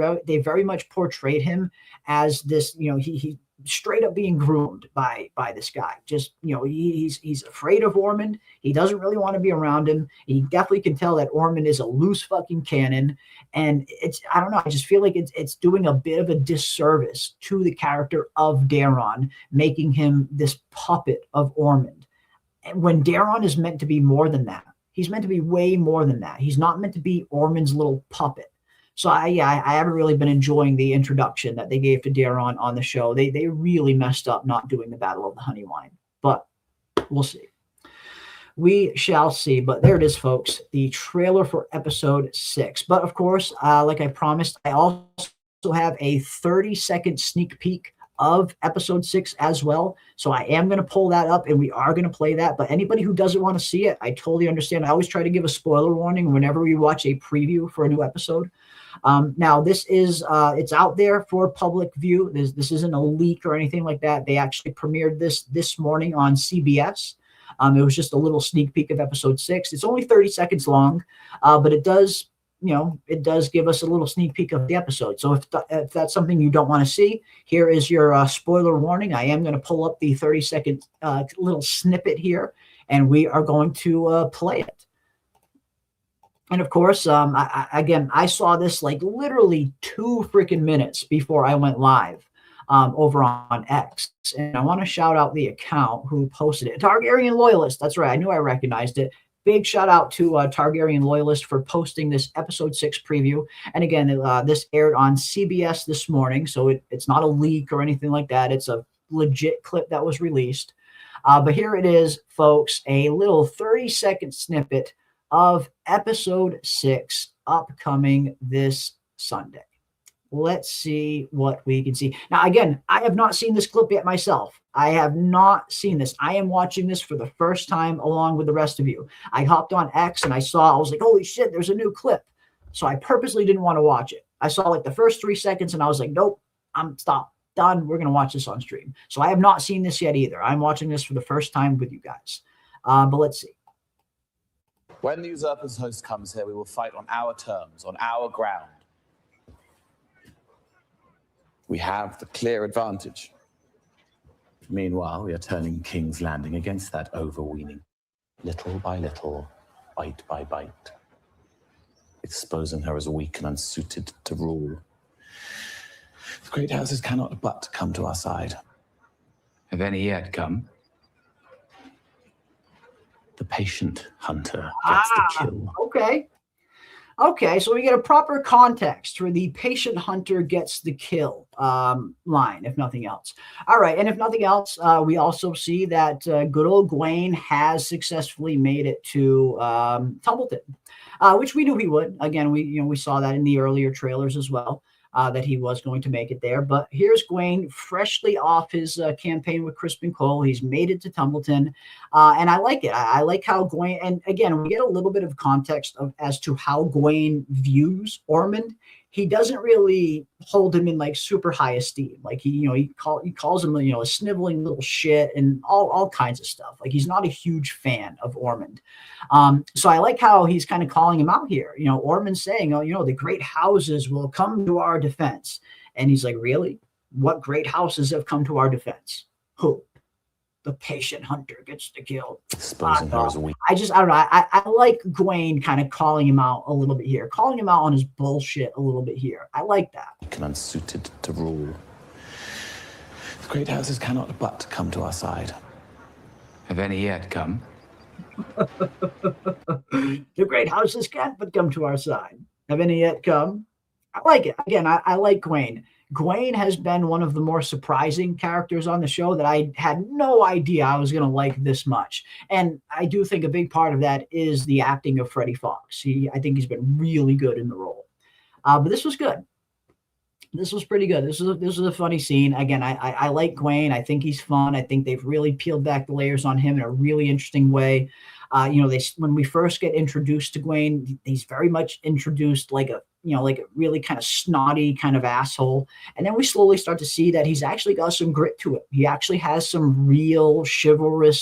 very much portrayed him as this, he straight up being groomed by this guy. Just, he's afraid of Ormond. He doesn't really want to be around him. He definitely can tell that Ormond is a loose fucking cannon. And I don't know, I just feel like it's doing a bit of a disservice to the character of Daeron, making him this puppet of Ormond. When Daeron is meant to be more than that. He's meant to be way more than that. He's not meant to be Ormond's little puppet. So I haven't really been enjoying the introduction that they gave to Daeron on the show. They really messed up not doing the Battle of the Honeywine. But we'll see. We shall see. But there it is, folks. The trailer for episode 6. But of course, like I promised, I also have a 30-second sneak peek of episode 6 as well. So I am going to pull that up and we are going to play that. But anybody who doesn't want to see it, I totally understand. I always try to give a spoiler warning whenever we watch a preview for a new episode. Now this is, it's out there for public view. This isn't a leak or anything like that. They actually premiered this morning on CBS. It was just a little sneak peek of episode 6. It's only 30 seconds long, but it does give us a little sneak peek of the episode. So if that's something you don't want to see, here is your spoiler warning. I am going to pull up the 30-second little snippet here, and we are going to play it. And of course, I saw this like literally 2 freaking minutes before I went live over on X. And I want to shout out the account who posted it. Targaryen Loyalist. That's right. I knew I recognized it. Big shout out to Targaryen Loyalist for posting this episode 6 preview. And again, this aired on CBS this morning, so it's not a leak or anything like that. It's a legit clip that was released. But here it is, folks, a little 30-second snippet of episode 6 upcoming this Sunday. Let's see what we can see. Now, again, I have not seen this clip yet myself. I have not seen this. I am watching this for the first time along with the rest of you. I hopped on X and I was like, holy shit, there's a new clip. So I purposely didn't want to watch it. I saw like the first 3 seconds and I was like, nope, stop, done. We're going to watch this on stream. So I have not seen this yet either. I'm watching this for the first time with you guys. But let's see. When the usurper's host comes here, we will fight on our terms, on our ground. We have the clear advantage. Meanwhile, we are turning King's Landing against that overweening. Little by little, bite by bite. Exposing her as weak and unsuited to rule. The great houses cannot but come to our side. Have any yet come? The patient hunter gets the kill. Okay, so we get a proper context for the patient hunter gets the kill line, if nothing else. All right, and if nothing else, we also see that good old Gwaine has successfully made it to Tumbleton, which we knew he would. Again, we saw that in the earlier trailers as well, that he was going to make it there. But here's Gwaine, freshly off his campaign with Crispin Cole. He's made it to Tumbleton, and I like it. I like how Gwaine, and again, we get a little bit of context as to how Gwaine views Ormond. He doesn't really hold him in like super high esteem. Like he calls him a sniveling little shit and all kinds of stuff. Like he's not a huge fan of Ormond. So I like how he's kind of calling him out here. Ormond's saying, the great houses will come to our defense. And he's like, really? What great houses have come to our defense? Who? The patient hunter gets the kill. Exposing her as a weak. I don't know. I like Gwaine kind of calling him out a little bit here, calling him out on his bullshit a little bit here. I like that. And unsuited to rule. The great houses cannot but come to our side. Have any yet come? The great houses can't but come to our side. Have any yet come? I like it. Again, I like Gwaine. Gawain has been one of the more surprising characters on the show that I had no idea I was going to like this much. And I do think a big part of that is the acting of Freddie Fox. I think he's been really good in the role. But this was good. This was pretty good. This was a funny scene. Again, I like Gawain. I think he's fun. I think they've really peeled back the layers on him in a really interesting way. When we first get introduced to Gawain, he's very much introduced like a really kind of snotty kind of asshole. And then we slowly start to see that he's actually got some grit to him. He actually has some real chivalry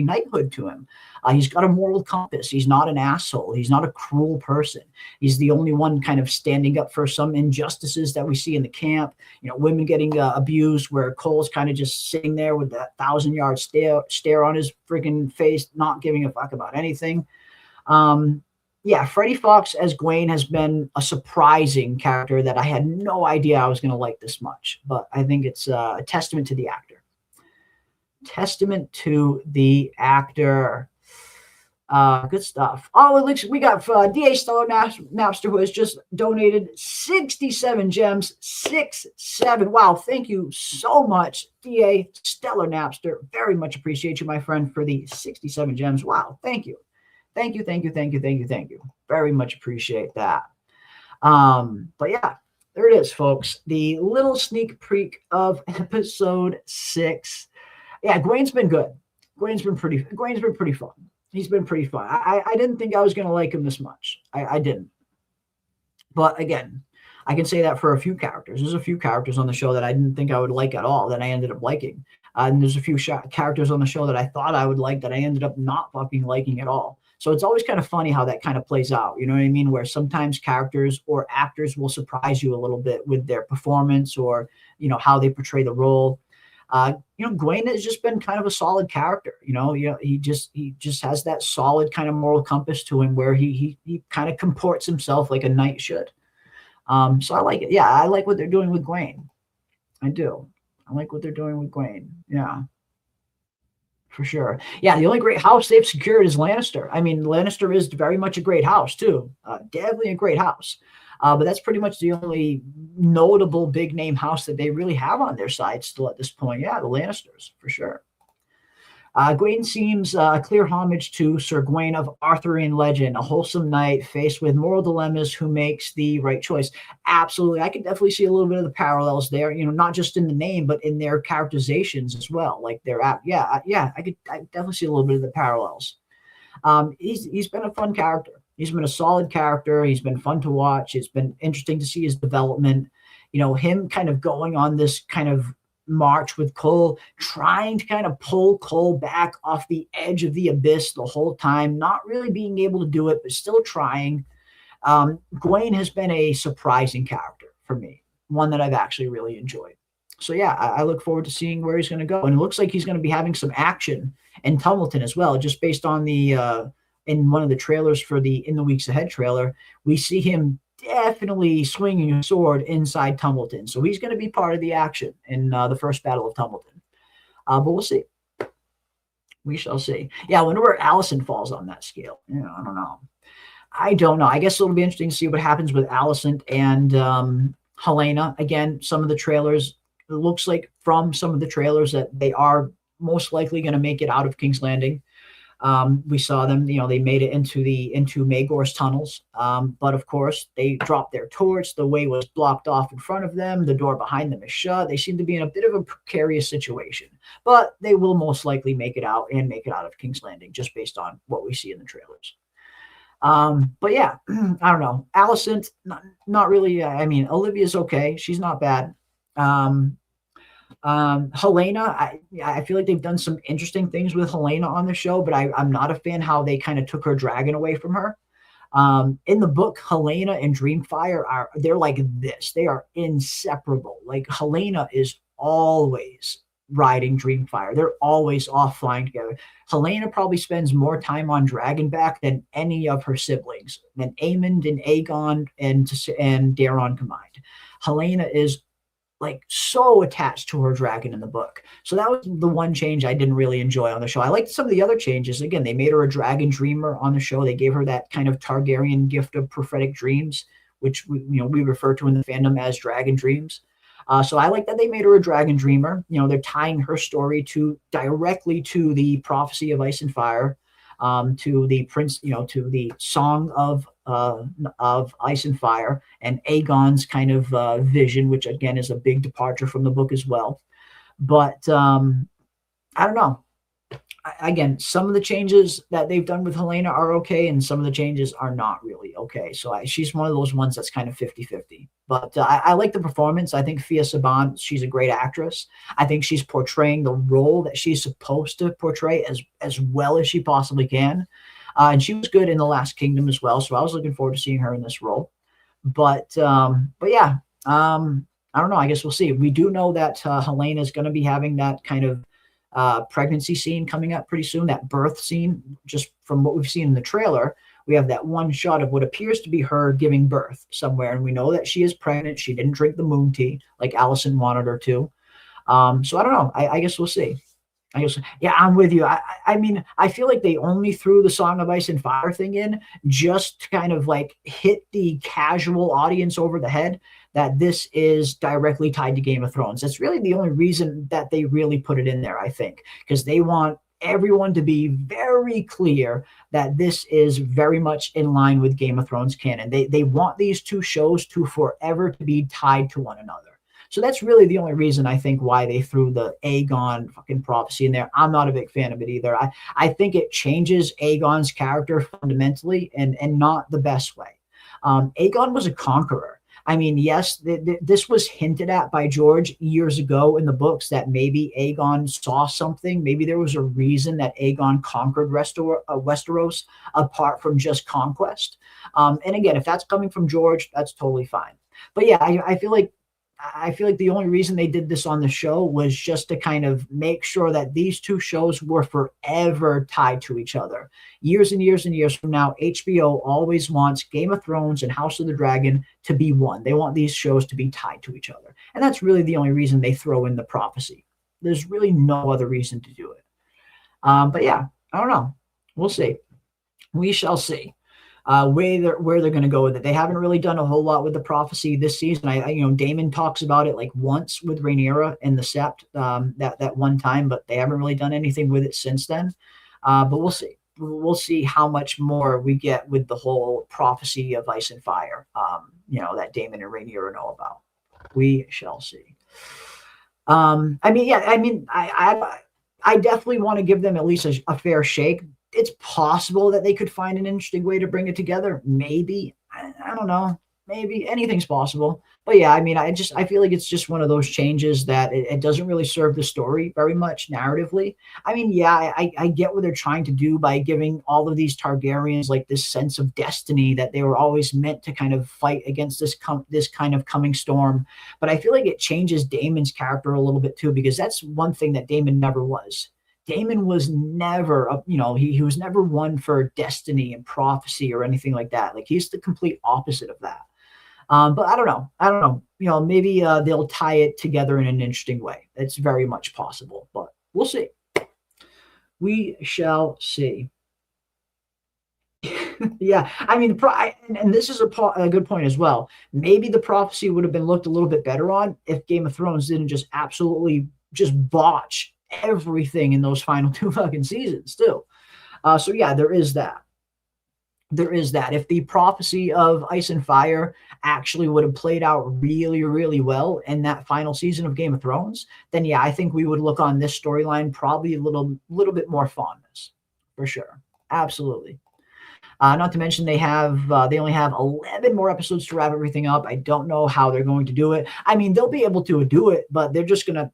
knighthood to him. He's got a moral compass. He's not an asshole. He's not a cruel person. He's the only one kind of standing up for some injustices that we see in the camp. Women getting abused, where Cole's kind of just sitting there with that 1,000-yard stare on his freaking face, not giving a fuck about anything. Freddie Fox as Gawain has been a surprising character that I had no idea I was going to like this much. But I think it's a testament to the actor. Testament to the actor. Good stuff. Oh, it looks we got D.A. Stellar Napster, who has just donated 67 gems. 67. Wow, thank you so much, D.A. Stellar Napster. Very much appreciate you, my friend, for the 67 gems. Wow, thank you. Thank you. Very much appreciate that. But yeah, there it is, folks. The little sneak peek of episode 6. Yeah, Gawain's been good. Gawain's been pretty fun. He's been pretty fun. I didn't think I was going to like him this much. I didn't. But again, I can say that for a few characters. There's a few characters on the show that I didn't think I would like at all that I ended up liking. And there's a few characters on the show that I thought I would like that I ended up not fucking liking at all. So it's always kind of funny how that kind of plays out. You know what I mean? Where sometimes characters or actors will surprise you a little bit with their performance or, how they portray the role. Gawain has just been kind of a solid character. He just has that solid kind of moral compass to him where he kind of comports himself like a knight should. So I like it. Yeah, I like what they're doing with Gawain. I do. I like what they're doing with Gawain. Yeah. For sure. Yeah, the only great house they've secured is Lannister. I mean, Lannister is very much a great house, too. Definitely a great house. But that's pretty much the only notable big name house that they really have on their side still at this point. Yeah, the Lannisters, for sure. Gawain seems clear homage to Sir Gawain of Arthurian legend, a wholesome knight faced with moral dilemmas who makes the right choice. Absolutely. I could definitely see a little bit of the parallels there, not just in the name, but in their characterizations as well. Like I could definitely see a little bit of the parallels. He's been a fun character. He's been a solid character. He's been fun to watch. It's been interesting to see his development. Him kind of going on this kind of march with Cole, trying to kind of pull Cole back off the edge of the abyss the whole time, not really being able to do it, but still trying. Gawain has been a surprising character for me, one that I've actually really enjoyed. So yeah, I look forward to seeing where he's going to go. And it looks like he's going to be having some action in Tumbleton as well, just based on the in one of the trailers for the In the Weeks Ahead trailer, we see him definitely swinging a sword inside Tumbleton. So he's going to be part of the action in the first Battle of Tumbleton. But we'll see. We shall see. Yeah, I wonder where Alicent falls on that scale. I don't know. I guess it'll be interesting to see what happens with Alicent and Helena. Again, some of the trailers, it looks like from some of the trailers that they are most likely going to make it out of King's Landing. We saw them, they made it into Maegor's tunnels. But of course, they dropped their torch. The way was blocked off in front of them. The door behind them is shut. They seem to be in a bit of a precarious situation. But they will most likely make it out of King's Landing, just based on what we see in the trailers. But yeah, I don't know. Alicent, not really. Olivia's okay. She's not bad. Helena, I feel like they've done some interesting things with Helena on the show, but I'm not a fan how they kind of took her dragon away from her. In the book, Helena and Dreamfire they're like this. They are inseparable. Like Helena is always riding Dreamfire. They're always off flying together. Helena probably spends more time on Dragonback than any of her siblings, than Aemond and Aegon and Daeron combined. Helena is like so attached to her dragon in the book. So that was the one change I didn't really enjoy on the show. I liked some of the other changes. Again, they made her a dragon dreamer on the show. They gave her that kind of Targaryen gift of prophetic dreams, which we refer to in the fandom as Dragon Dreams. So I like that they made her a Dragon Dreamer. They're tying her story directly to the prophecy of Ice and Fire, to the prince, to the song of Ice and Fire, and Aegon's kind of vision, which again is a big departure from the book as well. But I don't know. Again, some of the changes that they've done with Helena are okay, and some of the changes are not really okay. So she's one of those ones that's kind of 50-50. But I like the performance. I think Fia Saban, she's a great actress. I think she's portraying the role that she's supposed to portray as well as she possibly can. And she was good in The Last Kingdom as well. So I was looking forward to seeing her in this role. But yeah, I don't know. I guess we'll see. We do know that Helena is going to be having that kind of pregnancy scene coming up pretty soon, that birth scene. Just from what we've seen in the trailer, we have that one shot of what appears to be her giving birth somewhere, and we know that she is pregnant. She didn't drink the moon tea like Alicent wanted her to. So I don't know. I guess we'll see. I guess, yeah, I'm with you. I mean, I feel like they only threw the Song of Ice and Fire thing in just to kind of like hit the casual audience over the head that this is directly tied to Game of Thrones. That's really the only reason that they really put it in there, I think, because they want everyone to be very clear that this is very much in line with Game of Thrones canon. They want these two shows to forever to be tied to one another. So that's really the only reason I think why they threw the Aegon fucking prophecy in there. I'm not a big fan of it either. I think it changes Aegon's character fundamentally and not the best way. Aegon was a conqueror. I mean, yes, this was hinted at by George years ago in the books that maybe Aegon saw something. Maybe there was a reason that Aegon conquered Westeros apart from just conquest. And again, if that's coming from George, that's totally fine. But yeah, I feel like the only reason they did this on the show was just to kind of make sure that these two shows were forever tied to each other. Years and years and years from now, HBO always wants Game of Thrones and House of the Dragon to be one. They want these shows to be tied to each other. And that's really the only reason they throw in the prophecy. There's really no other reason to do it. But yeah, I don't know. We'll see. We shall see. Where they're going to go with it. They haven't really done a whole lot with the prophecy this season. Daemon talks about it like once with Rhaenyra in the Sept that one time, but they haven't really done anything with it since then. But we'll see. We'll see how much more we get with the whole prophecy of Ice and Fire. That Daemon and Rhaenyra know about. We shall see. I definitely want to give them at least a fair shake. It's possible that they could find an interesting way to bring it together. Maybe. I don't know. Maybe anything's possible. But yeah, I mean, I feel like it's just one of those changes that it doesn't really serve the story very much narratively. I mean, yeah, I get what they're trying to do by giving all of these Targaryens like this sense of destiny that they were always meant to kind of fight against this kind of coming storm. But I feel like it changes Daemon's character a little bit too, because that's one thing that Daemon never was. Daemon was never, he was never one for destiny and prophecy or anything like that. Like he's the complete opposite of that. But I don't know. Maybe they'll tie it together in an interesting way. It's very much possible, but we'll see. We shall see. Yeah, I mean, and this is a good point as well. Maybe the prophecy would have been looked a little bit better on if Game of Thrones didn't just absolutely just botch everything in those final 2 fucking seasons too. So yeah, there is that. If the prophecy of Ice and Fire actually would have played out really, really well in that final season of Game of Thrones, then yeah, I think we would look on this storyline probably a little bit more fondness, for sure. Absolutely. Not to mention they only have 11 more episodes to wrap everything up. I don't know how they're going to do it. I mean, they'll be able to do it, but they're just gonna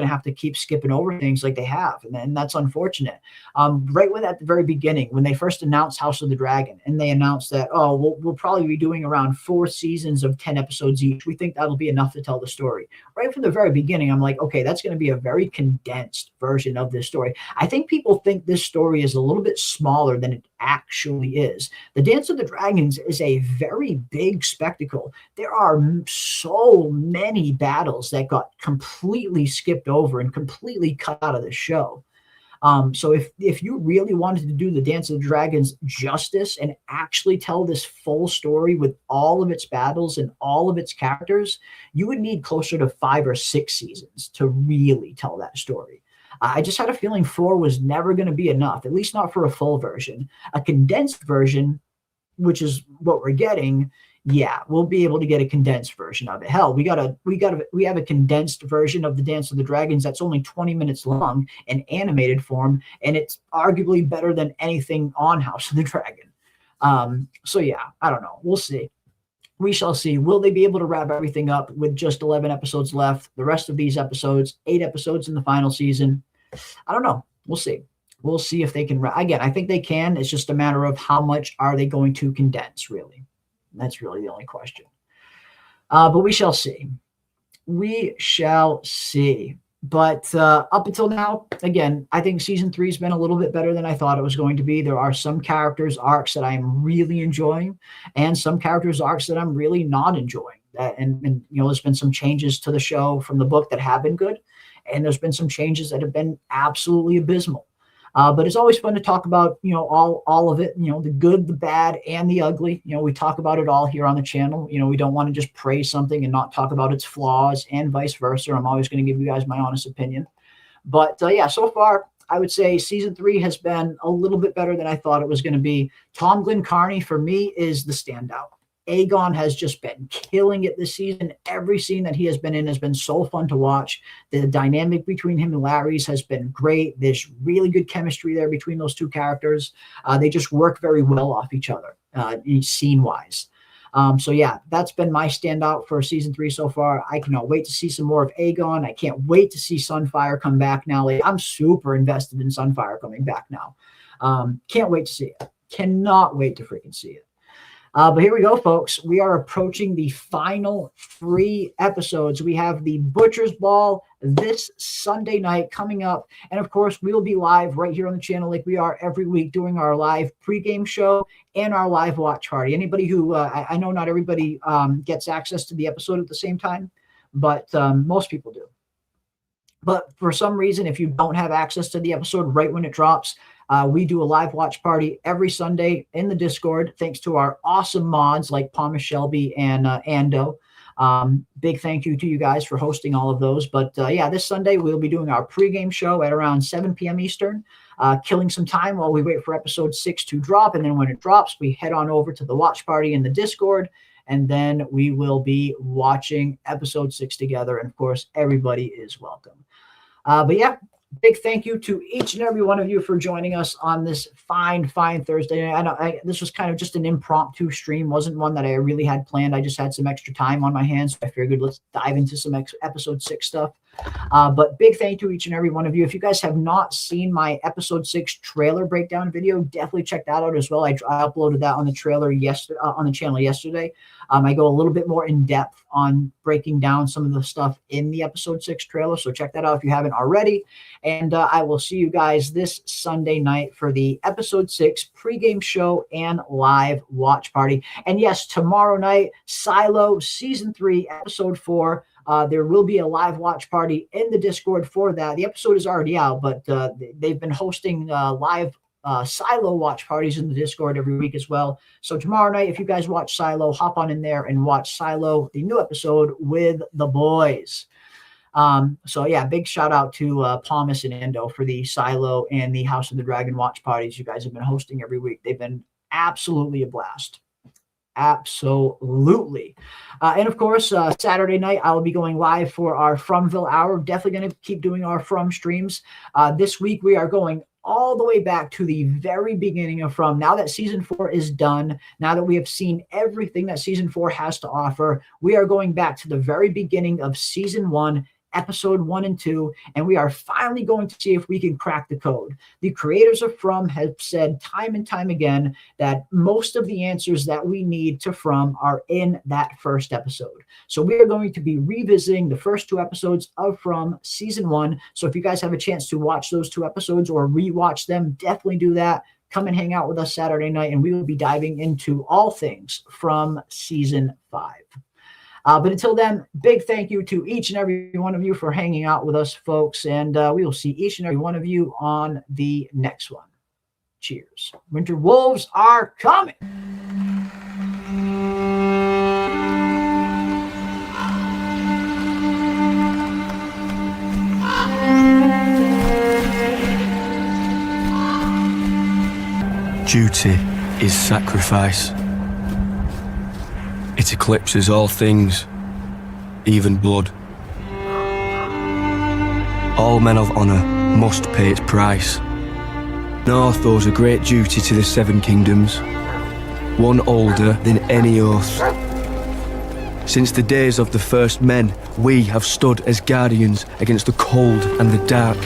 have to keep skipping over things like they have, and that's unfortunate. Right at the very beginning, when they first announced House of the Dragon, and they announced that we'll probably be doing around 4 seasons of 10 episodes each. We think that'll be enough to tell the story. Right from the very beginning, I'm like, okay, that's going to be a very condensed version of this story. I think people think this story is a little bit smaller than it actually is. The Dance of the Dragons is a very big spectacle. There are so many battles that got completely skipped over and completely cut out of the show. So if you really wanted to do the Dance of the Dragons justice and actually tell this full story with all of its battles and all of its characters, you would need closer to 5 or 6 seasons to really tell that story. I just had a feeling 4 was never going to be enough, at least not for a full version. A condensed version, which is what we're getting, yeah, we'll be able to get a condensed version of it. Hell, we have a condensed version of the Dance of the Dragons that's only 20 minutes long in animated form, and it's arguably better than anything on House of the Dragon. So yeah, I don't know. We'll see. We shall see. Will they be able to wrap everything up with just 11 episodes left? The rest of these episodes, 8 episodes in the final season. I don't know. We'll see. We'll see if they can. Again, I think they can. It's just a matter of how much are they going to condense, really. That's really the only question. But we shall see. We shall see. But up until now, again, I think season 3 has been a little bit better than I thought it was going to be. There are some characters arcs that I'm really enjoying, and some characters arcs that I'm really not enjoying. And you know, there's been some changes to the show from the book that have been good, and there's been some changes that have been absolutely abysmal. But it's always fun to talk about, you know, all of it, you know, the good, the bad, and the ugly. You know, we talk about it all here on the channel. You know, we don't want to just praise something and not talk about its flaws, and vice versa. I'm always going to give you guys my honest opinion. But yeah, so far, I would say season 3 has been a little bit better than I thought it was going to be. Tom Glencarney, for me, is the standout. Aegon has just been killing it this season. Every scene that he has been in has been so fun to watch. The dynamic between him and Larys has been great. There's really good chemistry there between those two characters. They just work very well off each other, scene-wise. So yeah, that's been my standout for season 3 so far. I cannot wait to see some more of Aegon. I can't wait to see Sunfire come back now. Like, I'm super invested in Sunfire coming back now. Can't wait to see it. Cannot wait to freaking see it. But here we go, folks. We are approaching the final 3 episodes. We have the Butcher's Ball this Sunday night coming up. And, of course, we'll be live right here on the channel like we are every week doing our live pregame show and our live watch party. Anybody who I know not everybody gets access to the episode at the same time, but most people do. But for some reason, if you don't have access to the episode right when it drops, we do a live watch party every Sunday in the Discord, thanks to our awesome mods like Palmer Shelby and Ando. Big thank you to you guys for hosting all of those. But yeah, this Sunday we'll be doing our pregame show at around 7 p.m. Eastern, killing some time while we wait for episode 6 to drop. And then when it drops, we head on over to the watch party in the Discord, and then we will be watching episode 6 together. And of course, everybody is welcome. But yeah, big thank you to each and every one of you for joining us on this fine Thursday. This was kind of just an impromptu stream. Wasn't one that I really had planned. I just had some extra time on my hands. So I figured let's dive into some episode 6 stuff. But big thank you to each and every one of you. If you guys have not seen my episode 6 trailer breakdown video, definitely check that out as well. I uploaded that on the trailer on the channel yesterday. I go a little bit more in depth on breaking down some of the stuff in the episode 6 trailer. So check that out if you haven't already. And I will see you guys this Sunday night for the episode 6 pregame show and live watch party. And yes, tomorrow night, Silo season 3, episode 4. There will be a live watch party in the Discord for that. The episode is already out, but they've been hosting live Silo watch parties in the Discord every week as well. So tomorrow night, if you guys watch Silo, hop on in there and watch Silo, the new episode with the boys. So yeah, big shout out to Palmas and Ando for the Silo and the House of the Dragon watch parties you guys have been hosting every week. They've been absolutely a blast. Absolutely. And of course, Saturday night, I will be going live for our Fromville Hour. Definitely going to keep doing our From streams. This week, we are going all the way back to the very beginning of From. Now that season 4 is done, now that we have seen everything that season 4 has to offer, we are going back to the very beginning of season 1, episode 1 and 2, and we are finally going to see if we can crack the code. The creators of From have said time and time again that most of the answers that we need to From are in that first episode. So we are going to be revisiting the first 2 episodes of From season 1. So if you guys have a chance to watch those 2 episodes or rewatch them, definitely do that. Come and hang out with us Saturday night, and we will be diving into all things from season 5. But until then, big thank you to each and every one of you for hanging out with us, folks. And we will see each and every one of you on the next one. Cheers. Winter Wolves are coming. Duty is sacrifice. It eclipses all things, even blood. All men of honour must pay its price. North owes a great duty to the Seven Kingdoms, one older than any oath. Since the days of the first men, we have stood as guardians against the cold and the dark.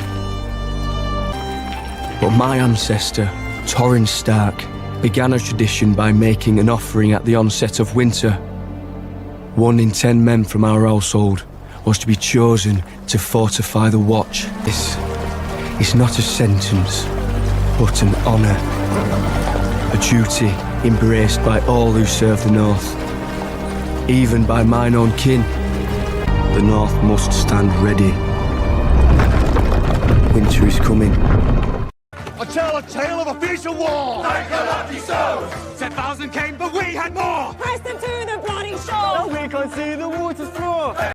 But my ancestor, Torrin Stark, began a tradition by making an offering at the onset of winter. 1 in 10 men from our household was to be chosen to fortify the watch. This is not a sentence, but an honour. A duty embraced by all who serve the North. Even by mine own kin. The North must stand ready. Winter is coming. I tell a tale of a fierce war. Like a lucky souls. 10,000 came, but we had more. Press them to the bloody shore. Now we can see the waters flow.